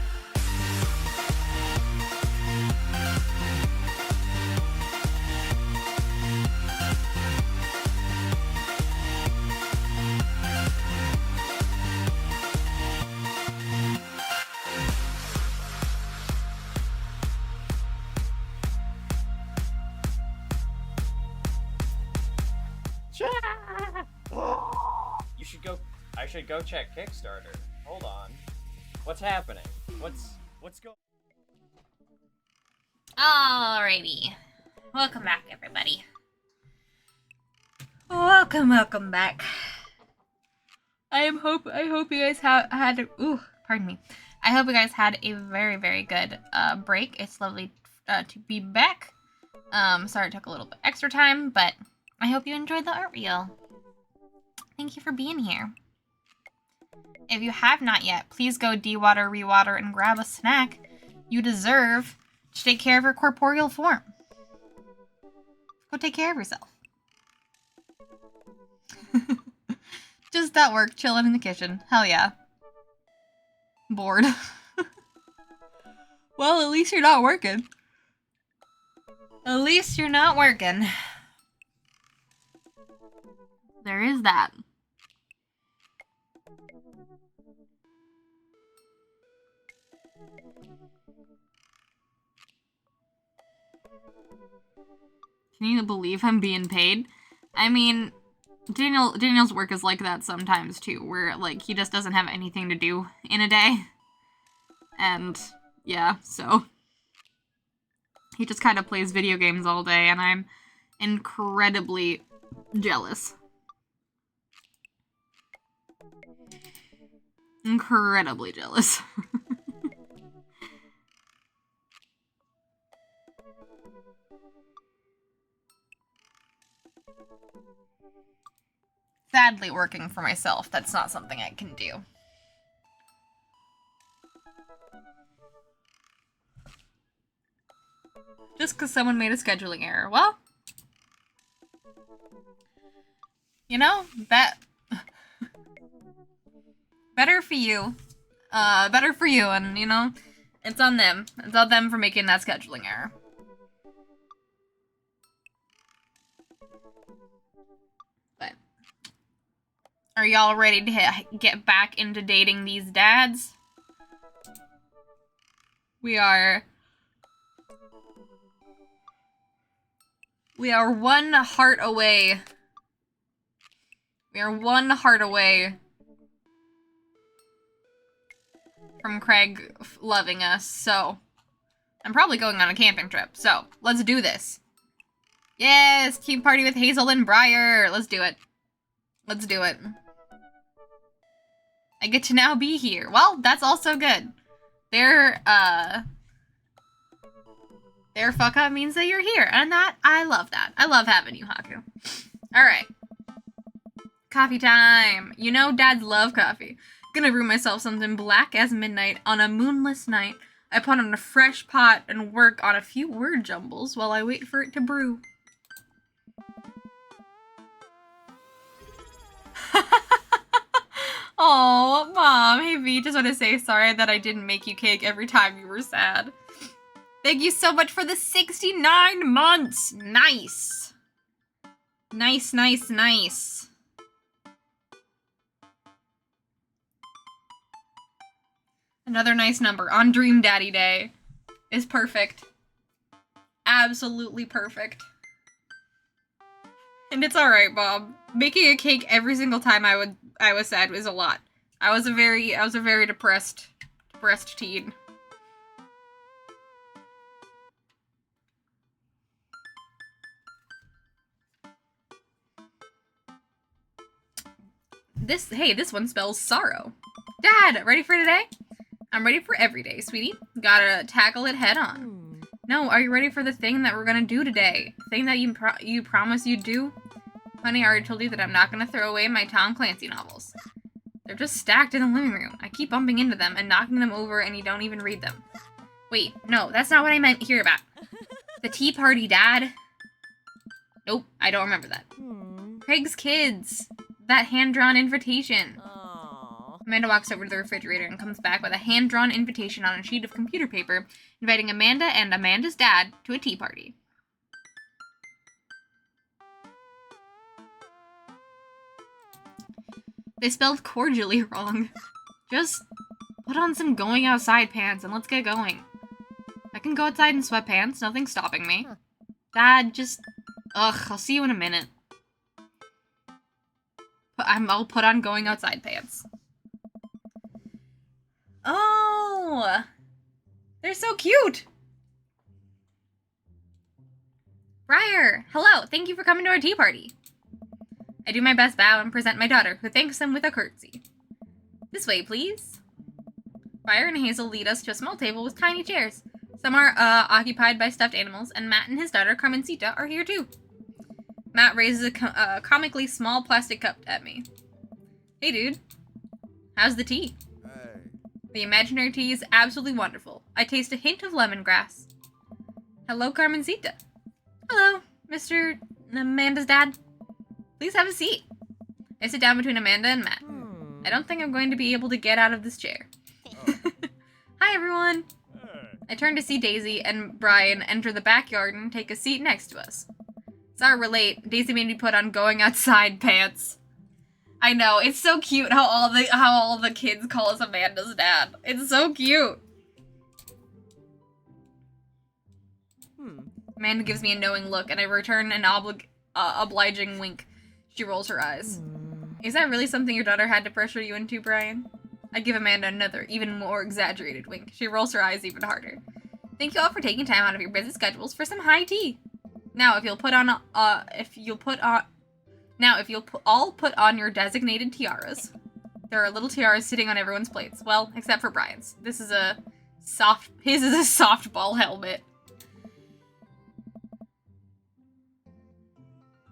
You should go. I should go check Kickstarter. Hold on. What's happening? What's going? Alrighty. Welcome back, everybody. Welcome back. I hope you guys had pardon me. I hope you guys had a very, very good break. It's lovely to be back. Sorry it took a little bit extra time, but I hope you enjoyed the art reel. Thank you for being here. If you have not yet, please go de-water, re-water, and grab a snack. You deserve to take care of your corporeal form. Go take care of yourself. Just at work, chilling in the kitchen. Hell yeah. Bored. Well, at least you're not working. At least you're not working. There is that. Can you believe I'm being paid? I mean, Daniel's work is like that sometimes too, where like he just doesn't have anything to do in a day. And yeah, so he just kind of plays video games all day, and I'm incredibly jealous. Incredibly jealous. Sadly, working for myself, that's not something I can do. Just because someone made a scheduling error. Well, you know, that... better for you. Better for you, and, you know, it's on them. It's on them for making that scheduling error. But, are y'all ready to get back into dating these dads? We are We are one heart away. We are one heart away from Craig loving us, so I'm probably going on a camping trip, so let's do this. Yes, team party with Hazel and Briar. Let's do it. Let's do it. I get to now be here. Well, that's also good. Their fuck up means that you're here, and that, I love that. I love having you, Haku. Alright. Coffee time. You know dads love coffee. Gonna brew myself something black as midnight on a moonless night. I put on a fresh pot and work on a few word jumbles while I wait for it to brew. Oh, Mom. Hey, V, just want to say sorry that I didn't make you cake every time you were sad. Thank you so much for the 69 months. Nice. Nice, nice, nice. Another nice number on Dream Daddy Day is perfect. Absolutely perfect. And it's alright, Bob. Making a cake every single time I was sad was a lot. I was a very depressed teen. This one spells sorrow. Dad, ready for today? I'm ready for every day, sweetie. Gotta tackle it head on. No, are you ready for the thing that we're gonna do today? Thing that you promised you'd do? Honey, I already told you that I'm not gonna throw away my Tom Clancy novels. They're just stacked in the living room. I keep bumping into them and knocking them over and you don't even read them. Wait, no, that's not what I meant here about. The tea party, Dad. Nope, I don't remember that. Craig's kids. That hand-drawn invitation. Amanda walks over to the refrigerator and comes back with a hand-drawn invitation on a sheet of computer paper, inviting Amanda and Amanda's dad to a tea party. They spelled cordially wrong. Just put on some going outside pants and let's get going. I can go outside in sweatpants, nothing's stopping me. Dad, just... Ugh, I'll see you in a minute. I'll put on going outside pants. Oh! They're so cute! Briar! Hello, thank you for coming to our tea party. I do my best bow and present my daughter, who thanks them with a curtsy. This way, please. Briar and Hazel lead us to a small table with tiny chairs. Some are occupied by stuffed animals, and Matt and his daughter, Carmencita, are here too. Matt raises a comically small plastic cup at me. Hey, dude. How's the tea? Hey. The imaginary tea is absolutely wonderful. I taste a hint of lemongrass. Hello, Carmencita. Hello, Mr. Amanda's dad. Please have a seat. I sit down between Amanda and Matt. I don't think I'm going to be able to get out of this chair. Hi, everyone. I turn to see Daisy and Brian enter the backyard and take a seat next to us. Sorry we're late. Daisy made me put on going outside pants. I know, it's so cute how all the kids call us Amanda's dad. It's so cute. Amanda gives me a knowing look, and I return an obliging wink. She rolls her eyes. Is that really something your daughter had to pressure you into, Brian? I give Amanda another, even more exaggerated wink. She rolls her eyes even harder. Thank you all for taking time out of your busy schedules for some high tea. Now, if you'll all put on your designated tiaras. There are little tiaras sitting on everyone's plates. Well, except for Brian's. His is a softball helmet.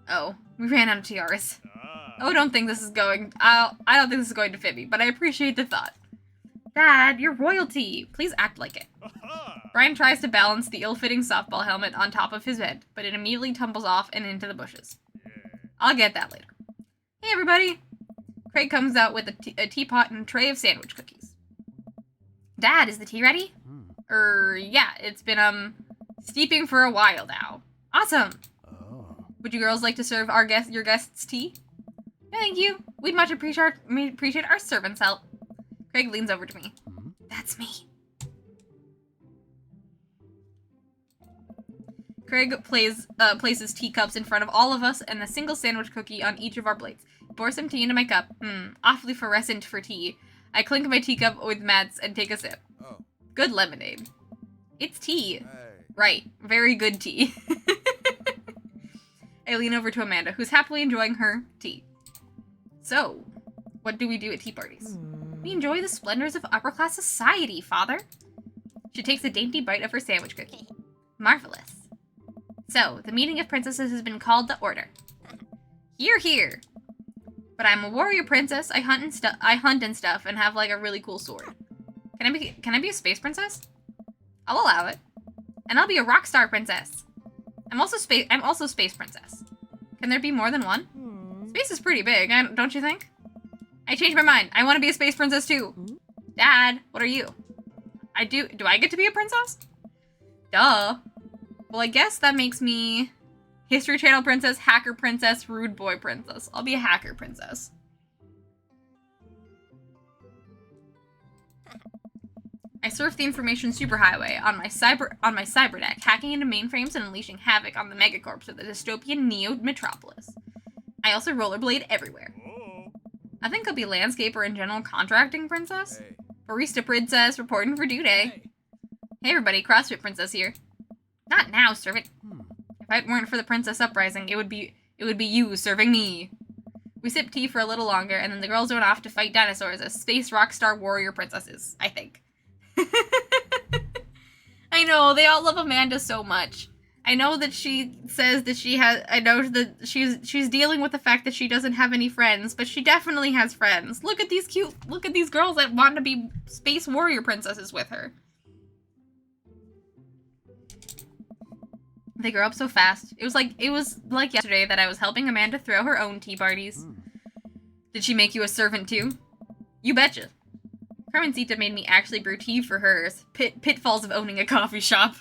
Oh, we ran out of tiaras. Oh, I don't think this is going to fit me, but I appreciate the thought. Dad, you're royalty. Please act like it. Brian tries to balance the ill-fitting softball helmet on top of his head, but it immediately tumbles off and into the bushes. I'll get that later. Hey, everybody. Craig comes out with a teapot and a tray of sandwich cookies. Dad, is the tea ready? Yeah, it's been, steeping for a while now. Awesome. Would you girls like to serve your guests tea? No, thank you. We'd much appreciate our servants' help. Craig leans over to me. That's me. Craig places teacups in front of all of us and a single sandwich cookie on each of our plates. He pours some tea into my cup. Awfully fluorescent for tea. I clink my teacup with Matt's and take a sip. Oh. Good lemonade. It's tea. Hey. Right. Very good tea. I lean over to Amanda, who's happily enjoying her tea. So, what do we do at tea parties? We enjoy the splendors of upper-class society, Father. She takes a dainty bite of her sandwich cookie. Marvelous. So, the meeting of princesses has been called to order. Hear, hear. But I'm a warrior princess. I hunt and stuff and have like a really cool sword. Can I be a space princess? I'll allow it. And I'll be a rock star princess. I'm also space princess. Can there be more than one? Space is pretty big, don't you think? I changed my mind. I want to be a space princess too. Dad, what are you? Do I get to be a princess? Duh. Well, I guess that makes me History Channel princess, hacker princess, rude boy princess. I'll be a hacker princess. I surf the information superhighway on my cyber deck, hacking into mainframes and unleashing havoc on the megacorps of the dystopian neo-metropolis. I also rollerblade everywhere. I think I'll be landscaper and general contracting princess. Hey. Barista princess reporting for due day. Hey everybody, CrossFit princess here. Not now, servant. If it weren't for the princess uprising, it would be you serving me. We sip tea for a little longer, and then the girls went off to fight dinosaurs as space rock star warrior princesses, I think. I know, they all love Amanda so much. I know that she says that I know that she's dealing with the fact that she doesn't have any friends, but she definitely has friends. Look at these girls that want to be space warrior princesses with her. They grow up so fast. It was like yesterday that I was helping Amanda throw her own tea parties. Did she make you a servant too? You betcha. Carmencita made me actually brew tea for hers. Pitfalls of owning a coffee shop.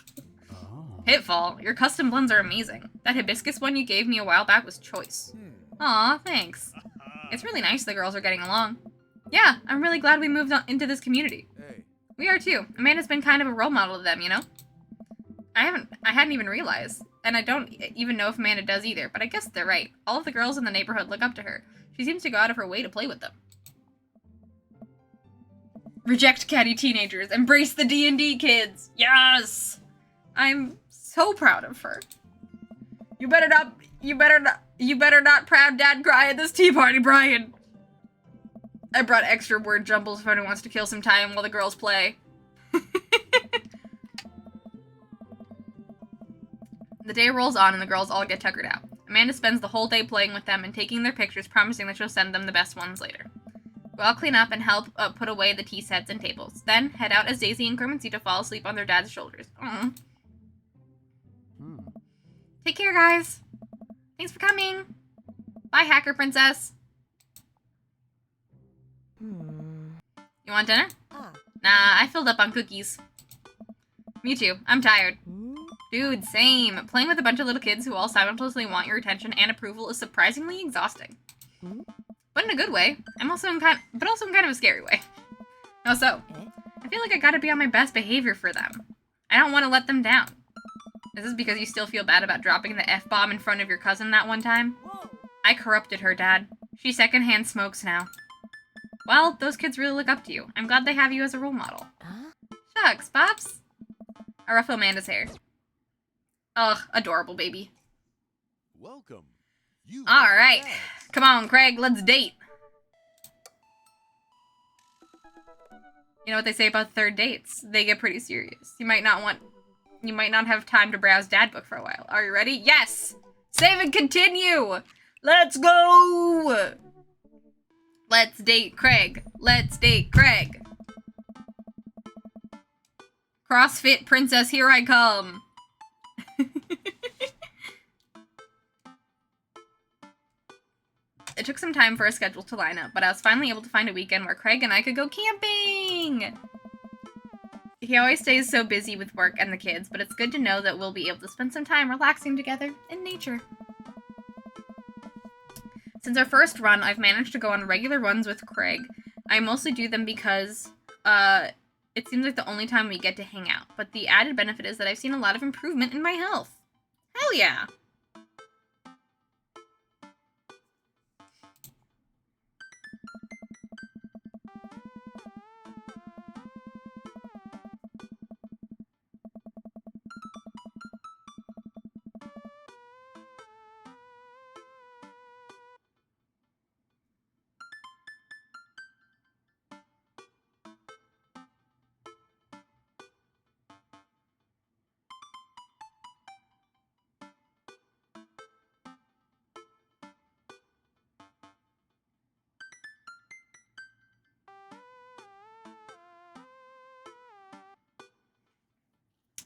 Pitfall, your custom blends are amazing. That hibiscus one you gave me a while back was choice. Aw, thanks. It's really nice the girls are getting along. Yeah, I'm really glad we moved on into this community. Hey. We are too. Amanda's been kind of a role model to them, you know? I hadn't even realized. And I don't even know if Amanda does either, but I guess they're right. All of the girls in the neighborhood look up to her. She seems to go out of her way to play with them. Reject catty teenagers. Embrace the D&D kids. Yes! I'm so proud of her. You better not proud dad cry at this tea party, Brian. I brought extra word jumbles if anyone wants to kill some time while the girls play. The day rolls on and the girls all get tuckered out. Amanda spends the whole day playing with them and taking their pictures, promising that she'll send them the best ones later. We all clean up and help put away the tea sets and tables. Then head out as Daisy and Carmencita fall asleep on their dad's shoulders. Aww. Take care, guys. Thanks for coming. Bye, hacker princess. You want dinner? Nah, I filled up on cookies. Me too. I'm tired. Dude, same. Playing with a bunch of little kids who all simultaneously want your attention and approval is surprisingly exhausting. But in a good way. Also in kind of a scary way. How so? I feel like I gotta be on my best behavior for them. I don't want to let them down. Is this because you still feel bad about dropping the F-bomb in front of your cousin that one time? I corrupted her, Dad. She secondhand smokes now. Well, those kids really look up to you. I'm glad they have you as a role model. Shucks, Pops. I ruffle Amanda's hair. Ugh, adorable baby. Welcome. You Alright. Come on, Craig, let's date. You know what they say about third dates? They get pretty serious. You might not have time to browse Dad Book for a while. Are you ready? Yes! Save and continue! Let's go! Let's date Craig. Let's date Craig. CrossFit princess, here I come. It took some time for a schedule to line up, but I was finally able to find a weekend where Craig and I could go camping! He always stays so busy with work and the kids, but it's good to know that we'll be able to spend some time relaxing together in nature. Since our first run, I've managed to go on regular runs with Craig. I mostly do them because, it seems like the only time we get to hang out, but the added benefit is that I've seen a lot of improvement in my health. Hell yeah.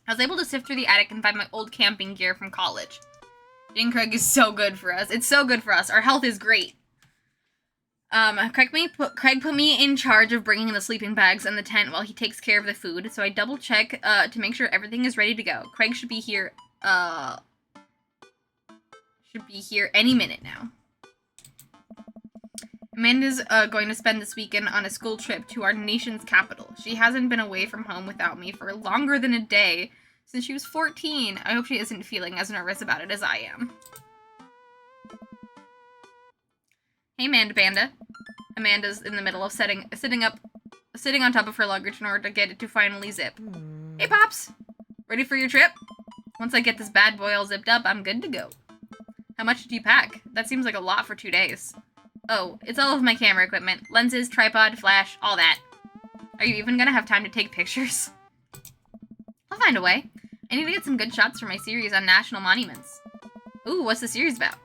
I was able to sift through the attic and find my old camping gear from college. Getting Craig is so good for us. It's so good for us. Our health is great. Craig put me in charge of bringing the sleeping bags and the tent while he takes care of the food, so I double check to make sure everything is ready to go. Craig should be here any minute now. Amanda's going to spend this weekend on a school trip to our nation's capital. She hasn't been away from home without me for longer than a day since she was 14. I hope she isn't feeling as nervous about it as I am. Hey, Panda. Amanda's in the middle of sitting on top of her luggage in order to get it to finally zip. Hey, Pops! Ready for your trip? Once I get this bad boy all zipped up, I'm good to go. How much did you pack? That seems like a lot for 2 days. Oh, it's all of my camera equipment. Lenses, tripod, flash, all that. Are you even gonna have time to take pictures? I'll find a way. I need to get some good shots for my series on national monuments. Ooh, what's the series about?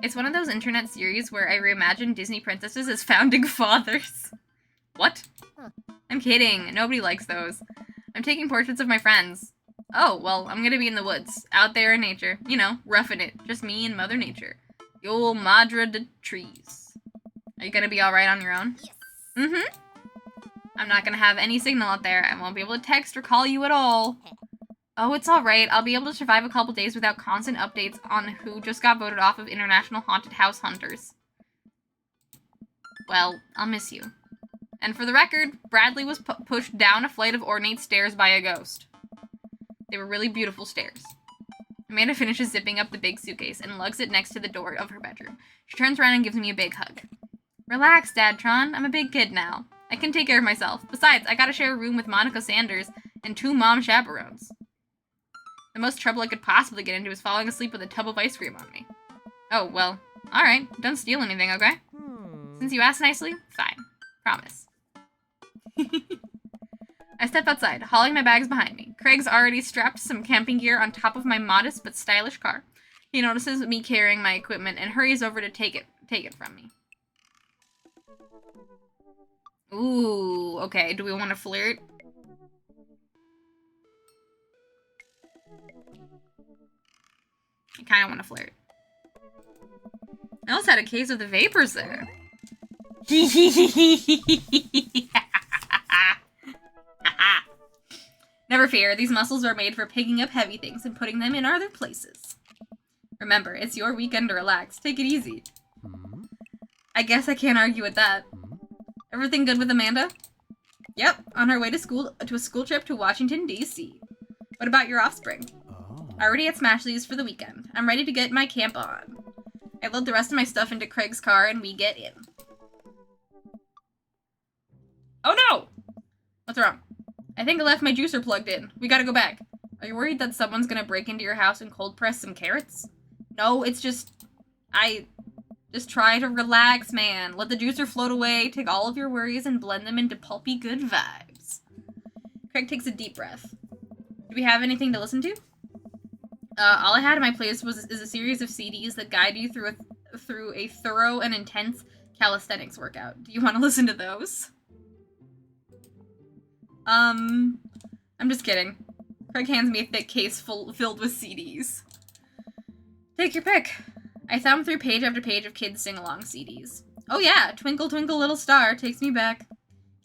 It's one of those internet series where I reimagine Disney princesses as founding fathers. What? I'm kidding. Nobody likes those. I'm taking portraits of my friends. Oh, well, I'm gonna be in the woods. Out there in nature. You know, roughing it. Just me and Mother Nature. The old Madre de Trees. Are you gonna be alright on your own? Yes. Mm-hmm. I'm not gonna have any signal out there. I won't be able to text or call you at all. Oh, it's alright. I'll be able to survive a couple days without constant updates on who just got voted off of International Haunted House Hunters. Well, I'll miss you. And for the record, Bradley was pushed down a flight of ornate stairs by a ghost. They were really beautiful stairs. Amanda finishes zipping up the big suitcase and lugs it next to the door of her bedroom. She turns around and gives me a big hug. Relax, Dadtron. I'm a big kid now. I can take care of myself. Besides, I gotta share a room with Monica Sanders and 2 mom chaperones. The most trouble I could possibly get into is falling asleep with a tub of ice cream on me. Oh, well, alright. Don't steal anything, okay? Since you asked nicely, fine. Promise. I step outside, hauling my bags behind me. Craig's already strapped some camping gear on top of my modest but stylish car. He notices me carrying my equipment and hurries over to take it from me. Ooh, okay. Do we want to flirt? I kind of want to flirt. I also had a case of the vapors there. Never fear, these muscles are made for picking up heavy things and putting them in other places. Remember, it's your weekend to relax. Take it easy. I guess I can't argue with that. Everything good with Amanda? Yep, on her way to a school trip to Washington, D.C. What about your offspring? Already at Smashley's for the weekend. I'm ready to get my camp on. I load the rest of my stuff into Craig's car and we get in. Oh no! What's wrong? I think I left my juicer plugged in. We gotta go back. Are you worried that someone's gonna break into your house and cold press some carrots? No, it's just... Just try to relax, man. Let the juicer float away, take all of your worries, and blend them into pulpy good vibes. Craig takes a deep breath. Do we have anything to listen to? All I had in my playlist is a series of CDs that guide you through a thorough and intense calisthenics workout. Do you want to listen to those? I'm just kidding. Craig hands me a thick case filled with CDs. Take your pick. I thumb through page after page of kids sing-along CDs. Oh yeah, Twinkle Twinkle Little Star takes me back.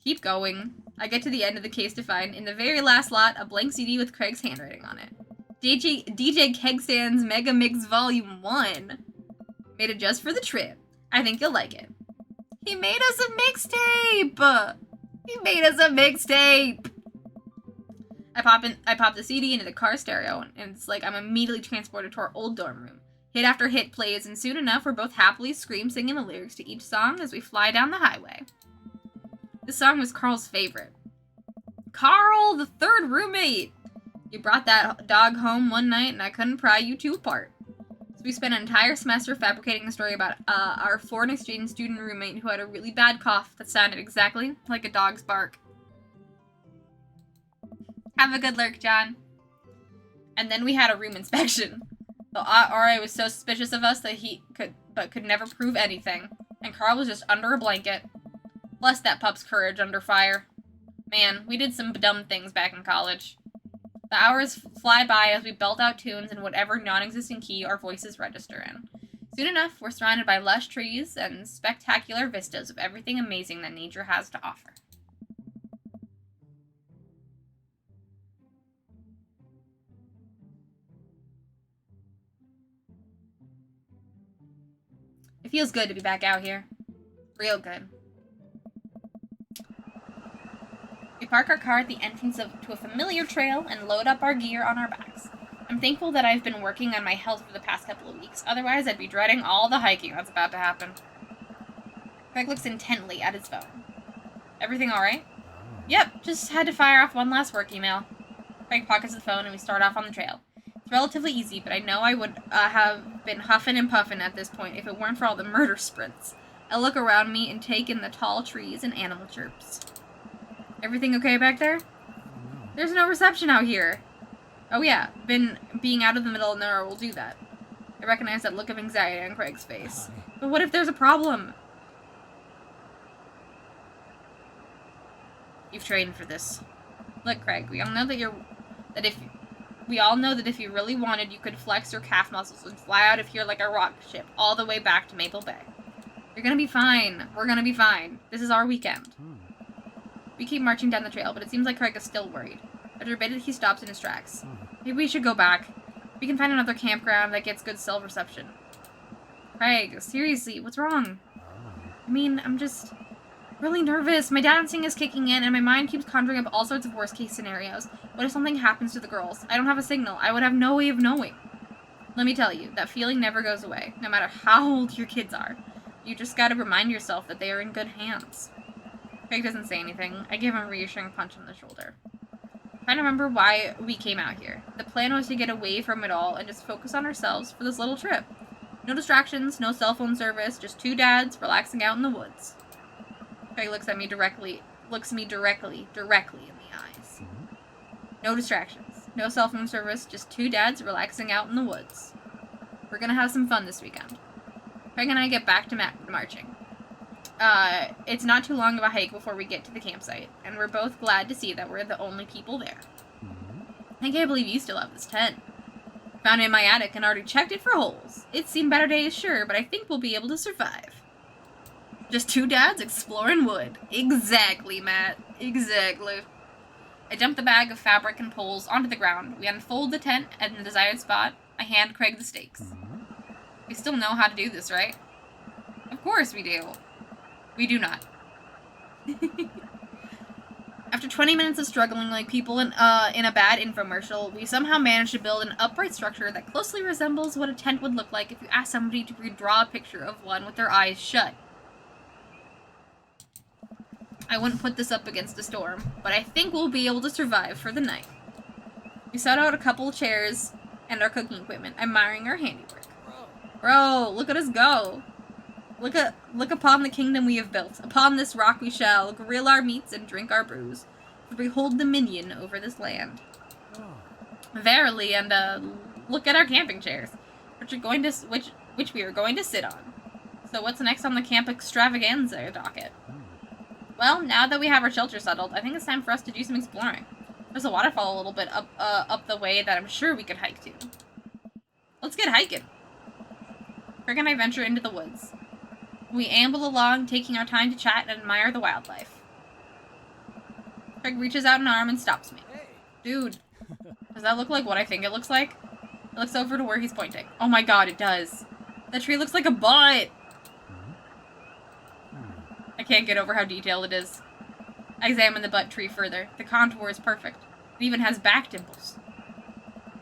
Keep going. I get to the end of the case to find, in the very last lot, a blank CD with Craig's handwriting on it. DJ Kegstan's Mega Mix Volume 1. Made it just for the trip. I think you'll like it. He made us a mixtape! He made us a mixtape! I pop the CD into the car stereo, and it's like I'm immediately transported to our old dorm room. Hit after hit plays, and soon enough, we're both happily singing the lyrics to each song as we fly down the highway. This song was Carl's favorite. Carl, the third roommate! You brought that dog home one night, and I couldn't pry you two apart. So we spent an entire semester fabricating a story about our foreign exchange student roommate who had a really bad cough that sounded exactly like a dog's bark. Have a good lurk, John. And then we had a room inspection. The RA was so suspicious of us that he could never prove anything. And Carl was just under a blanket. Bless that pup's courage under fire. Man, we did some dumb things back in college. The hours fly by as we belt out tunes in whatever non-existent key our voices register in. Soon enough, we're surrounded by lush trees and spectacular vistas of everything amazing that nature has to offer. It feels good to be back out here. Real good. We park our car at the entrance to a familiar trail and load up our gear on our backs. I'm thankful that I've been working on my health for the past couple of weeks, otherwise I'd be dreading all the hiking that's about to happen. Craig looks intently at his phone. Everything alright? Yep, just had to fire off one last work email. Craig pockets the phone and we start off on the trail. It's relatively easy, but I know I would have been huffing and puffing at this point if it weren't for all the murder sprints. I look around me and take in the tall trees and animal chirps. Everything okay back there? There's no reception out here. Oh yeah, being out of the middle of nowhere will do that. I recognize that look of anxiety on Craig's face. But what if there's a problem? You've trained for this. Look, Craig, we all know that if you really wanted, you could flex your calf muscles and fly out of here like a rocket ship all the way back to Maple Bay. You're gonna be fine. We're gonna be fine. This is our weekend. We keep marching down the trail, but it seems like Craig is still worried. After a bit, he stops in his tracks. Maybe we should go back. We can find another campground that gets good cell reception. Craig, seriously, what's wrong? I mean, I'm just really nervous. My dancing is kicking in, and my mind keeps conjuring up all sorts of worst-case scenarios. What if something happens to the girls? I don't have a signal. I would have no way of knowing. Let me tell you, that feeling never goes away, no matter how old your kids are. You just gotta remind yourself that they are in good hands. Craig doesn't say anything. I give him a reassuring punch on the shoulder. I'm trying to remember why we came out here. The plan was to get away from it all and just focus on ourselves for this little trip. No distractions, no cell phone service, just two dads relaxing out in the woods. Craig looks me directly in the eyes. No distractions, no cell phone service, just two dads relaxing out in the woods. We're gonna have some fun this weekend. Craig and I get back to marching. It's not too long of a hike before we get to the campsite, and we're both glad to see that we're the only people there. I can't believe you still have this tent. Found it in my attic and already checked it for holes. It's seen better days, sure, but I think we'll be able to survive. Just two dads exploring wood. Exactly, Matt. Exactly. I dump the bag of fabric and poles onto the ground. We unfold the tent at the desired spot. I hand Craig the stakes. We still know how to do this, right? Of course we do. We do not. After 20 minutes of struggling like people in a bad infomercial, we somehow managed to build an upright structure that closely resembles what a tent would look like if you asked somebody to redraw a picture of one with their eyes shut. I wouldn't put this up against a storm, but I think we'll be able to survive for the night. We set out a couple of chairs and our cooking equipment, admiring our handiwork. Bro, look at us go! Look upon the kingdom we have built. Upon this rock we shall grill our meats and drink our brews. For we hold dominion over this land. Verily, and look at our camping chairs, which we are going to sit on. So what's next on the camp extravaganza docket? Well, now that we have our shelter settled, I think it's time for us to do some exploring. There's a waterfall a little bit up the way that I'm sure we could hike to. Let's get hiking. Craig and I venture into the woods. We amble along, taking our time to chat and admire the wildlife. Craig reaches out an arm and stops me. Dude, does that look like what I think it looks like? It looks over to where he's pointing. Oh my god, it does. The tree looks like a butt! I can't get over how detailed it is. I examine the butt tree further. The contour is perfect. It even has back dimples.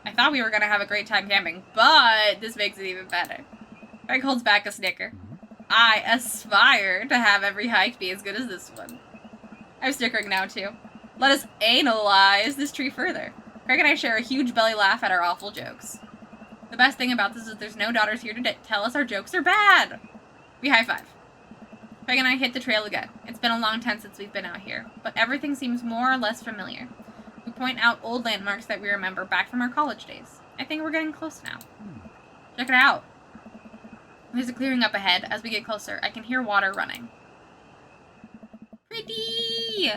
I thought we were gonna have a great time camping, but this makes it even better. Craig holds back a snicker. I aspire to have every hike be as good as this one. I'm snickering now, too. Let us analyze this tree further. Craig and I share a huge belly laugh at our awful jokes. The best thing about this is there's no daughters here to tell us our jokes are bad. We high five. Craig and I hit the trail again. It's been a long time since we've been out here, but everything seems more or less familiar. We point out old landmarks that we remember back from our college days. I think we're getting close now. Check it out. There's a clearing up ahead. As we get closer, I can hear water running. Pretty!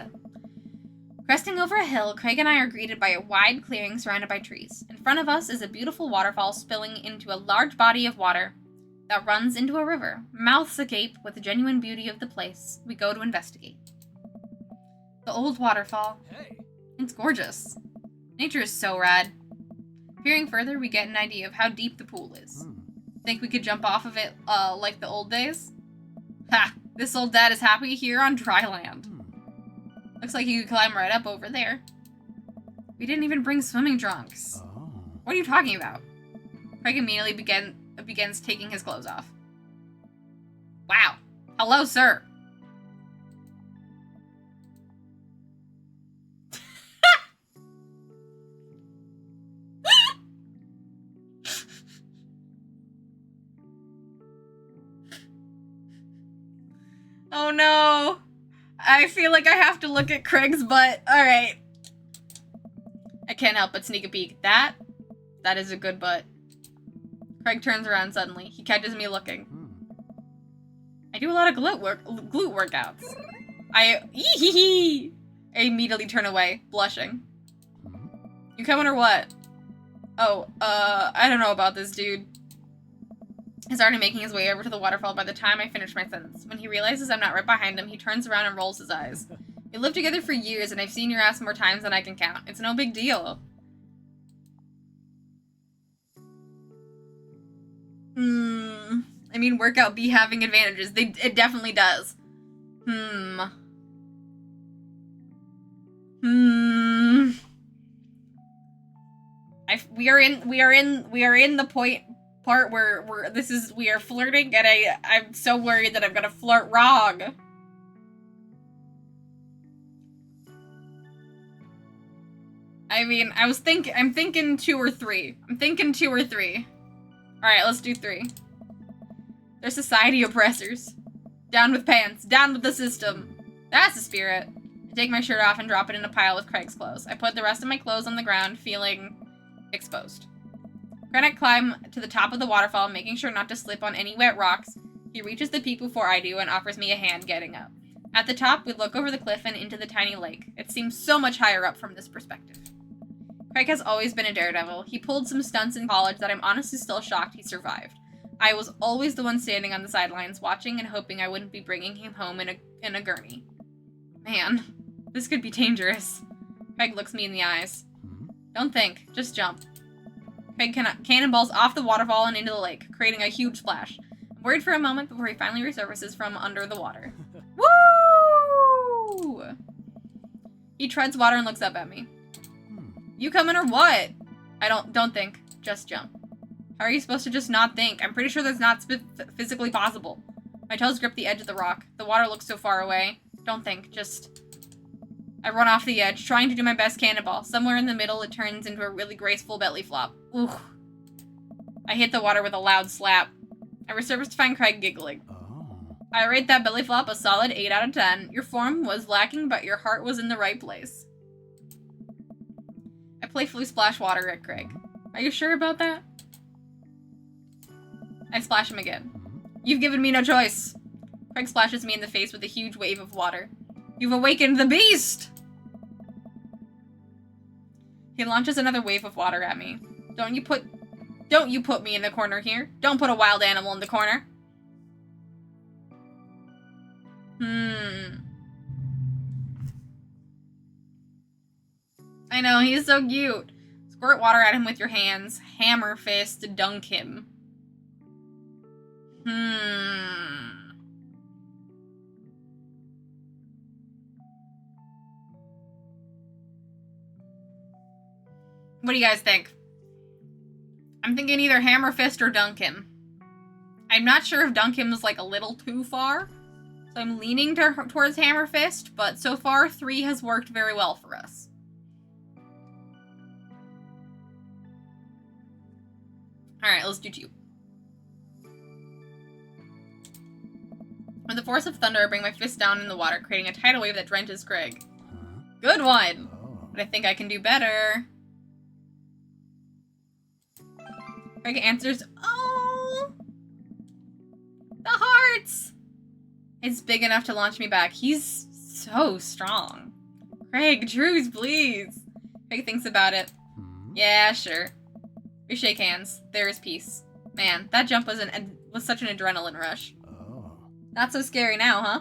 Cresting over a hill, Craig and I are greeted by a wide clearing surrounded by trees. In front of us is a beautiful waterfall spilling into a large body of water that runs into a river. Mouths agape with the genuine beauty of the place. We go to investigate. The old waterfall. Hey. It's gorgeous. Nature is so rad. Peering further, we get an idea of how deep the pool is. Think we could jump off of it, like the old days? Ha! This old dad is happy here on dry land. Looks like you could climb right up over there. We didn't even bring swimming trunks. What are you talking about? Craig immediately begins taking his clothes off. Wow. Hello, sir. Oh no. I feel like I have to look at Craig's butt. Alright. I can't help but sneak a peek. That is a good butt. Craig turns around suddenly. He catches me looking. I do a lot of glute workouts. I immediately turn away, blushing. You coming or what? Oh, I don't know about this dude. He's already making his way over to the waterfall by the time I finish my sentence. When he realizes I'm not right behind him, he turns around and rolls his eyes. We lived together for years, and I've seen your ass more times than I can count. It's no big deal. I mean, workout be having advantages. It definitely does. We are in the part where we are flirting, and I'm so worried that I'm gonna flirt wrong. I mean, I'm thinking 2 or 3. Alright, let's do 3. They're society oppressors. Down with pants. Down with the system. That's the spirit. I take my shirt off and drop it in a pile with Craig's clothes. I put the rest of my clothes on the ground, feeling exposed. Craig and I climb to the top of the waterfall, making sure not to slip on any wet rocks. He reaches the peak before I do and offers me a hand getting up. At the top, we look over the cliff and into the tiny lake. It seems so much higher up from this perspective. Craig has always been a daredevil. He pulled some stunts in college that I'm honestly still shocked he survived. I was always the one standing on the sidelines, watching and hoping I wouldn't be bringing him home in a gurney. Man, this could be dangerous. Craig looks me in the eyes. Don't think, just jump. Craig cannonballs off the waterfall and into the lake, creating a huge splash. I'm worried for a moment before he finally resurfaces from under the water. Woo! He treads water and looks up at me. You coming or what? I don't think. Just jump. How are you supposed to just not think? I'm pretty sure that's not physically possible. My toes grip the edge of the rock. The water looks so far away. Don't think. Just... I run off the edge, trying to do my best cannonball. Somewhere in the middle, it turns into a really graceful belly flop. Ooh. I hit the water with a loud slap. I resurface to find Craig giggling. I rate that belly flop a solid 8 out of 10. Your form was lacking, but your heart was in the right place. I playfully splash water at Craig. Are you sure about that? I splash him again. You've given me no choice. Craig splashes me in the face with a huge wave of water. You've awakened the beast! He launches another wave of water at me. Don't you put me in the corner here. Don't put a wild animal in the corner. I know, he's so cute. Squirt water at him with your hands. Hammer fist, dunk him. What do you guys think? I'm thinking either Hammer Fist or Dunk Him. I'm not sure if Dunk Him is like a little too far, so I'm leaning towards Hammer Fist, but so far 3 has worked very well for us. Alright, let's do 2. With the force of thunder, I bring my fist down in the water, creating a tidal wave that drenches Craig. Good one! Oh. But I think I can do better. Craig answers, oh! The hearts! It's big enough to launch me back. He's so strong. Craig, truce, please. Craig thinks about it. Yeah, sure. We shake hands. There is peace. Man, that jump was such an adrenaline rush. Oh. Not so scary now, huh?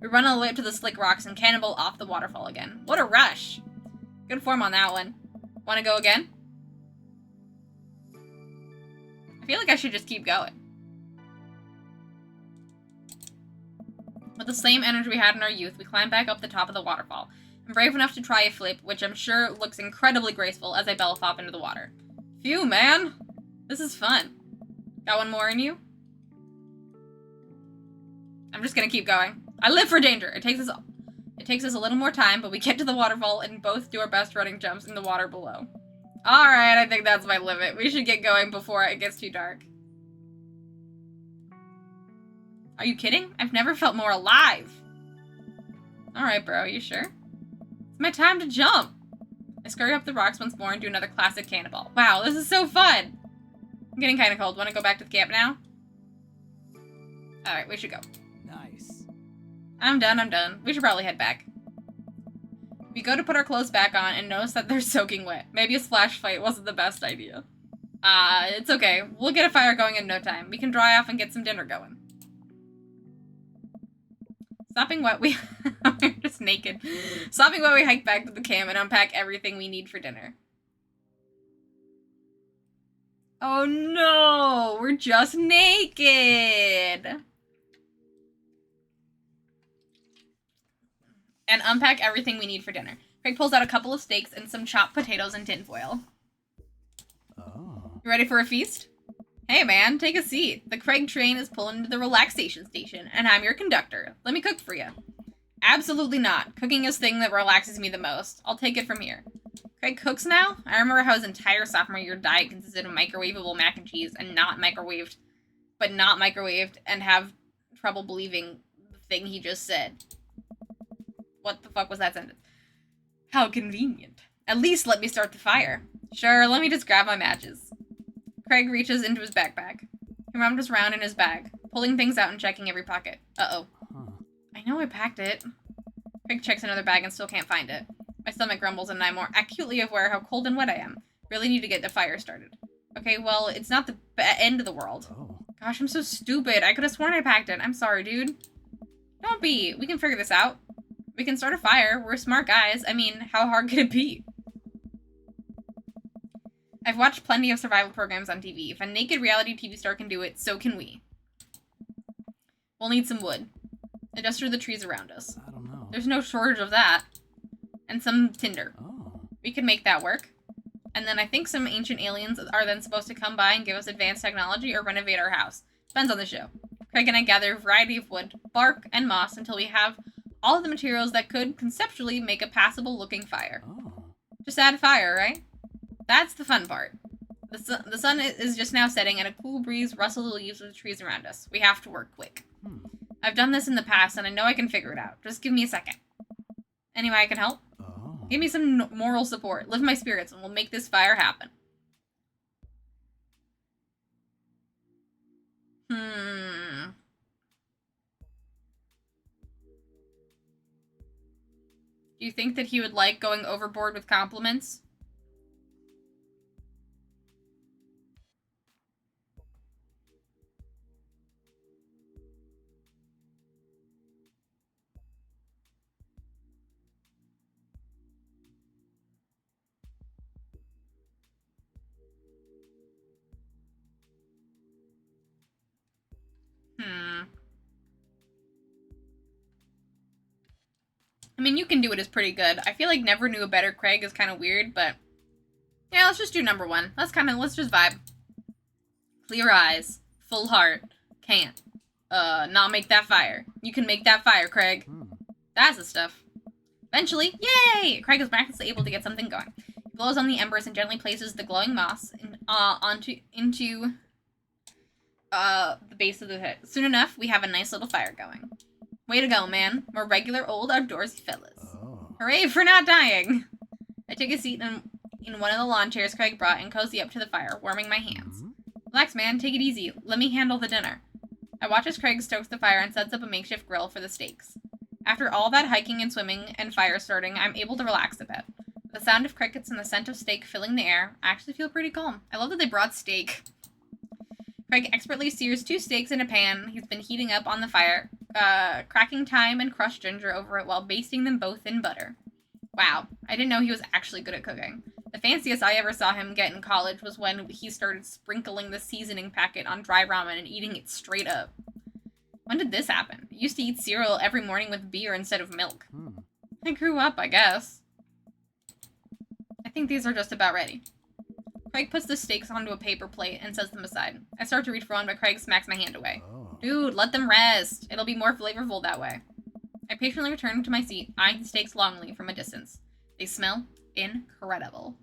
We run all the way up to the slick rocks and cannonball off the waterfall again. What a rush! Good form on that one. Wanna go again? I feel like I should just keep going. With the same energy we had in our youth, we climb back up the top of the waterfall. I'm brave enough to try a flip, which I'm sure looks incredibly graceful as I belly flop into the water. Phew, man! This is fun. Got one more in you? I'm just gonna keep going. I live for danger! It takes us a little more time, but we get to the waterfall and both do our best running jumps in the water below. Alright, I think that's my limit. We should get going before it gets too dark. Are you kidding? I've never felt more alive. Alright, bro, you sure? It's my time to jump. I scurry up the rocks once more and do another classic cannonball. Wow, this is so fun! I'm getting kind of cold. Want to go back to the camp now? Alright, we should go. Nice. I'm done. We should probably head back. We go to put our clothes back on and notice that they're soaking wet. Maybe a splash fight wasn't the best idea. It's okay. We'll get a fire going in no time. We can dry off and get some dinner going. Stopping wet, we're just naked. Stopping wet, we hike back to the camp and unpack everything we need for dinner. Oh no! We're just naked! And unpack everything we need for dinner. Craig pulls out a couple of steaks and some chopped potatoes and tinfoil. Oh. You ready for a feast? Hey man, take a seat. The Craig train is pulling into the relaxation station, and I'm your conductor. Let me cook for you. Absolutely not. Cooking is the thing that relaxes me the most. I'll take it from here. Craig cooks now? I remember how his entire sophomore year diet consisted of microwavable mac and cheese and not microwaved, and have trouble believing the thing he just said. What the fuck was that sentence? How convenient. At least let me start the fire. Sure, let me just grab my matches. Craig reaches into his backpack. He rummaged around in his bag, pulling things out and checking every pocket. Uh-oh. Huh. I know I packed it. Craig checks another bag and still can't find it. My stomach grumbles and I'm more acutely aware how cold and wet I am. Really need to get the fire started. Okay, well, it's not the end of the world. Oh. Gosh, I'm so stupid. I could have sworn I packed it. I'm sorry, dude. Don't be. We can figure this out. We can start a fire. We're smart guys. I mean, how hard could it be? I've watched plenty of survival programs on TV. If a naked reality TV star can do it, so can we. We'll need some wood. Adjust through the trees around us. I don't know. There's no shortage of that. And some tinder. Oh. We can make that work. And then I think some ancient aliens are then supposed to come by and give us advanced technology or renovate our house. Depends on the show. Craig and I gather a variety of wood, bark, and moss until we have all of the materials that could conceptually make a passable looking fire. Oh. Just add fire, right? That's the fun part. The sun is just now setting and a cool breeze rustles the leaves of the trees around us. We have to work quick. I've done this in the past and I know I can figure it out. Just give me a second. Any way I can help? Oh. Give me some moral support. Lift my spirits and we'll make this fire happen. Do you think that he would like going overboard with compliments? I mean, you can do it is pretty good. I feel like never knew a better Craig is kind of weird, but yeah, let's just do number 1. Let's just vibe. Clear eyes, full heart, can't. Not make that fire. You can make that fire, Craig. That's the stuff. Eventually, yay! Craig is miraculously able to get something going. He blows on the embers and gently places the glowing moss into the base of the pit. Soon enough, we have a nice little fire going. Way to go, man. We're regular old outdoorsy fellas. Oh. Hooray for not dying! I take a seat in one of the lawn chairs Craig brought and cozy up to the fire, warming my hands. Relax, man. Take it easy. Let me handle the dinner. I watch as Craig stokes the fire and sets up a makeshift grill for the steaks. After all that hiking and swimming and fire starting, I'm able to relax a bit. The sound of crickets and the scent of steak filling the air, I actually feel pretty calm. I love that they brought steak. Craig expertly sears 2 steaks in a pan he's been heating up on the fire, cracking thyme and crushed ginger over it while basting them both in butter. Wow, I didn't know he was actually good at cooking. The fanciest I ever saw him get in college was when he started sprinkling the seasoning packet on dry ramen and eating it straight up. When did this happen? I used to eat cereal every morning with beer instead of milk. I grew up, I guess. I think these are just about ready. Craig puts the steaks onto a paper plate and sets them aside. I start to reach for one, but Craig smacks my hand away. Oh. Dude, let them rest. It'll be more flavorful that way. I patiently return to my seat, eyeing the steaks longingly from a distance. They smell incredible.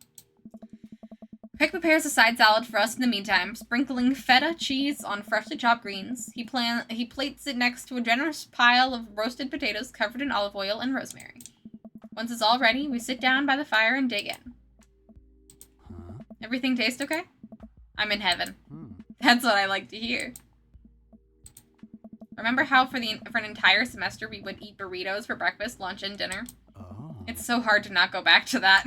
Craig prepares a side salad for us in the meantime, sprinkling feta cheese on freshly chopped greens. He plates it next to a generous pile of roasted potatoes covered in olive oil and rosemary. Once it's all ready, we sit down by the fire and dig in. Everything taste okay? I'm in heaven. That's what I like to hear. Remember how for an entire semester we would eat burritos for breakfast, lunch, and dinner? Oh. It's so hard to not go back to that.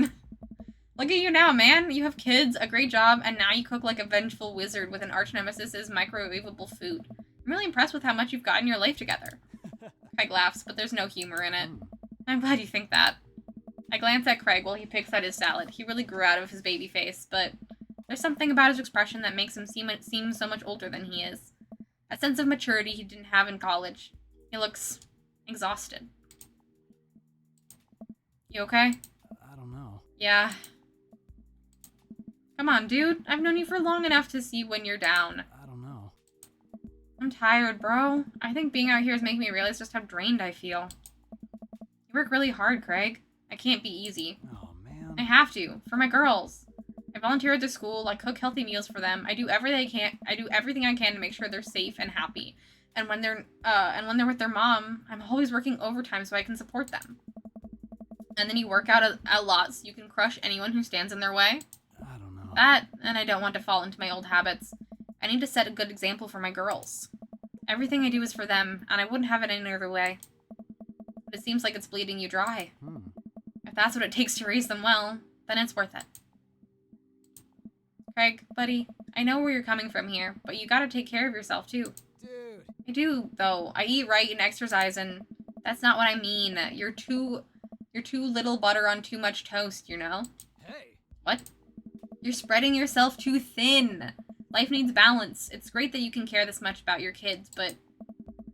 Look at you now, man. You have kids, a great job, and now you cook like a vengeful wizard with an arch nemesis's microwavable food. I'm really impressed with how much you've gotten your life together. Craig laughs, but there's no humor in it. I'm glad you think that. I glance at Craig while he picks at his salad. He really grew out of his baby face, but there's something about his expression that makes him seem so much older than he is. A sense of maturity he didn't have in college. He looks exhausted. You okay? I don't know. Yeah. Come on, dude. I've known you for long enough to see when you're down. I don't know. I'm tired, bro. I think being out here is making me realize just how drained I feel. You work really hard, Craig. I can't be easy. Oh, man. I have to, for my girls. I volunteer at the school, I cook healthy meals for them. I do everything I can to make sure they're safe and happy. And when they're with their mom, I'm always working overtime so I can support them. And then you work out a lot so you can crush anyone who stands in their way. I don't know. That, and I don't want to fall into my old habits. I need to set a good example for my girls. Everything I do is for them, and I wouldn't have it any other way. But it seems like it's bleeding you dry. If that's what it takes to raise them well, then it's worth it. Craig, buddy, I know where you're coming from here, but you gotta take care of yourself, too. Dude. I do, though. I eat right and exercise, and that's not what I mean. You're too little butter on too much toast, you know? Hey. What? You're spreading yourself too thin. Life needs balance. It's great that you can care this much about your kids, but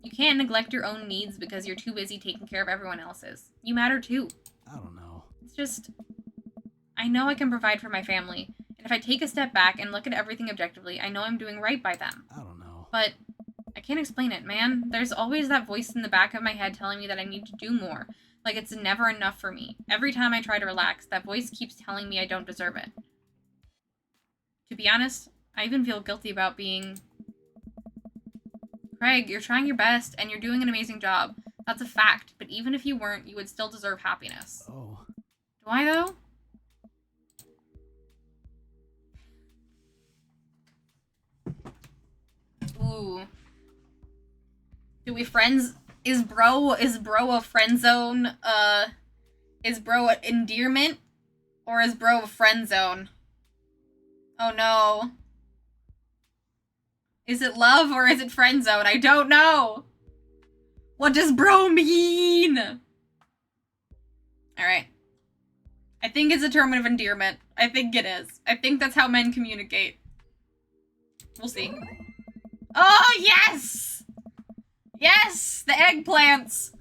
you can't neglect your own needs because you're too busy taking care of everyone else's. You matter, too. I don't know. It's just, I know I can provide for my family, and if I take a step back and look at everything objectively, I know I'm doing right by them. I don't know. But I can't explain it, man. There's always that voice in the back of my head telling me that I need to do more, like it's never enough for me. Every time I try to relax, that voice keeps telling me I don't deserve it. To be honest, I even feel guilty about being... Craig, you're trying your best, and you're doing an amazing job. That's a fact, but even if you weren't, you would still deserve happiness. Oh. Do I, though? Ooh. Do we friends? Is bro a friend zone? Is bro an endearment? Or is bro a friend zone? Oh no. Is it love or is it friend zone? I don't know. What does bro mean? Alright. I think it's a term of endearment. I think it is. I think that's how men communicate. We'll see. Oh, yes! Yes! The eggplants!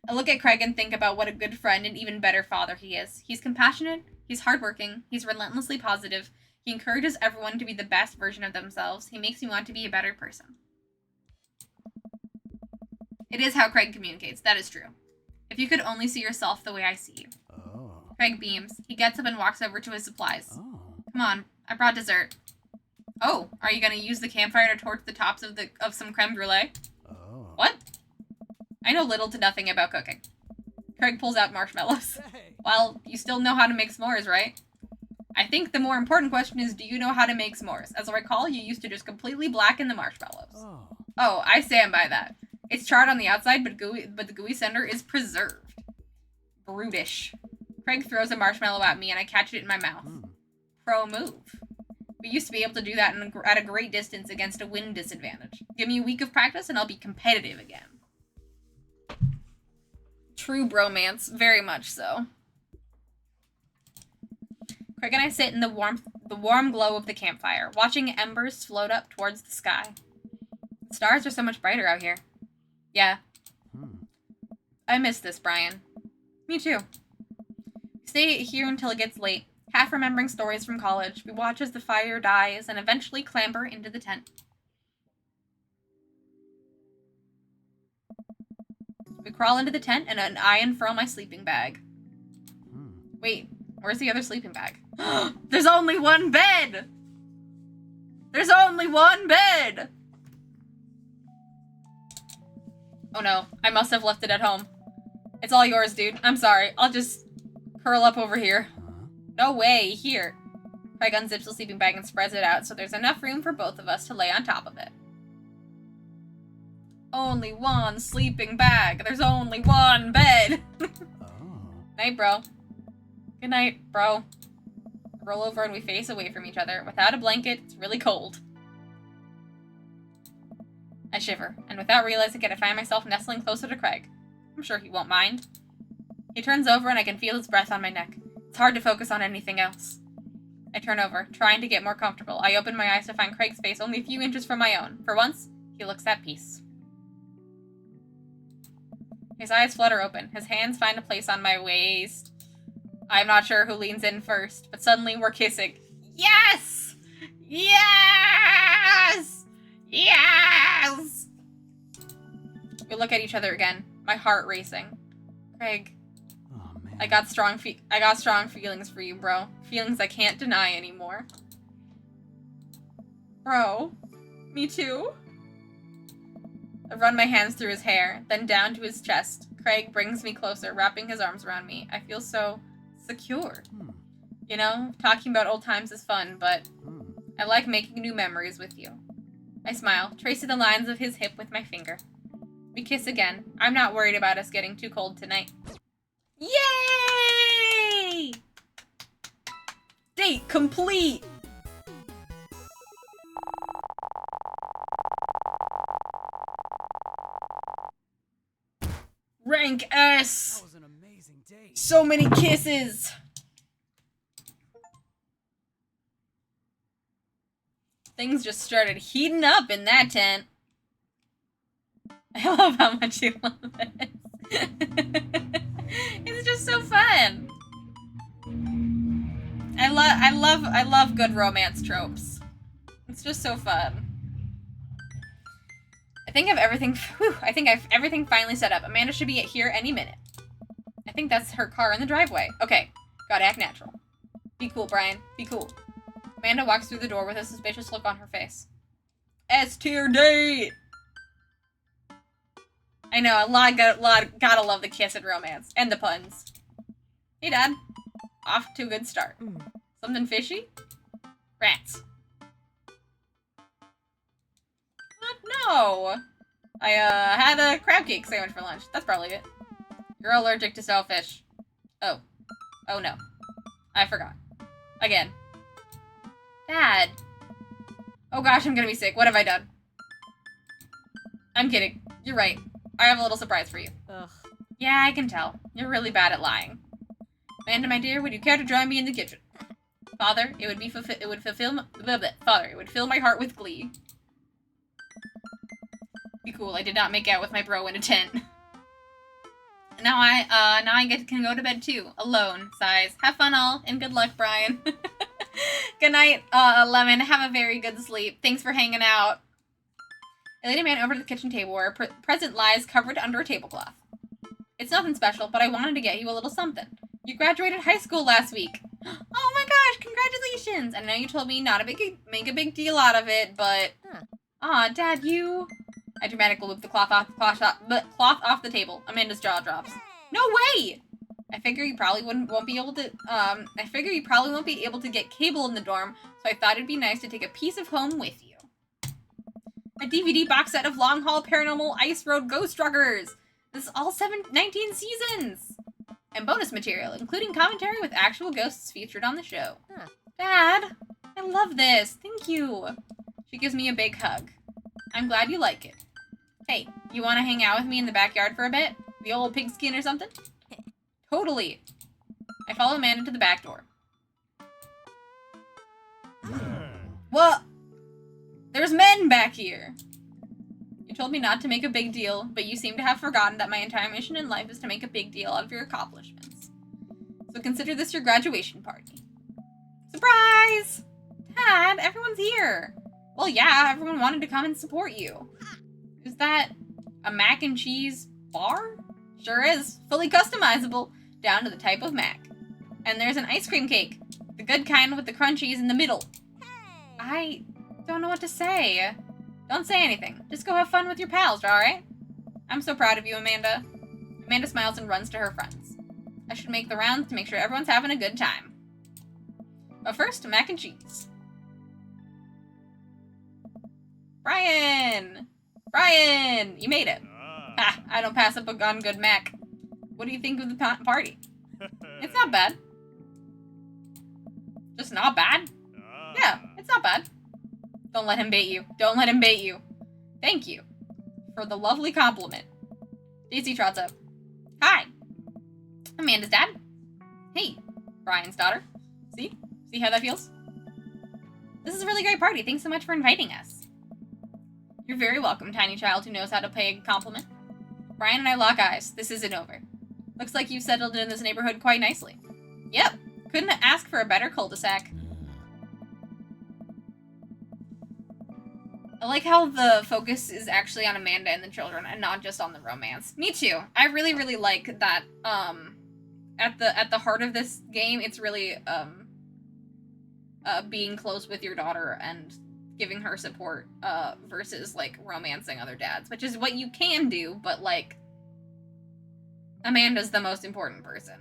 I look at Craig and think about what a good friend and even better father he is. He's compassionate, he's hardworking, he's relentlessly positive, he encourages everyone to be the best version of themselves, he makes me want to be a better person. It is how Craig communicates, that is true. If you could only see yourself the way I see you. Oh. Craig beams. He gets up and walks over to his supplies. Oh. Come on, I brought dessert. Oh, are you gonna use the campfire to torch the tops of some creme brulee? Oh. What? I know little to nothing about cooking. Craig pulls out marshmallows. Hey. Well, you still know how to make s'mores, right? I think the more important question is, do you know how to make s'mores? As I recall, you used to just completely blacken the marshmallows. Oh. Oh, I stand by that. It's charred on the outside, but the gooey center is preserved. Brutish. Craig throws a marshmallow at me, and I catch it in my mouth. Hmm. Pro move. We used to be able to do that at a great distance against a wind disadvantage. Give me a week of practice, and I'll be competitive again. True bromance, very much so. Craig and I sit in the warm glow of the campfire, watching embers float up towards the sky. The stars are so much brighter out here. Yeah. I miss this, Brian. Me too. We stay here until it gets late, half remembering stories from college. We watch as the fire dies and eventually clamber into the tent. We crawl into the tent and I unfurl my sleeping bag. Wait, where's the other sleeping bag? There's only one bed! There's only one bed! Oh no, I must have left it at home. It's all yours, dude. I'm sorry. I'll just curl up over here. No way, here. Craig unzips the sleeping bag and spreads it out so there's enough room for both of us to lay on top of it. Only one sleeping bag. There's only one bed. Oh. Night, bro. Good night, bro. I roll over and we face away from each other. Without a blanket, it's really cold. I shiver, and without realizing it, I find myself nestling closer to Craig. I'm sure he won't mind. He turns over and I can feel his breath on my neck. It's hard to focus on anything else. I turn over, trying to get more comfortable. I open my eyes to find Craig's face only a few inches from my own. For once, he looks at peace. His eyes flutter open. His hands find a place on my waist. I'm not sure who leans in first, but suddenly we're kissing. Yes! Yes! Yes! We look at each other again, my heart racing. Craig, Oh man. I got strong feelings for you, bro. Feelings I can't deny anymore. Bro, me too. I run my hands through his hair, then down to his chest. Craig brings me closer, wrapping his arms around me. I feel so secure. You know, talking about old times is fun, but I like making new memories with you. I smile, tracing the lines of his hip with my finger. We kiss again. I'm not worried about us getting too cold tonight. Yay! Date complete! Rank S! That was an amazing date. So many kisses! Things just started heating up in that tent. I love how much you love it. It's just so fun. I love good romance tropes. It's just so fun. I think I've everything finally set up. Amanda should be here any minute. I think that's her car in the driveway. Okay, gotta act natural. Be cool, Brian. Be cool. Amanda walks through the door with a suspicious look on her face. S-tier date! I know, gotta love the kiss and romance. And the puns. Hey, Dad. Off to a good start. Something fishy? Rats. What? No! I, had a crab cake sandwich for lunch. That's probably it. You're allergic to shellfish. Oh. Oh, no. I forgot. Again. Dad. Oh gosh, I'm gonna be sick. What have I done? I'm kidding. You're right. I have a little surprise for you. Ugh. Yeah, I can tell. You're really bad at lying. Amanda, my dear, would you care to join me in the kitchen? Father, it would fill my heart with glee. Be cool, I did not make out with my bro in a tent. Now I can go to bed too, alone. Sighs. Have fun all, and good luck, Brian. Good night, Lemon. Have a very good sleep. Thanks for hanging out. I lead a man over to the kitchen table where a present lies covered under a tablecloth. It's nothing special, but I wanted to get you a little something. You graduated high school last week. Oh my gosh, congratulations! I know you told me not to make a big deal out of it, but... Aw, Dad, you... I dramatically whip the cloth off the table. Amanda's jaw drops. No way! I figure you probably won't be able to get cable in the dorm, so I thought it'd be nice to take a piece of home with you. A DVD box set of Long Haul Paranormal Ice Road Ghost Truckers! This is all 19 seasons! And bonus material, including commentary with actual ghosts featured on the show. Dad, I love this. Thank you. She gives me a big hug. I'm glad you like it. Hey, you want to hang out with me in the backyard for a bit? The old pigskin or something? Totally. I follow Amanda to the back door. What? There's men back here. You told me not to make a big deal, but you seem to have forgotten that my entire mission in life is to make a big deal out of your accomplishments. So consider this your graduation party. Surprise! Dad, everyone's here. Well, yeah, everyone wanted to come and support you. Is that a mac and cheese bar? Sure is. Fully customizable, down to the type of mac. And there's an ice cream cake. The good kind with the crunchies in the middle. I don't know what to say. Don't say anything. Just go have fun with your pals, alright? I'm so proud of you, Amanda. Amanda smiles and runs to her friends. I should make the rounds to make sure everyone's having a good time. But first, mac and cheese. Brian! Brian! You made it. Ha! I don't pass up on good mac. What do you think of the party? It's not bad. Just not bad? Yeah, it's not bad. Don't let him bait you. Don't let him bait you. Thank you for the lovely compliment. Daisy trots up. Hi. Amanda's dad. Hey, Brian's daughter. See? See how that feels? This is a really great party. Thanks so much for inviting us. You're very welcome, tiny child who knows how to pay a compliment. Brian and I lock eyes. This isn't over. Looks like you've settled in this neighborhood quite nicely. Yep. Couldn't ask for a better cul-de-sac. I like how the focus is actually on Amanda and the children and not just on the romance. Me too. I really, really like that, at the heart of this game, it's really, being close with your daughter and giving her support, versus, like, romancing other dads, which is what you can do, but, like, Amanda's the most important person.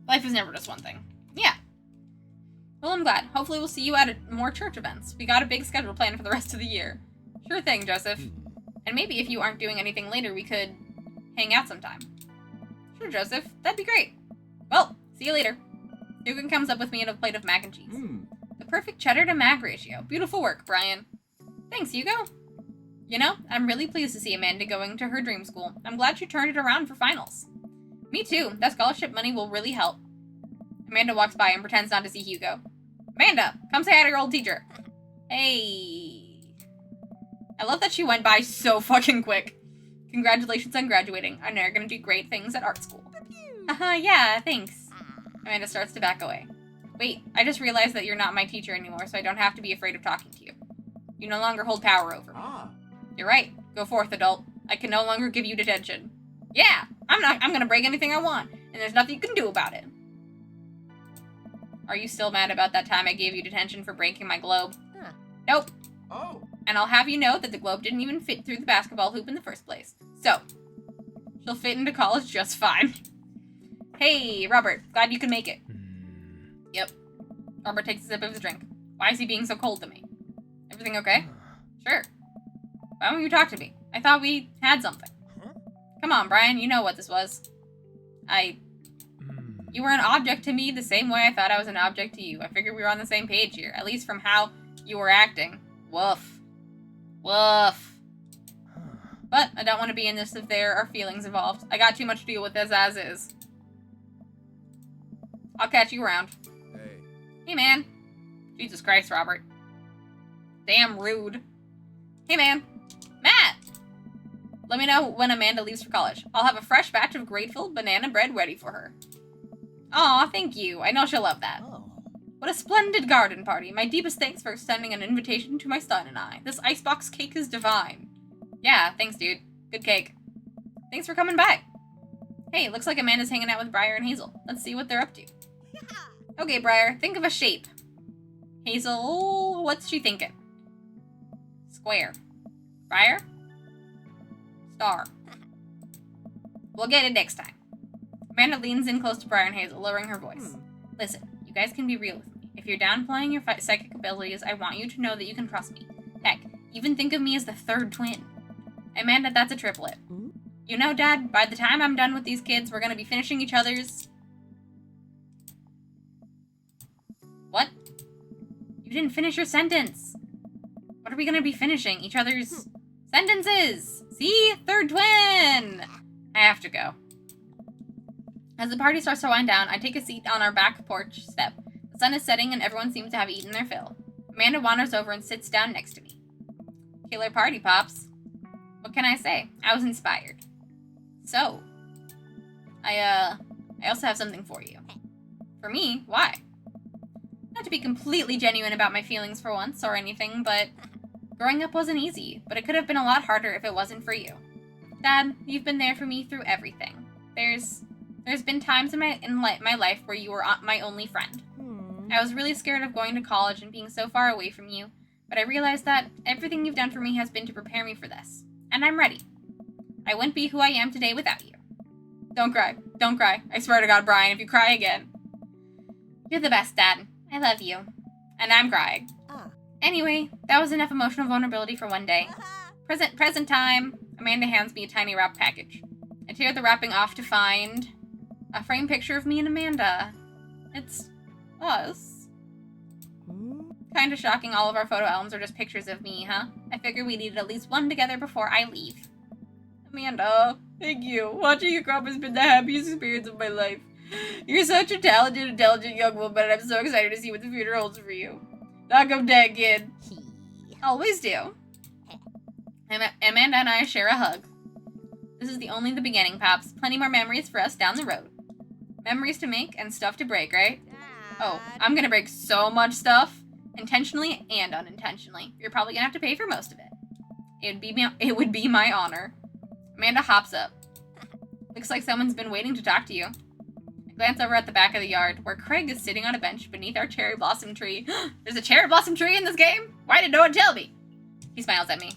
Life is never just one thing. Yeah. Well, I'm glad. Hopefully we'll see you at more church events. We got a big schedule planned for the rest of the year. Sure thing, Joseph. And maybe if you aren't doing anything later, we could hang out sometime. Sure, Joseph. That'd be great. Well, see you later. Dugan comes up with me and a plate of mac and cheese. The perfect cheddar to mac ratio. Beautiful work, Brian. Thanks, Hugo. You know, I'm really pleased to see Amanda going to her dream school. I'm glad she turned it around for finals. Me too. That scholarship money will really help. Amanda walks by and pretends not to see Hugo. Amanda, come say hi to your old teacher. Hey. I love that she went by so fucking quick. Congratulations on graduating. I know you're gonna do great things at art school. Yeah, thanks. Amanda starts to back away. Wait, I just realized that you're not my teacher anymore, so I don't have to be afraid of talking to you. You no longer hold power over me. You're right. Go forth, adult. I can no longer give you detention. Yeah, I'm gonna break anything I want, and there's nothing you can do about it. Are you still mad about that time I gave you detention for breaking my globe? Nope. Oh. And I'll have you know that the globe didn't even fit through the basketball hoop in the first place. So, she'll fit into college just fine. Hey, Robert, glad you can make it. Yep. Robert takes a sip of his drink. Why is he being so cold to me? Everything okay? Sure. Why won't you talk to me? I thought we had something. Come on, Brian, you know what this was. You were an object to me the same way I thought I was an object to you. I figured we were on the same page here, at least from how you were acting. Woof. Woof. But I don't want to be in this if there are feelings involved. I got too much to deal with this as is. I'll catch you around. Hey. Hey, man. Jesus Christ, Robert. Damn rude. Hey, man. Matt! Let me know when Amanda leaves for college. I'll have a fresh batch of grateful banana bread ready for her. Aw, thank you. I know she'll love that. Oh. What a splendid garden party. My deepest thanks for extending an invitation to my son and I. This icebox cake is divine. Yeah, thanks, dude. Good cake. Thanks for coming by. Hey, looks like Amanda's hanging out with Briar and Hazel. Let's see what they're up to. Okay, Briar, think of a shape. Hazel, what's she thinking? Square. Briar? Star. We'll get it next time. Amanda leans in close to Briar and Hazel, lowering her voice. Listen, you guys can be real with me. If you're downplaying your psychic abilities, I want you to know that you can trust me. Heck, even think of me as the third twin. Amanda, that's a triplet. You know, Dad, by the time I'm done with these kids, we're gonna be finishing each other's... What? You didn't finish your sentence. What are we gonna be finishing? Each other's... sentences! See? Third twin! I have to go. As the party starts to wind down, I take a seat on our back porch step. The sun is setting and everyone seems to have eaten their fill. Amanda wanders over and sits down next to me. Killer party, Pops. What can I say? I was inspired. So, I also have something for you. For me? Why? Not to be completely genuine about my feelings for once or anything, but growing up wasn't easy, but it could have been a lot harder if it wasn't for you. Dad, you've been there for me through everything. There's been times in my life where you were my only friend. I was really scared of going to college and being so far away from you, but I realized that everything you've done for me has been to prepare me for this. And I'm ready. I wouldn't be who I am today without you. Don't cry. Don't cry. I swear to God, Brian, if you cry again. You're the best, Dad. I love you. And I'm crying. Anyway, that was enough emotional vulnerability for one day. Present time. Amanda hands me a tiny wrap package. I tear the wrapping off to find a framed picture of me and Amanda. It's us. Kinda shocking all of our photo albums are just pictures of me, huh? I figured we needed at least one together before I leave. Amanda, thank you. Watching you grow up has been the happiest experience of my life. You're such a talented, intelligent young woman, and I'm so excited to see what the future holds for you. Knock 'em dead, kid. Always do. Amanda and I share a hug. This is only the beginning, Pops. Plenty more memories for us down the road. Memories to make and stuff to break, right? Oh, I'm gonna break so much stuff. Intentionally and unintentionally. You're probably gonna have to pay for most of it. It would be my honor. Amanda hops up. Looks like someone's been waiting to talk to you. I glance over at the back of the yard, where Craig is sitting on a bench beneath our cherry blossom tree. There's a cherry blossom tree in this game? Why did no one tell me? He smiles at me.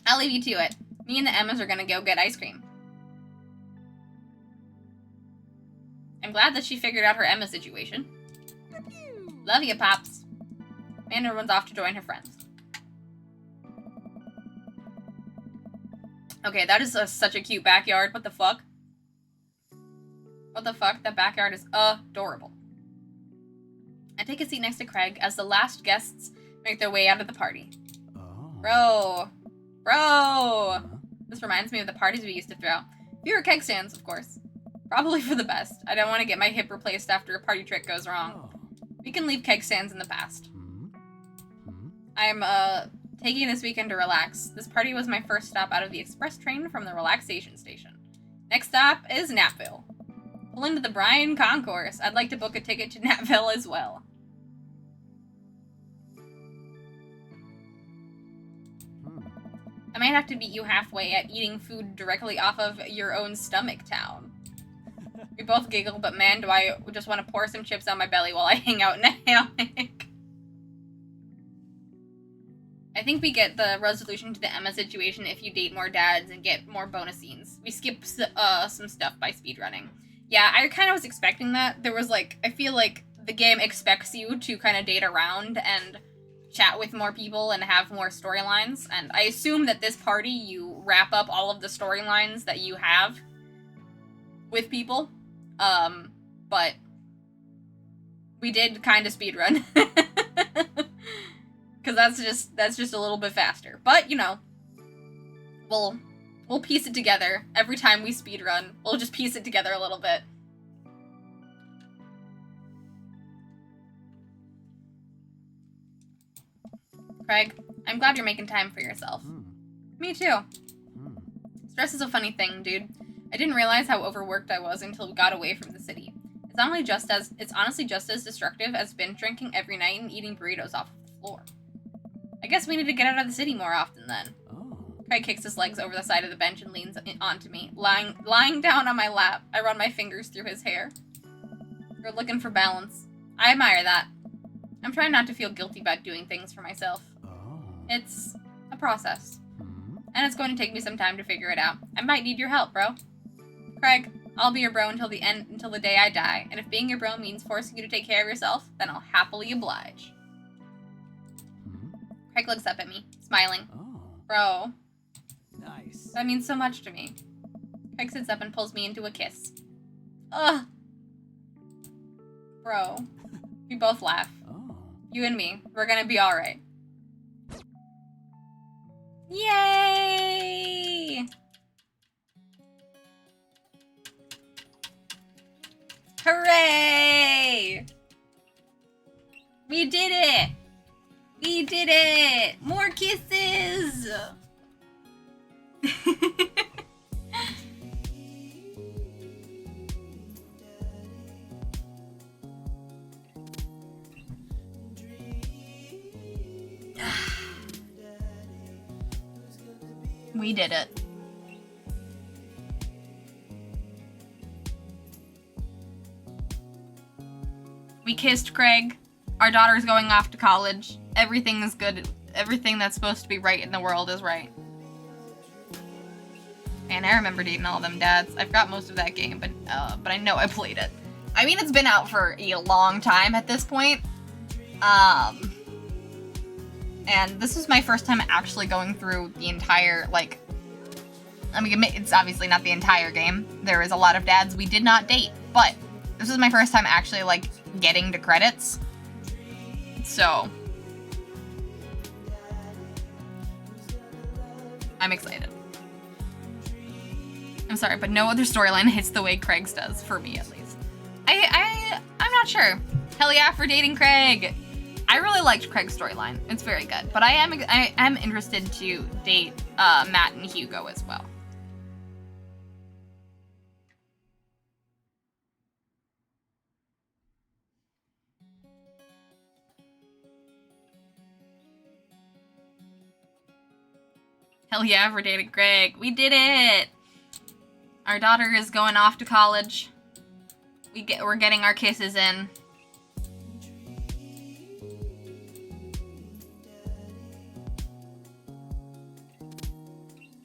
I'll leave you to it. Me and the Emmas are gonna go get ice cream. I'm glad that she figured out her Emma situation. Love you, Pops. Amanda runs off to join her friends. Okay, that is such a cute backyard. What the fuck? What the fuck? That backyard is adorable. I take a seat next to Craig as the last guests make their way out of the party. Oh. Bro! This reminds me of the parties we used to throw. Fewer keg stands, of course. Probably for the best. I don't want to get my hip replaced after a party trick goes wrong. We can leave keg stands in the past. I'm, taking this weekend to relax. This party was my first stop out of the express train from the relaxation station. Next stop is Napville. Pull into the Brian Concourse. I'd like to book a ticket to Napville as well. I might have to beat you halfway at eating food directly off of your own stomach, town. We both giggle, but man, do I just want to pour some chips on my belly while I hang out in a hammock. I think we get the resolution to the Emma situation if you date more dads and get more bonus scenes. We skip some stuff by speedrunning. Yeah, I kind of was expecting that. There was like, I feel like the game expects you to kind of date around and chat with more people and have more storylines. And I assume that this party, you wrap up all of the storylines that you have with people. But we did kind of speedrun. Because that's just a little bit faster. But, you know, we'll piece it together. Every time we speedrun, we'll just piece it together a little bit. Craig. I'm glad you're making time for yourself. Me too. Stress is a funny thing, dude. I didn't realize how overworked I was until we got away from the city. It's honestly just as destructive as binge drinking every night and eating burritos off the floor. I guess we need to get out of the city more often then. Craig kicks his legs over the side of the bench and leans onto me, lying down on my lap. I run my fingers through his hair. You're looking for balance. I admire that. I'm trying not to feel guilty about doing things for myself. It's a process. And it's going to take me some time to figure it out. I might need your help, bro. Craig, I'll be your bro until the day I die. And if being your bro means forcing you to take care of yourself, then I'll happily oblige. Craig looks up at me, smiling. Bro. Nice. That means so much to me. Craig sits up and pulls me into a kiss. Ugh. Bro. We both laugh. You and me. We're gonna be alright. Yay! Hooray! We did it! We did it! More kisses! We did it. We kissed Craig. Our daughter's going off to college. Everything is good. Everything that's supposed to be right in the world is right. And I remember dating all them dads. I forgot most of that game, but I know I played it. I mean, it's been out for a long time at this point. And this was my first time actually going through the entire, like, I mean, it's obviously not the entire game. There is a lot of dads we did not date, but this was my first time actually, like, getting to credits. So, I'm excited. I'm sorry, but no other storyline hits the way Craig's does, for me at least. I'm not sure. Hell yeah for dating Craig! I really liked Craig's storyline. It's very good. But I am interested to date Matt and Hugo as well. Hell yeah for dating Craig. We did it! Our daughter is going off to college. We're getting our kisses in.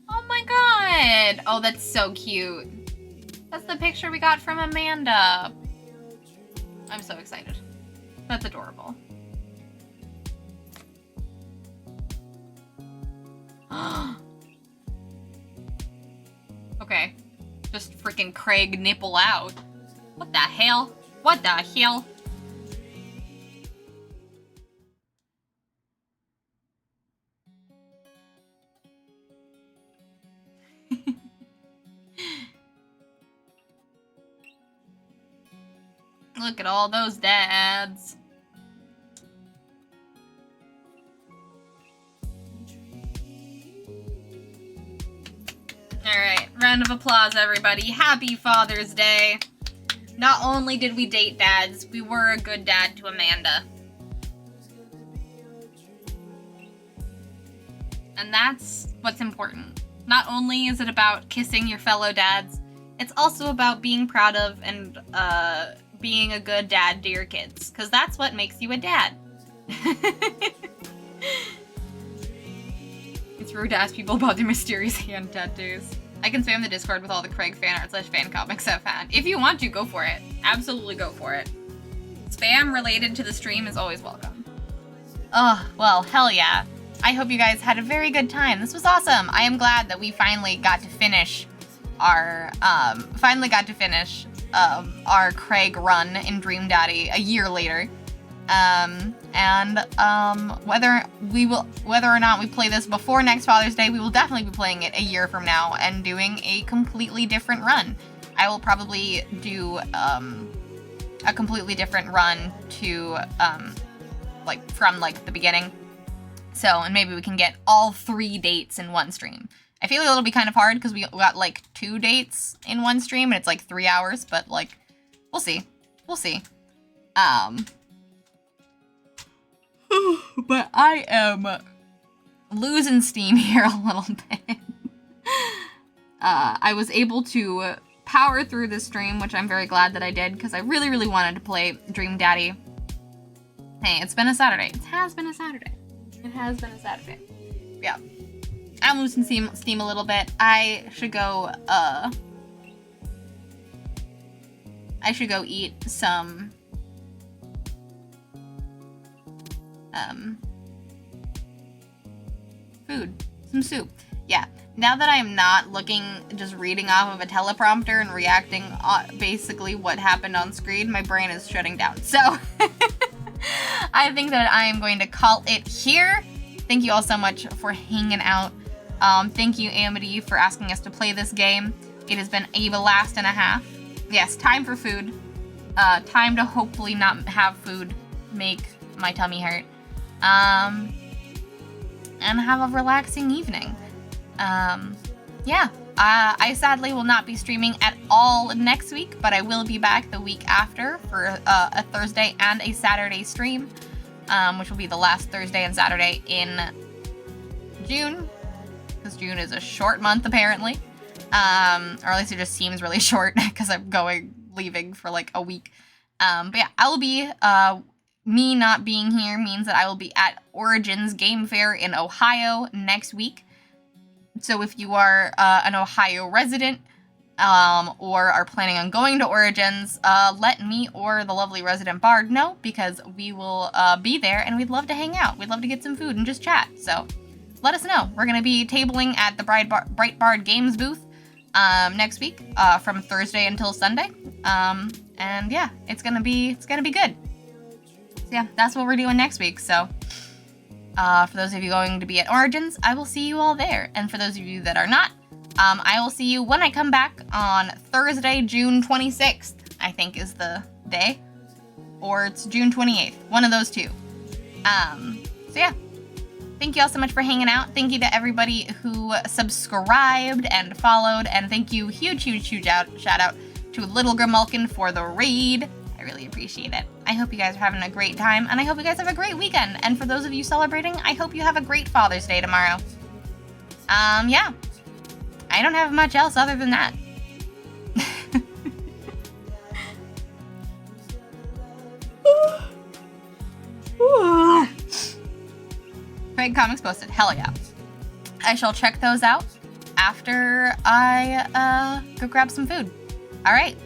Oh my god! Oh, that's so cute. That's the picture we got from Amanda. I'm so excited. That's adorable. Okay. Just freaking Craig nipple out. What the hell? What the hell? Look at all those dads. Alright, round of applause, everybody. Happy Father's Day. Not only did we date dads, we were a good dad to Amanda. And that's what's important. Not only is it about kissing your fellow dads, it's also about being proud of and being a good dad to your kids. Because that's what makes you a dad. It's rude to ask people about their mysterious hand tattoos. I can spam the Discord with all the Craig fan art / fan comics I've had. If you want to, go for it. Absolutely go for it. Spam related to the stream is always welcome. Oh, well, hell yeah. I hope you guys had a very good time. This was awesome. I am glad that we finally got to finish our, our Craig run in Dream Daddy a year later. Whether or not we play this before next Father's Day, we will definitely be playing it a year from now and doing a completely different run. I will probably do, a completely different run to, from the beginning. So, and maybe we can get all 3 dates in one stream. I feel like it'll be kind of hard because we got like 2 dates in one stream and it's like 3 hours, but like, we'll see. We'll see. But I am losing steam here a little bit. I was able to power through this stream, which I'm very glad that I did, because I really, really wanted to play Dream Daddy. Hey, it's been a Saturday. It has been a Saturday. It has been a Saturday. Yeah. I'm losing steam a little bit. I should go eat some food. Some soup. Yeah. Now that I'm not just reading off of a teleprompter and reacting basically what happened on screen, my brain is shutting down. So I think that I am going to call it here. Thank you all so much for hanging out. Thank you, Amity, for asking us to play this game. It has been a blast and a half. Yes, time for food. Time to hopefully not have food make my tummy hurt. And have a relaxing evening. Yeah. I sadly will not be streaming at all next week, but I will be back the week after for a Thursday and a Saturday stream, which will be the last Thursday and Saturday in June, because June is a short month apparently, or at least it just seems really short because I'm leaving for like a week. But yeah, I will be, me not being here means that I will be at Origins Game Fair in Ohio next week. So if you are an Ohio resident or are planning on going to Origins, let me or the lovely resident Bard know, because we will be there and we'd love to hang out. We'd love to get some food and just chat. So let us know. We're going to be tabling at the Breitbard Games booth next week from Thursday until Sunday. And yeah, it's gonna be good. So yeah, that's what we're doing next week. So for those of you going to be at Origins, I will see you all there. And for those of you that are not, I will see you when I come back on Thursday, June 26th, I think is the day. Or it's June 28th. One of those two. So yeah. Thank you all so much for hanging out. Thank you to everybody who subscribed and followed. And thank you, huge shout out to Little Grimulkin for the raid. I really appreciate it. I hope you guys are having a great time, and I hope you guys have a great weekend. And for those of you celebrating, I hope you have a great Father's Day tomorrow. Yeah. I don't have much else other than that. Craig Comics posted. Hell yeah. I shall check those out after I go grab some food. All right.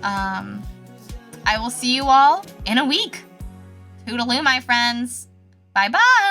I will see you all in a week. Toodaloo, my friends. Bye-bye.